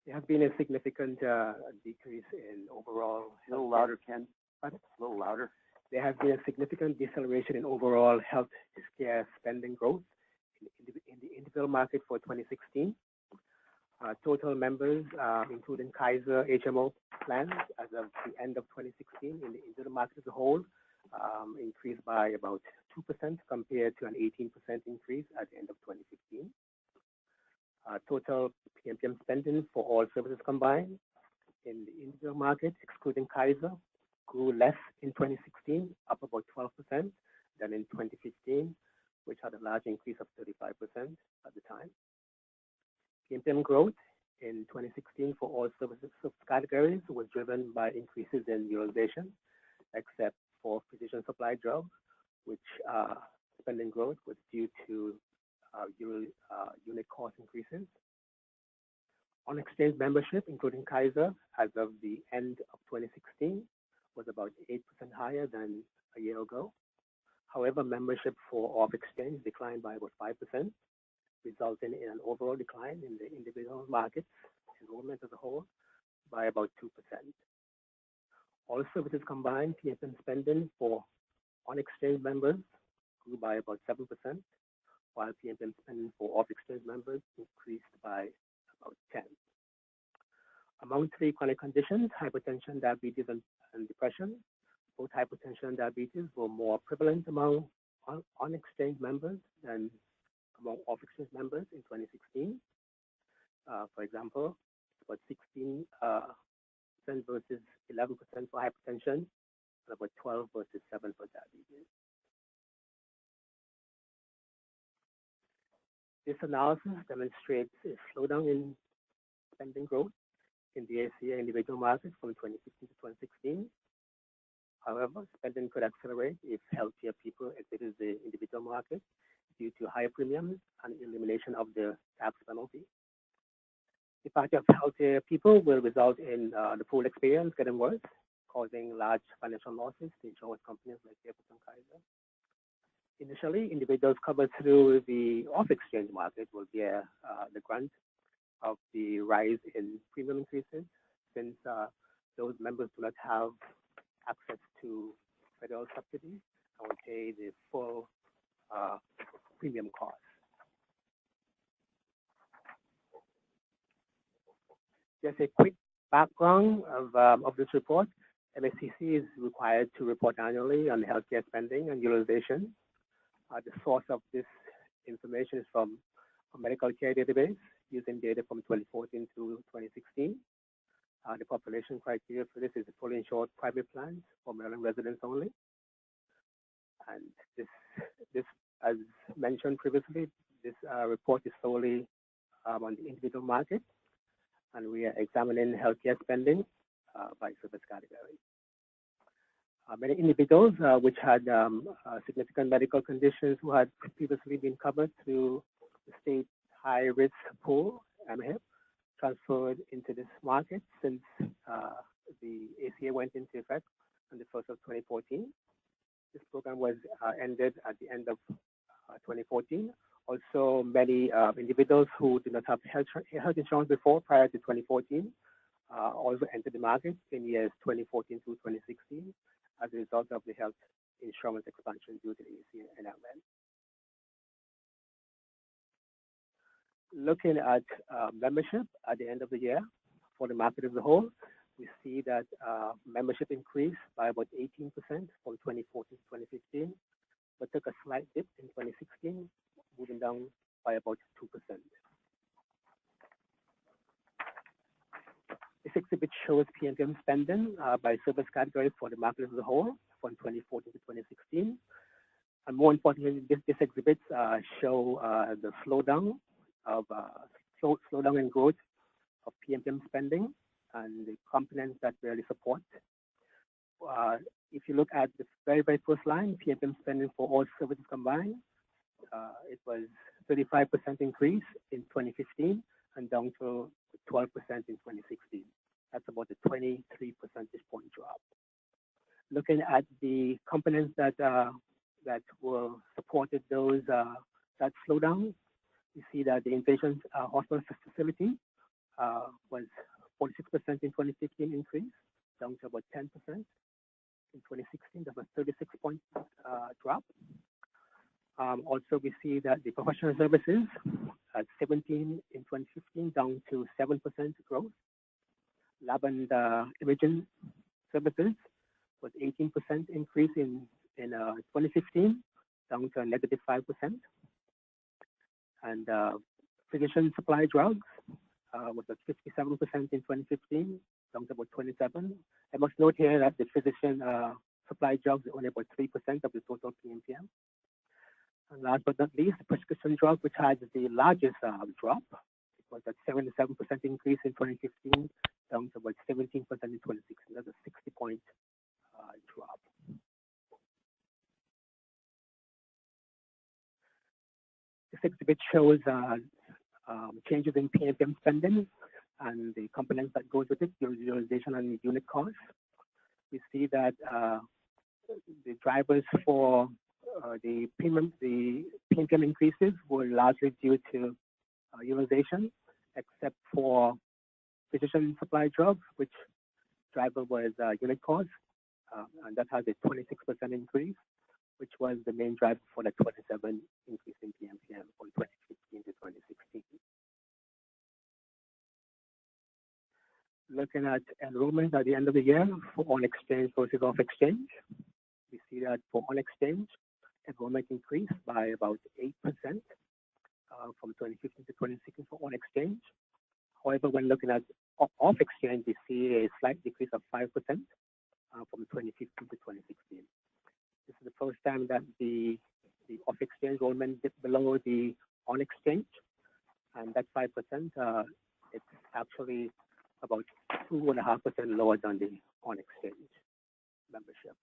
There has been a significant decrease in overall. A little louder, Ken. Pardon? A little louder. There has been a significant deceleration in overall health care spending growth in the individual market for 2016. Total members, including Kaiser HMO plans, as of the end of 2016, in the individual market as a whole, increased by about 2% compared to an 18% increase at the end of 2015. Total PMPM spending for all services combined in the individual market, excluding Kaiser, grew less in 2016, up about 12% than in 2015, which had a large increase of 35% at the time. PMPM growth in 2016 for all services categories was driven by increases in utilization, except for physician supply drugs, which spending growth was due to unit cost increases. On-exchange membership, including Kaiser, as of the end of 2016, was about 8% higher than a year ago. However, membership for off-exchange declined by about 5%, resulting in an overall decline in the individual markets enrollment as a whole by about 2%. All services combined, PMPM spending for on-exchange members grew by about 7%, while PMPM spending for off-exchange members increased by about 10%. Among three chronic conditions, hypertension, diabetes, and depression, both hypertension and diabetes were more prevalent among on-exchange members than among off-exchange members in 2016. For example, about 16% versus 11% for hypertension, and about 12 versus 7 for diabetes. This analysis demonstrates a slowdown in spending growth in the ACA individual market from 2015 to 2016. However, spending could accelerate if healthier people exited the individual market due to higher premiums and elimination of the tax penalty. Departure of healthier people will result in the pool experience getting worse, causing large financial losses to insurance companies like Jefferson Kaiser. Initially, individuals covered through the off-exchange market will bear the brunt of the rise in premium increases, since those members do not have access to federal subsidies and will pay the full premium cost. Just a quick background of this report. MSCC is required to report annually on healthcare spending and utilization. The source of this information is from a medical care database using data from 2014 to 2016. The population criteria for this is fully insured private plans for Maryland residents only. And this, as mentioned previously, this report is solely on the individual market, and we are examining healthcare spending by service category. Many individuals which had significant medical conditions who had previously been covered through the state high-risk pool, MHIP, transferred into this market since the ACA went into effect on the 1st of 2014. This program was ended at the end of 2014. Also, many individuals who did not have health insurance before, prior to 2014, also entered the market in years 2014 through 2016 as a result of the health insurance expansion due to the ACA enactment. Looking at membership at the end of the year for the market as a whole, we see that membership increased by about 18% from 2014 to 2015, but took a slight dip in 2016, moving down by about 2%. This exhibit shows PMPM spending by service category for the market as a whole from 2014 to 2016. And more importantly, this exhibit show the slowdown in growth of PMPM spending and the components that really support. If you look at the very first line, PMPM spending for all services combined, it was 35% increase in 2015 and down to 12% in 2016. That's about a 23 percentage point drop. Looking at the components that were supported those that slowdown, you see that the inpatient hospital facility was 46% in 2015 increase, down to about 10% in 2016. That was 36-point drop. Also, we see that the professional services at 17 in 2015, down to 7% growth. Lab and imaging services was 18% increase in 2015, down to a negative 5%. And physician supply drugs was at 57% in 2015, down to about 27. I must note here that the physician supply drugs are only about 3% of the total PMPM. And last but not least, the prescription drug, which had the largest drop, it was at 77% increase in 2015, down to about 17% in 2016. That's a 60-point drop. This exhibit shows changes in PMPM spending and the components that goes with it, utilization and unit costs. We see that the drivers for the PMPM increases were largely due to utilization, except for physician supply drugs, which driver was unit cost, and that has a 26% increase, which was the main driver for the 27 increase in PMPM from 2015 to 2016. Looking at enrollment at the end of the year for on-exchange versus off-exchange, we see that for on-exchange, enrollment increased by about 8% from 2015 to 2016 for on-exchange. However, when looking at off-exchange, we see a slight decrease of 5% from 2015 to 2016. This is the first time that the off-exchange enrollment dipped below the on-exchange, and that 5%, it's actually about 2.5% lower than the on-exchange membership.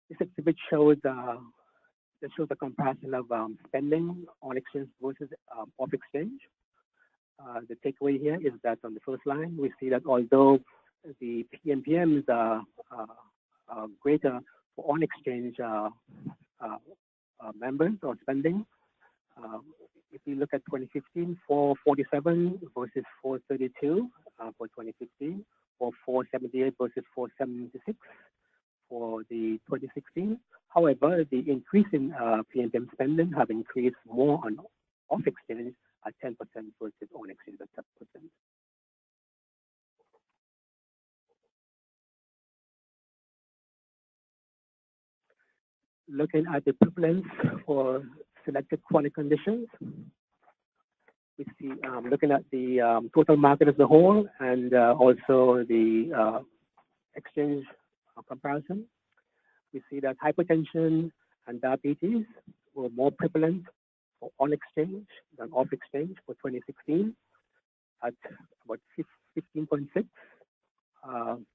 This exhibit shows the comparison of spending on exchange versus off-exchange. The takeaway here is that on the first line, we see that although the PMPMs are greater for on-exchange members or spending, if you look at 2015, 447 versus 432 for 2015, or 478 versus 476 for the 2016. However, the increase in PMPM spending have increased more on off-exchange at 10% versus on-exchange at 7%. Looking at the prevalence for selected chronic conditions, we see looking at the total market as a whole and also the exchange comparison, we see that hypertension and diabetes were more prevalent for on-exchange than off-exchange for 2016 at about 15.6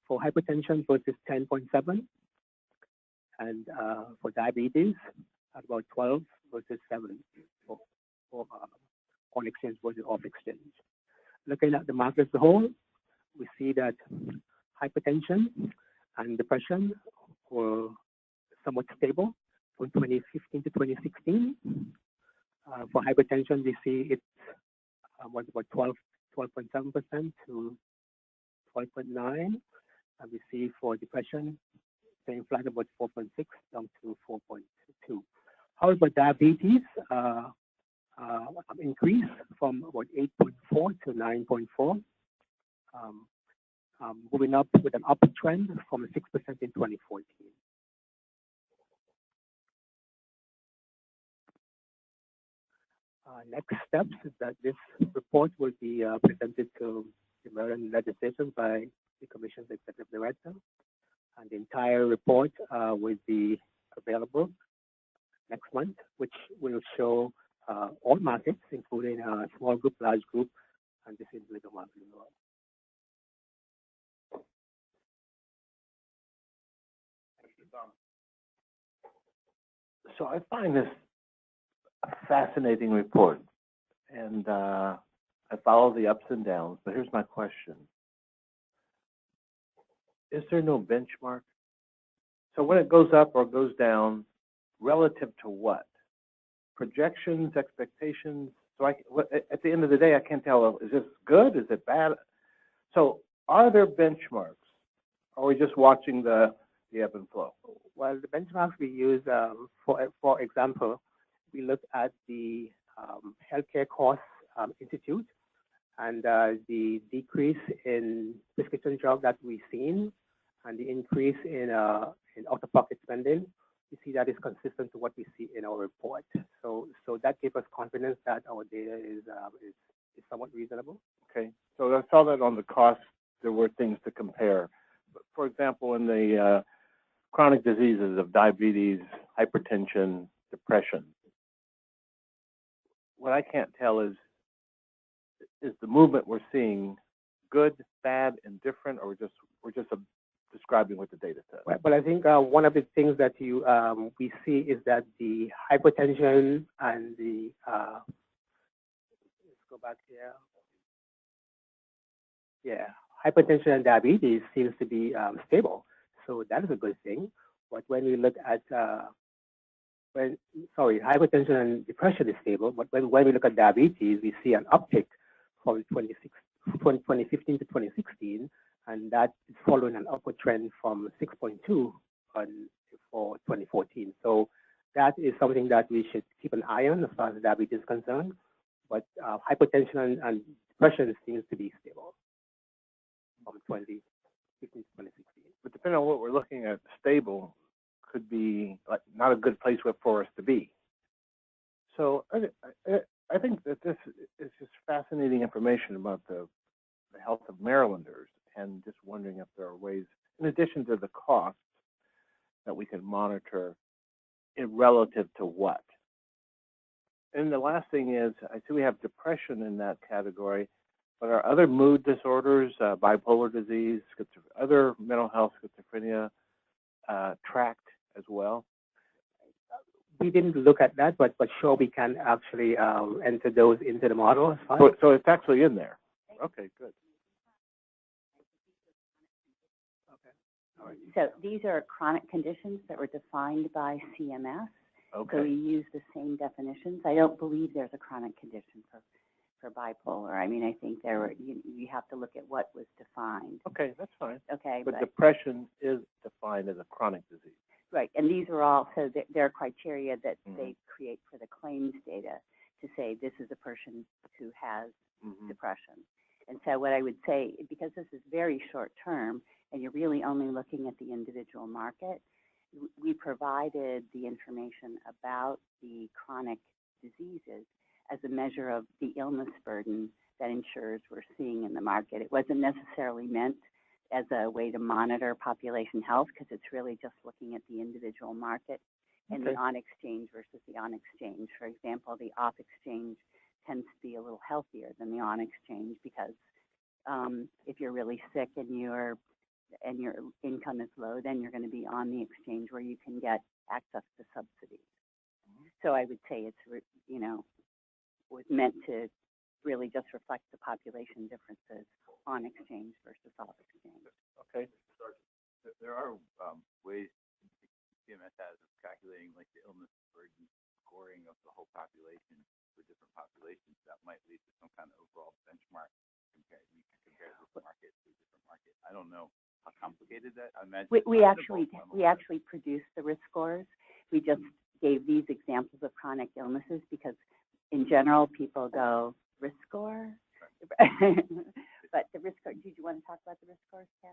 for hypertension versus 10.7, and for diabetes at about 12 versus 7 for on-exchange versus off-exchange. Looking at the market as a whole, we see that hypertension and depression were somewhat stable from 2015 to 2016. For hypertension, we see it was about 12.7% to 12.9%, and we see for depression, staying flat about 4.6 down to 4.2. However, diabetes increased from about 8.4 to 9.4, moving up with an upward trend from 6% in 2014. Next steps is that this report will be presented to the Maryland legislation by the Commission's Executive Director, and the entire report will be available next month, which will show all markets, including small group, large group, and this is legal market as well. So I find this a fascinating report, and I follow the ups and downs, but here's my question. Is there no benchmark? So when it goes up or goes down, relative to what? Projections, expectations? So at the end of the day, I can't tell, is this good? Is it bad? So are there benchmarks? Or are we just watching the ebb and flow? Well, the benchmarks we use, for example, we look at the Healthcare Costs Institute, and the decrease in prescription drug that we've seen and the increase in out-of-pocket spending, we see that is consistent to what we see in our report. So that gives us confidence that our data is somewhat reasonable. Okay, so I saw that on the cost, there were things to compare. For example, in the chronic diseases of diabetes, hypertension, depression, what I can't tell is the movement we're seeing good, bad, indifferent, or we're just describing what the data says? Right, but I think one of the things that we see is that the hypertension and the let's go back here. Yeah, hypertension and diabetes seems to be stable. So that is a good thing. But when we look at hypertension and depression is stable, but when we look at diabetes, we see an uptick from 2015 to 2016, and that is following an upward trend from 6.2 for 2014. So that is something that we should keep an eye on as far as diabetes is concerned. But hypertension and depression seems to be stable from 2015 to 2016. But depending on what we're looking at, stable could be like not a good place for us to be. So I think that this is just fascinating information about the health of Marylanders, and just wondering if there are ways, in addition to the costs, that we can monitor it relative to what. And the last thing is, I see we have depression in that category, but are other mood disorders, bipolar disease, other mental health, schizophrenia, tracked as well? We didn't look at that, but sure, we can actually enter those into the model. So it's actually in there. Okay, good. So these are chronic conditions that were defined by CMS. Okay. So we use the same definitions. I don't believe there's a chronic condition for bipolar. I mean, I think you have to look at what was defined. Okay, that's fine. Okay, but depression is defined as a chronic disease. Right, and these are all, so there are criteria that they create for the claims data to say this is a person who has depression. And so what I would say, because this is very short term, and you're really only looking at the individual market, we provided the information about the chronic diseases as a measure of the illness burden that insurers were seeing in the market. It wasn't necessarily meant as a way to monitor population health, because it's really just looking at the individual market and the on-exchange versus the on-exchange. For example, the off-exchange tends to be a little healthier than the on-exchange, because if you're really sick and your income is low, then you're going to be on the exchange where you can get access to subsidies. So I would say it's, was meant to really just reflect the population differences on exchange versus off exchange. Okay. There are ways CMS has of calculating like the illness burden scoring of the whole population for different populations that might lead to some kind of overall benchmark compared to market to different market. I don't know how complicated that. I imagine we actually produced the risk scores. We just gave these examples of chronic illnesses because in general people go risk score. But the risk score, did you want to talk about the risk scores, Ken?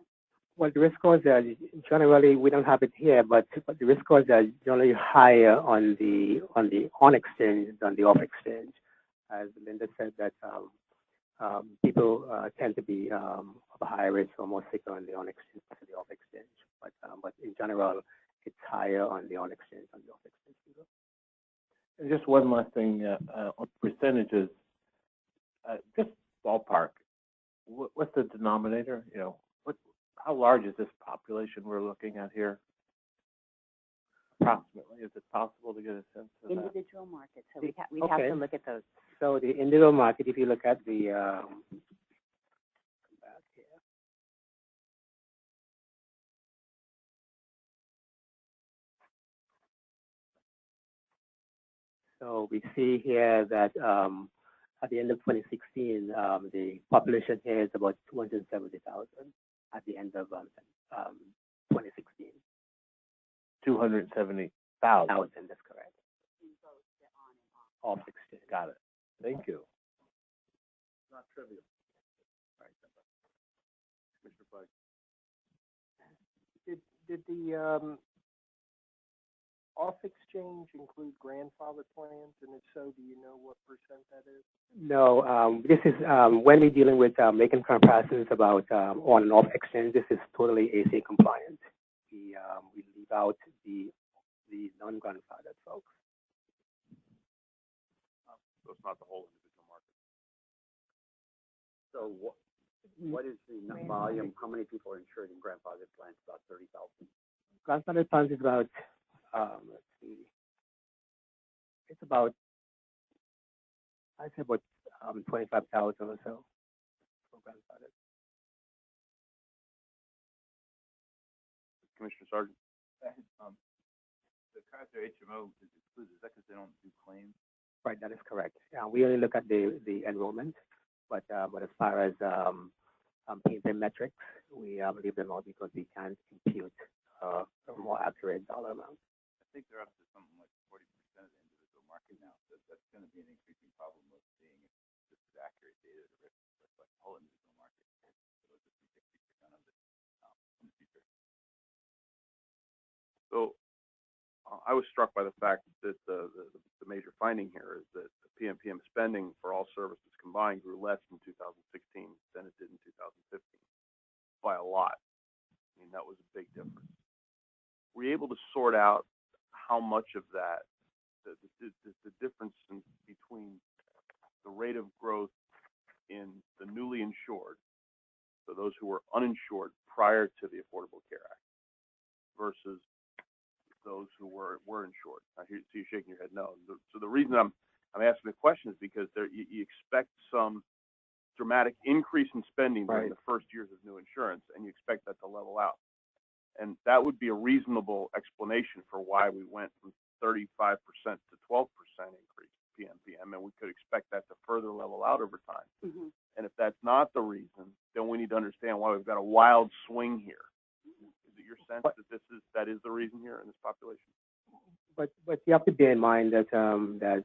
Well, the risk scores are generally, we don't have it here, but the risk scores are generally higher on the on-exchange than the off-exchange. As Linda said, that people tend to be of a higher risk or more sick on the on-exchange than the off-exchange. But in general, it's higher on the on-exchange than the off-exchange. And just one last thing on percentages, just ballpark. What's the denominator? How large is this population we're looking at here? Approximately, is it possible to get a sense of individual markets? So we'd have to look at those. So the individual market, if you look at the back here. So we see here that at the end of 2016, the population here is about 270,000 at the end of 2016. 270,000. That's correct. Off exchange. Got it. Thank you. Not trivial. Right. Mr. Pike. Did the off-exchange include grandfather plans? And if so, do you know what percent that is? No, this is when we're dealing with making comparisons about on and off exchange. This is totally ACA compliant. We leave out the non-grandfathered folks. So it's not the whole individual market. So what is the volume? How many people are insured in grandfathered plans? About 30,000. Grandfathered plans is about let's see, it's about I'd say about 25,000 or so for grandfathered. Commissioner Sargent? The Kaiser HMO is excluded, is that because they don't do claims? Right, that is correct. We only look at the enrollment, but as far as PMPM metrics, we leave them out because we can't compute a more accurate dollar amount. I think they're up to something like 40% of the individual market now, so that's going to be an increasing problem with seeing if this is accurate data to reflect the whole individual market. So it'll just be 60% of it in the future. So I was struck by the fact that the major finding here is that the PMPM spending for all services combined grew less in 2016 than it did in 2015 by a lot. I mean, that was a big difference. Were you able to sort out how much of that, the difference between the rate of growth in the newly insured, so those who were uninsured prior to the Affordable Care Act, versus those who were insured? I see you shaking your head no. So the reason I'm asking the question is because you expect some dramatic increase in spending during the first years of new insurance, and you expect that to level out. And that would be a reasonable explanation for why we went from 35% to 12% increase PMPM, and we could expect that to further level out over time. Mm-hmm. And if that's not the reason, then we need to understand why we've got a wild swing here. Is it your sense that that is the reason here in this population? But you have to bear in mind that that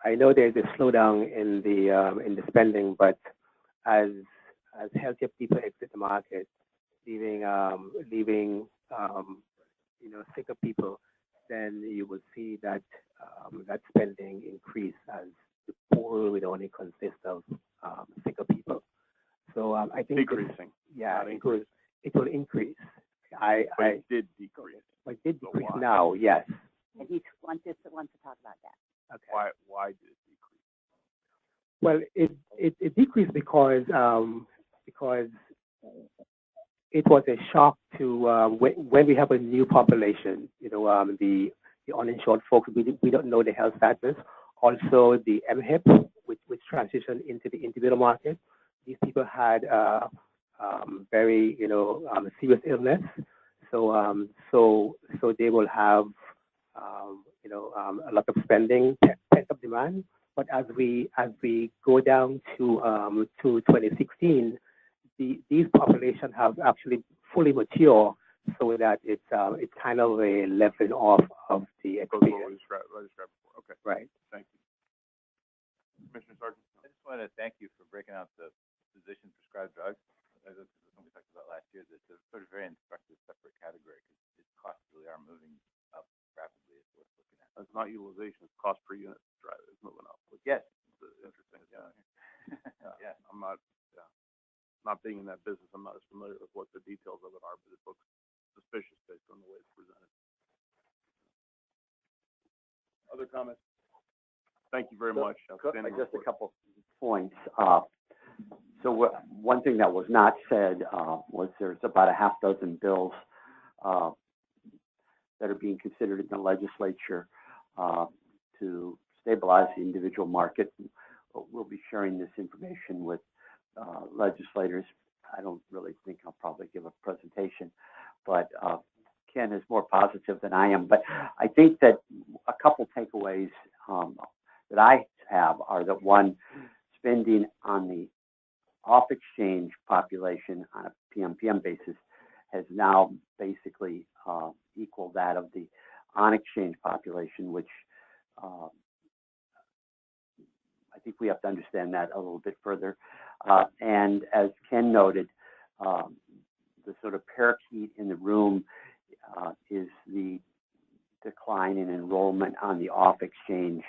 I know there's a slowdown in the spending, but as healthier people exit the market, leaving sicker people, then you will see that that spending increase as the pool would only consist of sicker people. So I think decreasing. It will increase. But it did decrease. It did decrease now, yes. And he wants to talk about that. Okay. Why did it decrease? Well, it decreased because it was a shock to when we have a new population. The uninsured folks, we don't know the health status. Also, the MHIP, which transitioned into the individual market. These people had very serious illness, so they will have a lot of spending, pent up demand. But as we go down to 2016, these populations have actually fully mature, so that it's kind of a leveling off of the experience. What I described before. Okay. Right. Thank you. Commissioner Sargent? I just want to thank you for breaking out the physician-prescribed drugs. That's something we talked about last year. That's a sort of very instructive separate category because its costs really are moving up rapidly. It's worth looking at. It's not utilization; it's cost per unit. It's moving up. Yes. It's interesting. Yeah. Yeah. I'm not being in that business. I'm not as familiar with what the details of it are, but it looks suspicious based on the way it's presented. Other comments? Thank you very much. Outstanding Just a report. couple points. One thing that was not said was there's about a half dozen bills that are being considered in the legislature to stabilize the individual market. We'll be sharing this information with legislators. I don't really think I'll probably give a presentation, but Ken is more positive than I am. But I think that a couple takeaways that I have are that, one, spending on the off-exchange population on a PMPM basis has now basically equaled that of the on-exchange population, which I think we have to understand that a little bit further. And as Ken noted, the sort of parakeet in the room is the decline in enrollment on the off-exchange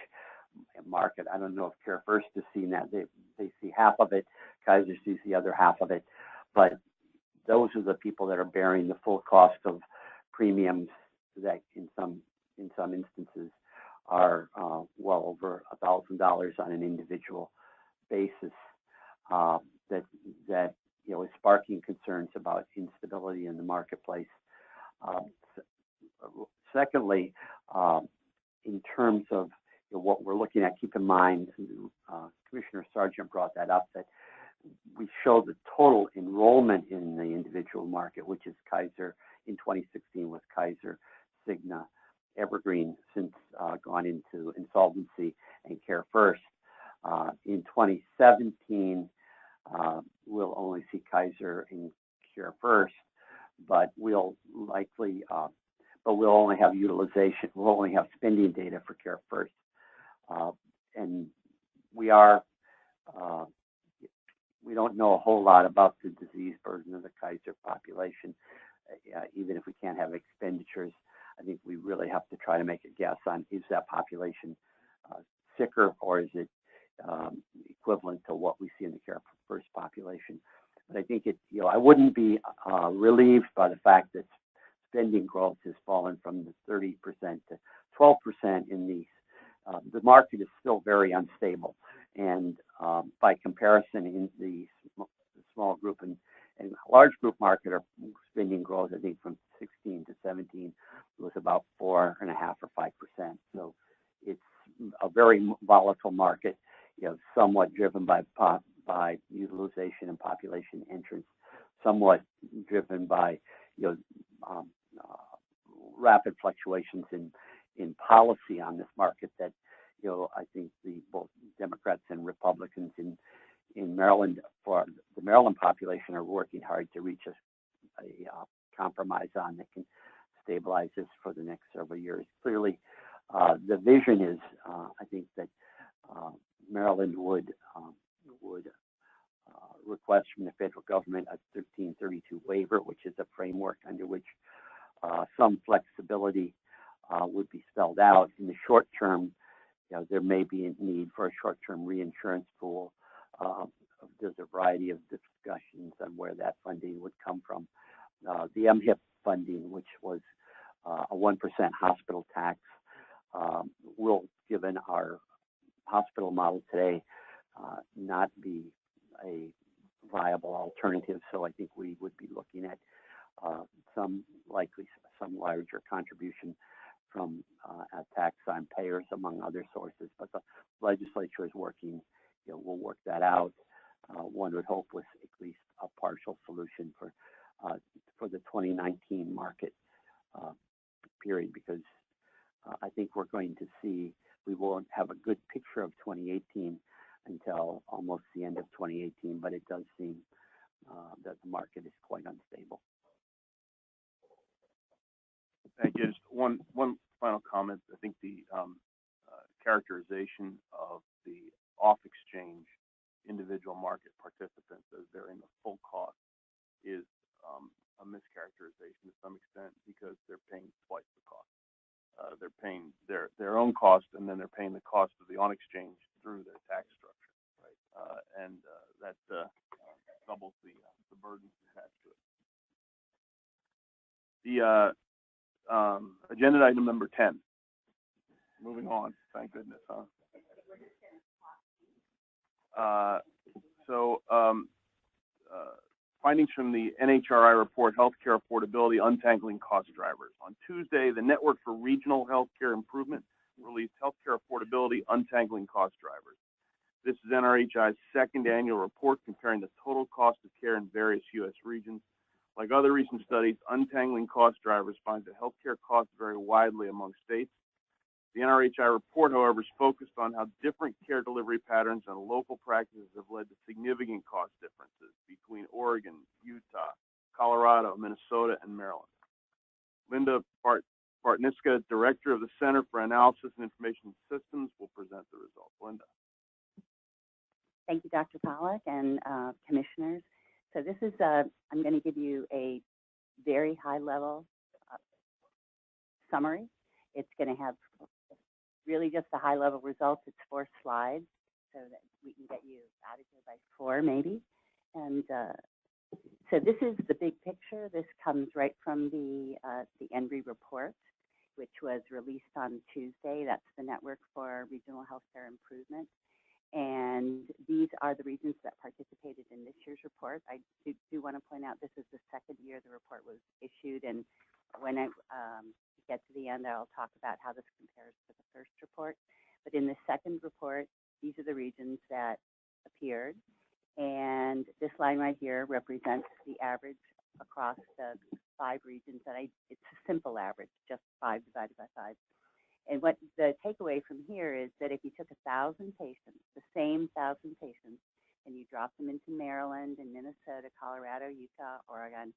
market. I don't know if Care First has seen that. They see half of it. Kaiser sees the other half of it. But those are the people that are bearing the full cost of premiums that in some instances are well over $1,000 on an individual basis. That is sparking concerns about instability in the marketplace. Secondly, in terms of what we're looking at, keep in mind, Commissioner Sargent brought that up, that we show the total enrollment in the individual individual market, which is Kaiser. In 2016 was Kaiser, Cigna, Evergreen, since gone into insolvency, and Care First. In 2017, we'll only see Kaiser and Care First, but we'll likely, but we'll only have utilization, we'll only have spending data for Care First. And we don't know a whole lot about the disease burden of the Kaiser population. Even if we can't have expenditures, I think we really have to try to make a guess on, is that population sicker, or is it equivalent to what we see in the Care First population? But I think I wouldn't be relieved by the fact that spending growth has fallen from the 30% to 12% in these. The market is still very unstable, and by comparison, in the small group and large group market, our spending growth, I think, from 16 to 17 was about 4.5% or 5%. So it's a very volatile market, somewhat driven by utilization and population entrance, somewhat driven by rapid fluctuations in policy on this market that I think both Democrats and Republicans in Maryland, for the Maryland population, are working hard to reach a compromise on that can stabilize this for the next several years. Clearly, the vision is, I think, that Maryland would request from the federal government a 1332 waiver, which is a framework under which some flexibility would be spelled out. In the short term, there may be a need for a short-term reinsurance pool. There's a variety of discussions on where that funding would come from. The MHIP funding, which was a 1% hospital tax, will, given our hospital model today, not be a viable alternative. So I think we would be looking at some larger contribution from tax on payers, among other sources. But the legislature is working, will work that out. One would hope with at least a partial solution for the 2019 market period, because I think we're going to see, we won't have a good picture of 2018 until almost the end of 2018, but it does seem that the market is quite unstable. Thank you. Just one final comment. I think the characterization of the off-exchange individual market participants as they're in the full cost is a mischaracterization to some extent, because they're paying twice the cost. They're paying their own cost, and then they're paying the cost of the on-exchange through their tax structure, right? And that doubles the burden attached to it. The agenda item number 10. Moving on, thank goodness, huh? Findings from the NHRI report, Healthcare Affordability Untangling Cost Drivers. On Tuesday, the Network for Regional Healthcare Improvement released Healthcare Affordability Untangling Cost Drivers. This is NRHI's second annual report comparing the total cost of care in various U.S. regions. Like other recent studies, Untangling Cost Drivers finds that healthcare costs vary widely among states. The NRHI report, however, is focused on how different care delivery patterns and local practices have led to significant cost differences between Oregon, Utah, Colorado, Minnesota, and Maryland. Linda Bartniska, Director of the Center for Analysis and Information Systems, will present the results. Linda. Thank you, Dr. Pollack and commissioners. So this is, I'm going to give you a very high-level summary. It's going to have really just the high-level results. It's 4 slides, so that we can get you out of here by 4 maybe. And so this is the big picture. This comes right from the ENRI report, which was released on Tuesday. That's the Network for Regional Healthcare Improvement. And these are the regions that participated in this year's report. I do want to point out this is the second year the report was issued, and when I get to the end, I'll talk about how this compares to the first report. But in the second report, these are the regions that appeared. And this line right here represents the average across the 5 regions, and it's a simple average, just 5 divided by 5. And what the takeaway from here is that if you took 1,000 patients, the same 1,000 patients, and you dropped them into Maryland and Minnesota, Colorado, Utah, Oregon,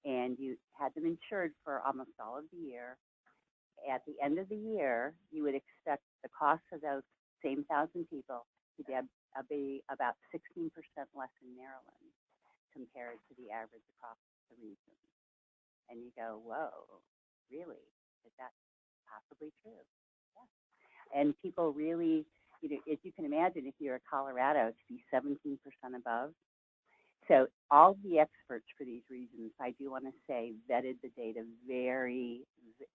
and you had them insured for almost all of the year, at the end of the year, you would expect the cost of those same 1,000 people to be about 16% less in Maryland compared to the average across the region. And you go, whoa, really? Is that possibly true? Yeah. And people really, as you can imagine, if you're a Colorado, to be 17% above. So all the experts for these regions, I do want to say, vetted the data very,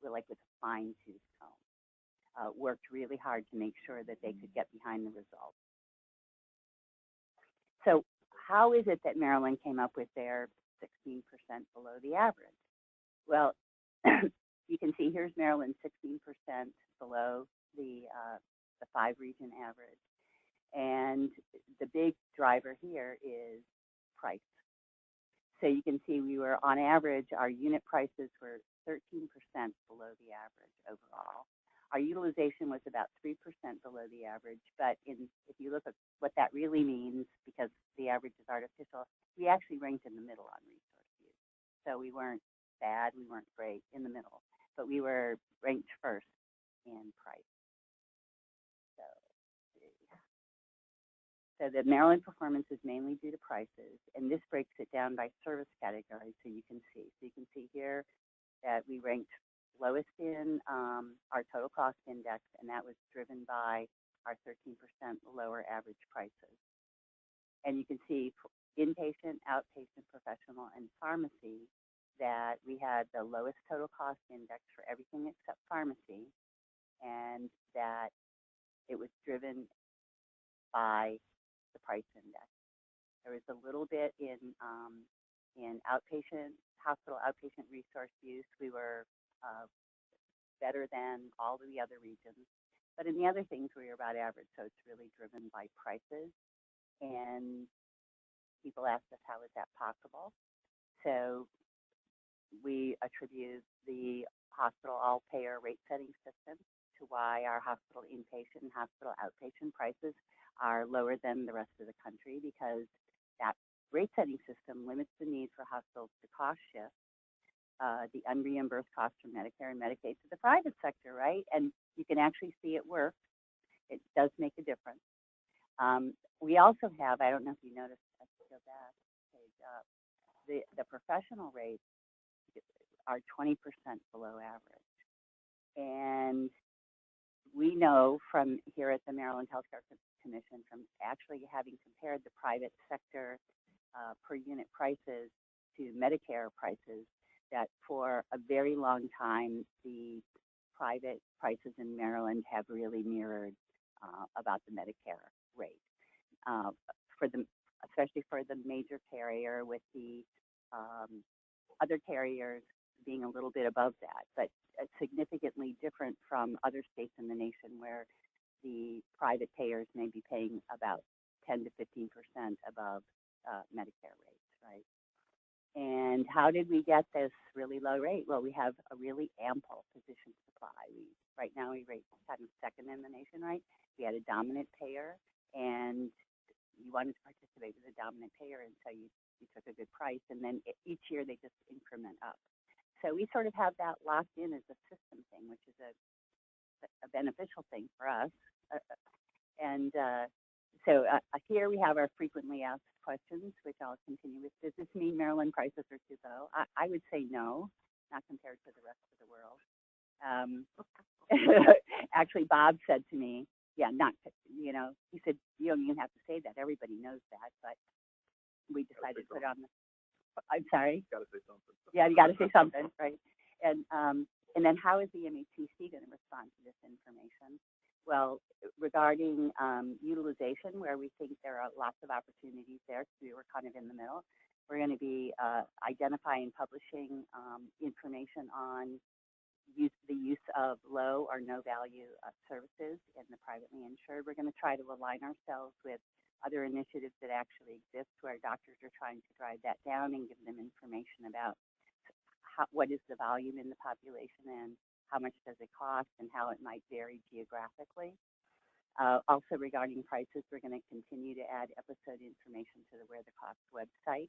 like with a fine-tooth comb. Worked really hard to make sure that they could get behind the results. So how is it that Maryland came up with their 16% below the average? Well, you can see here's Maryland 16% below the 5-region average. And the big driver here is price. So you can see we were, on average, our unit prices were 13% below the average overall. Our utilization was about 3% below the average, but if you look at what that really means, because the average is artificial, we actually ranked in the middle on resource use. So we weren't bad, we weren't great, in the middle, but we were ranked first in price. So the Maryland performance is mainly due to prices, and this breaks it down by service category, so you can see. So you can see here that we ranked lowest in our total cost index, and that was driven by our 13% lower average prices. And you can see inpatient, outpatient, professional, and pharmacy that we had the lowest total cost index for everything except pharmacy, and that it was driven by the price index. There was a little bit in outpatient, hospital outpatient resource use. We were better than all of the other regions. But in the other things, we were about average. So it's really driven by prices. And people asked us, how is that possible? So we attribute the hospital all-payer rate setting system to why our hospital inpatient and hospital outpatient prices are lower than the rest of the country, because that rate setting system limits the need for hospitals to cost shift the unreimbursed costs from Medicare and Medicaid to the private sector, right? And you can actually see it work. It does make a difference. We also have, I don't know if you noticed, let's go back, page up, the professional rates are 20% below average. And we know from here at the Maryland Healthcare Commission, from actually having compared the private sector per unit prices to Medicare prices, that for a very long time, the private prices in Maryland have really mirrored about the Medicare rate. Especially for the major carrier, with the other carriers being a little bit above that, but significantly different from other states in the nation where the private payers may be paying about 10 to 15% above Medicare rates, right? And how did we get this really low rate? Well, we have a really ample physician supply. Right now we rate kind of second in the nation, right? We had a dominant payer, and you wanted to participate with a dominant payer, and so you took a good price, and then each year they just increment up. So we sort of have that locked in as a system thing, which is a beneficial thing for us. So here we have our frequently asked questions, which I'll continue with. Does this mean Maryland prices are too low? I would say no, not compared to the rest of the world. Actually, Bob said to me, yeah, he said, you don't even have to say that. Everybody knows that, but we decided to put on the, I'm sorry? Got to say something. Yeah, you got to say something, right? And then how is the MHTC going to respond to this information? Well, regarding utilization, where we think there are lots of opportunities there, because we were kind of in the middle, we're going to be identifying and publishing information on the use of low or no value services in the privately insured. We're going to try to align ourselves with other initiatives that actually exist where doctors are trying to drive that down and give them information about what is the volume in the population and how much does it cost and how it might vary geographically. Also regarding prices, we're going to continue to add episode information to the Where the Cost website.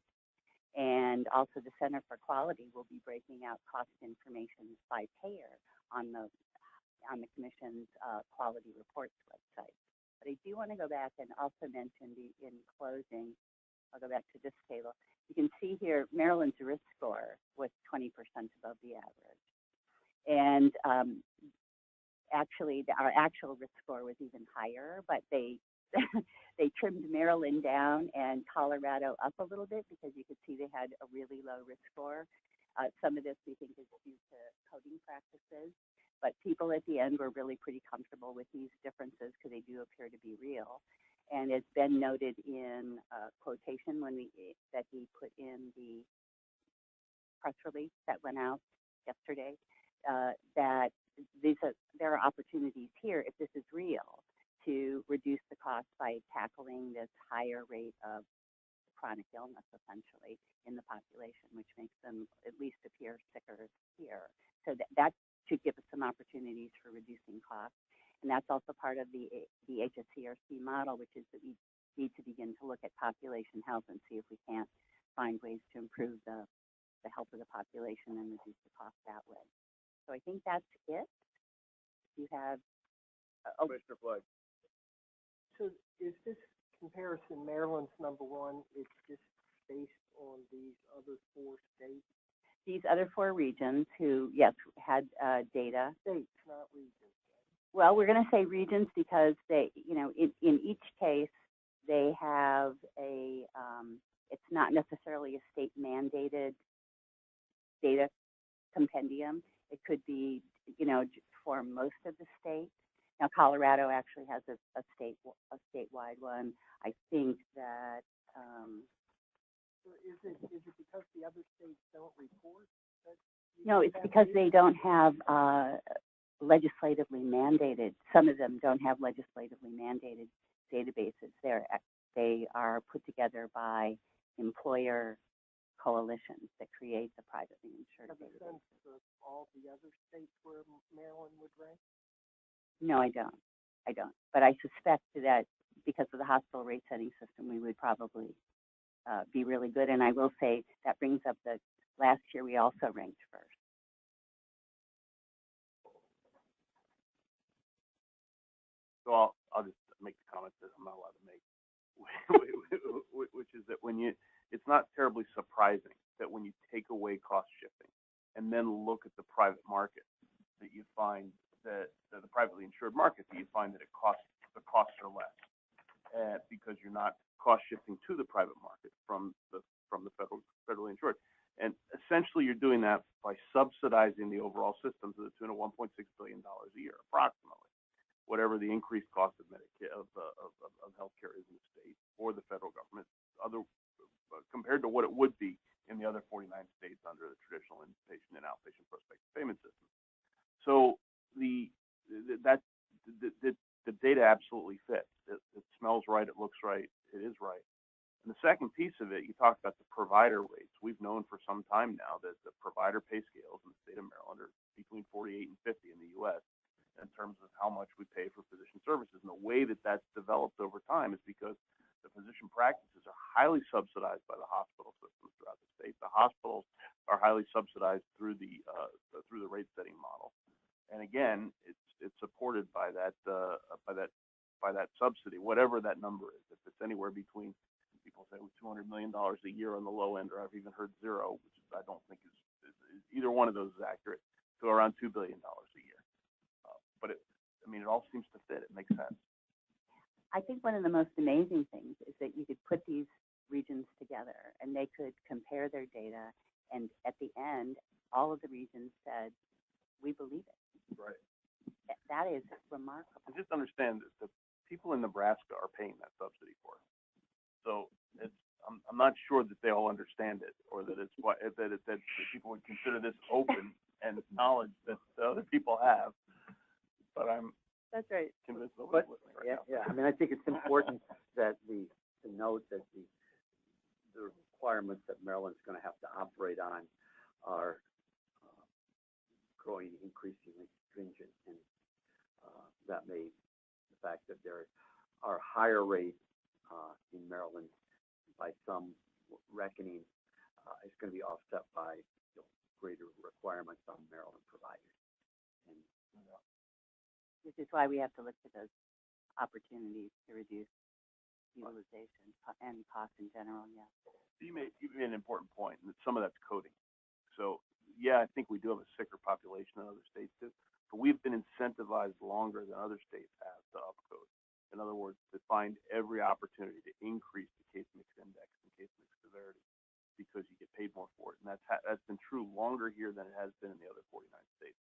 And also the Center for Quality will be breaking out cost information by payer on the Commission's Quality Reports website. But I do want to go back and also mention in closing, I'll go back to this table. You can see here Maryland's risk score was 20% above the average. And actually, our actual risk score was even higher, but they they trimmed Maryland down and Colorado up a little bit because you could see they had a really low risk score. Some of this we think is due to coding practices, but people at the end were really pretty comfortable with these differences because they do appear to be real. And as Ben noted in a quotation that he put in the press release that went out yesterday, that there are opportunities here, if this is real, to reduce the cost by tackling this higher rate of chronic illness, essentially, in the population, which makes them at least appear sicker here. So that should give us some opportunities for reducing costs. And that's also part of the HSCRC model, which is that we need to begin to look at population health and see if we can't find ways to improve the health of the population and reduce the cost that way. So I think that's it. You have Commissioner Flood. So is this comparison, Maryland's number one, it's just based on these other 4 states? These other 4 regions who, yes, had data. States, not regions. Well, we're going to say regions because they, in each case, they have it's not necessarily a state mandated data compendium. It could be, for most of the states. Now, Colorado actually has a statewide one. I think that. So is it because the other states don't report? No, it's because they don't have legislatively mandated. Some of them don't have legislatively mandated databases. They are put together by employer coalitions that create the privately insured databases. Have a sense of all the other states where Maryland would rank? No, I don't. But I suspect that because of the hospital rate setting system, we would probably be really good. And I will say that brings up the last year we also ranked first. So I'll just make the comment that I'm not allowed to make, which is that it's not terribly surprising that when you take away cost shifting and then look at the private market, that you find that the privately insured market, that you find that the costs are less, because you're not cost shifting to the private market from the federally insured. And essentially, you're doing that by subsidizing the overall system to the tune of $1.6 billion a year, approximately, whatever the increased cost of Medicare of healthcare is in the state or the federal government, compared to what it would be in the other 49 states under the traditional inpatient and outpatient prospective payment system. So the data absolutely fits. It smells right. It looks right. It is right. And the second piece of it, you talked about the provider rates. We've known for some time now that the provider pay scales in the state of Maryland are between 48 and 50 in the U.S. in terms of how much we pay for physician services. And the way that that's developed over time is because the physician practices are highly subsidized by the hospital systems throughout the state. The hospitals are highly subsidized through the rate setting model. And again, it's supported by that subsidy, whatever that number is. If it's anywhere between, people say $200 million a year on the low end, or I've even heard zero, which I don't think is either one of those is accurate, to around $2 billion a year. But it all seems to fit. It makes sense. I think one of the most amazing things is that you could put these regions together and they could compare their data, and at the end, all of the regions said, we believe it. Right. That is remarkable. And just understand that the people in Nebraska are paying that subsidy for it. So I'm not sure that they all understand it, or that it's what, that people would consider this open and knowledge that other people have. But I'm That's right. convinced nobody's But, listening right yeah, now. yeah, I mean, I think it's important that to note that the requirements that Maryland's gonna have to operate on are growing increasingly stringent, and that may, the fact that there are higher rates in Maryland by some reckoning is going to be offset by greater requirements on Maryland providers. And Which is why we have to look for those opportunities to reduce utilization and costs in general, yeah. You made an important point, and some of that's coding. So, yeah, I think we do have a sicker population than other states do, but we've been incentivized longer than other states have to upcode. In other words, to find every opportunity to increase the case mix index and case mix severity, because you get paid more for it. And that's been true longer here than it has been in the other 49 states.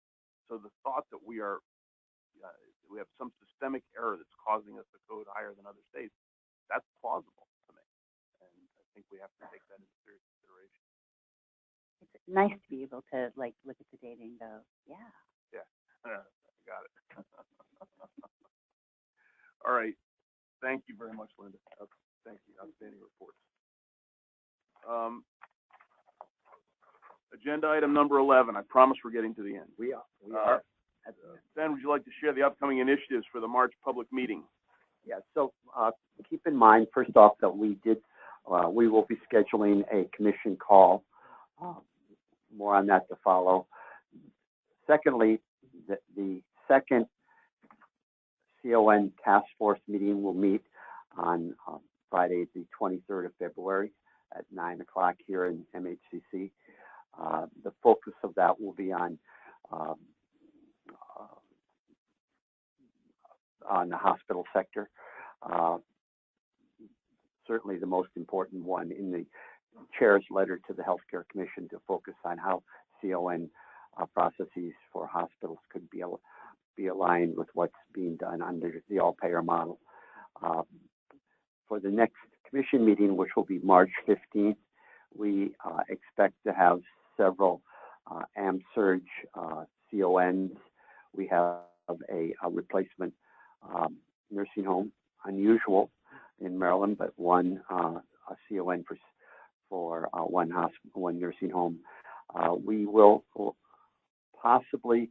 So the thought that we have some systemic error that's causing us to code higher than other states, that's plausible to me. And I think we have to take that into serious consideration. It's nice to be able to like look at the data and go, yeah. Yeah, got it. All right. Thank you very much, Linda. Thank you. Outstanding reports. Agenda item number 11. I promise we're getting to the end. we are. Ben, would you like to share the upcoming initiatives for the March public meeting? Yeah, so keep in mind, first off, that we will be scheduling a commission call. More on that to follow. Secondly, the second CON task force meeting will meet on Friday, the 23rd of February at 9 o'clock here in MHCC. The focus of that will be on the hospital sector. Certainly the most important one in the chair's letter to the Healthcare Commission to focus on how CON processes for hospitals could be aligned with what's being done under the all-payer model. For the next commission meeting, which will be March 15th, we expect to have several AMSURG CONs. We have a replacement nursing home, unusual in Maryland, but one a CON for one nursing home. We will possibly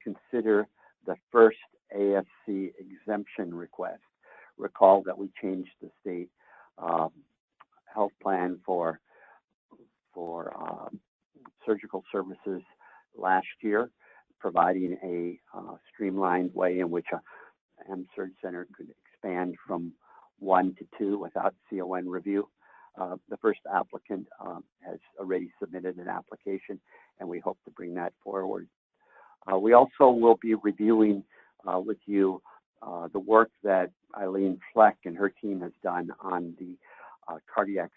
consider the first AFC exemption request. Recall that we changed the state health plan for surgical services last year, providing a streamlined way in which a AMSURG center could expand from 1 to 2 without CON review. The first applicant has already submitted an application, and we hope to bring that forward. We also will be reviewing with you the work that Eileen Fleck and her team has done on the cardiac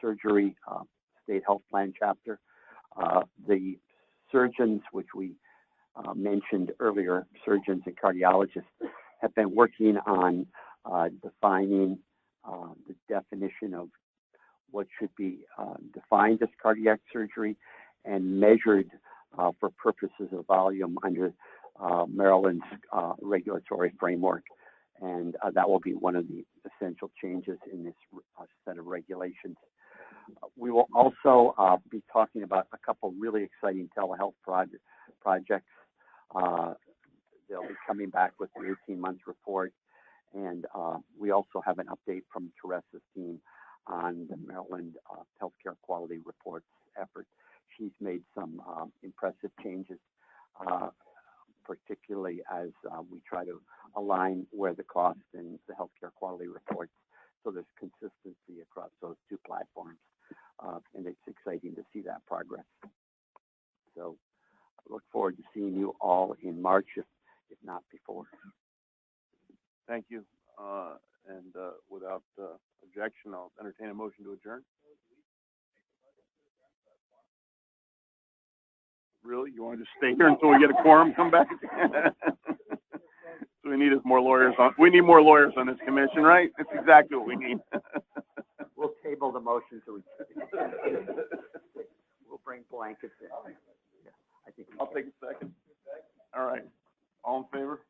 surgery state health plan chapter. The surgeons, which we mentioned earlier, surgeons and cardiologists, have been working on defining the definition of what should be defined as cardiac surgery and measured for purposes of volume under Maryland's regulatory framework. And that will be one of the essential changes in this set of regulations. We will also be talking about a couple really exciting telehealth projects. They'll be coming back with the 18-month report. And we also have an update from Teresa's team on the Maryland Healthcare Quality Reports effort. She's made some impressive changes, particularly as we try to align where the cost and the healthcare quality reports, so there's consistency across those two platforms. And it's exciting to see that progress. So I look forward to seeing you all in March, if not before. Thank you. And without objection, I'll entertain a motion to adjourn. Really? You want to just stay here until we get a quorum, come back? So we need more lawyers on this commission, right? That's exactly what we need. We'll table table the motion to, we'll bring blankets in. Yeah, I think. I'll take a second. All right. All in favor?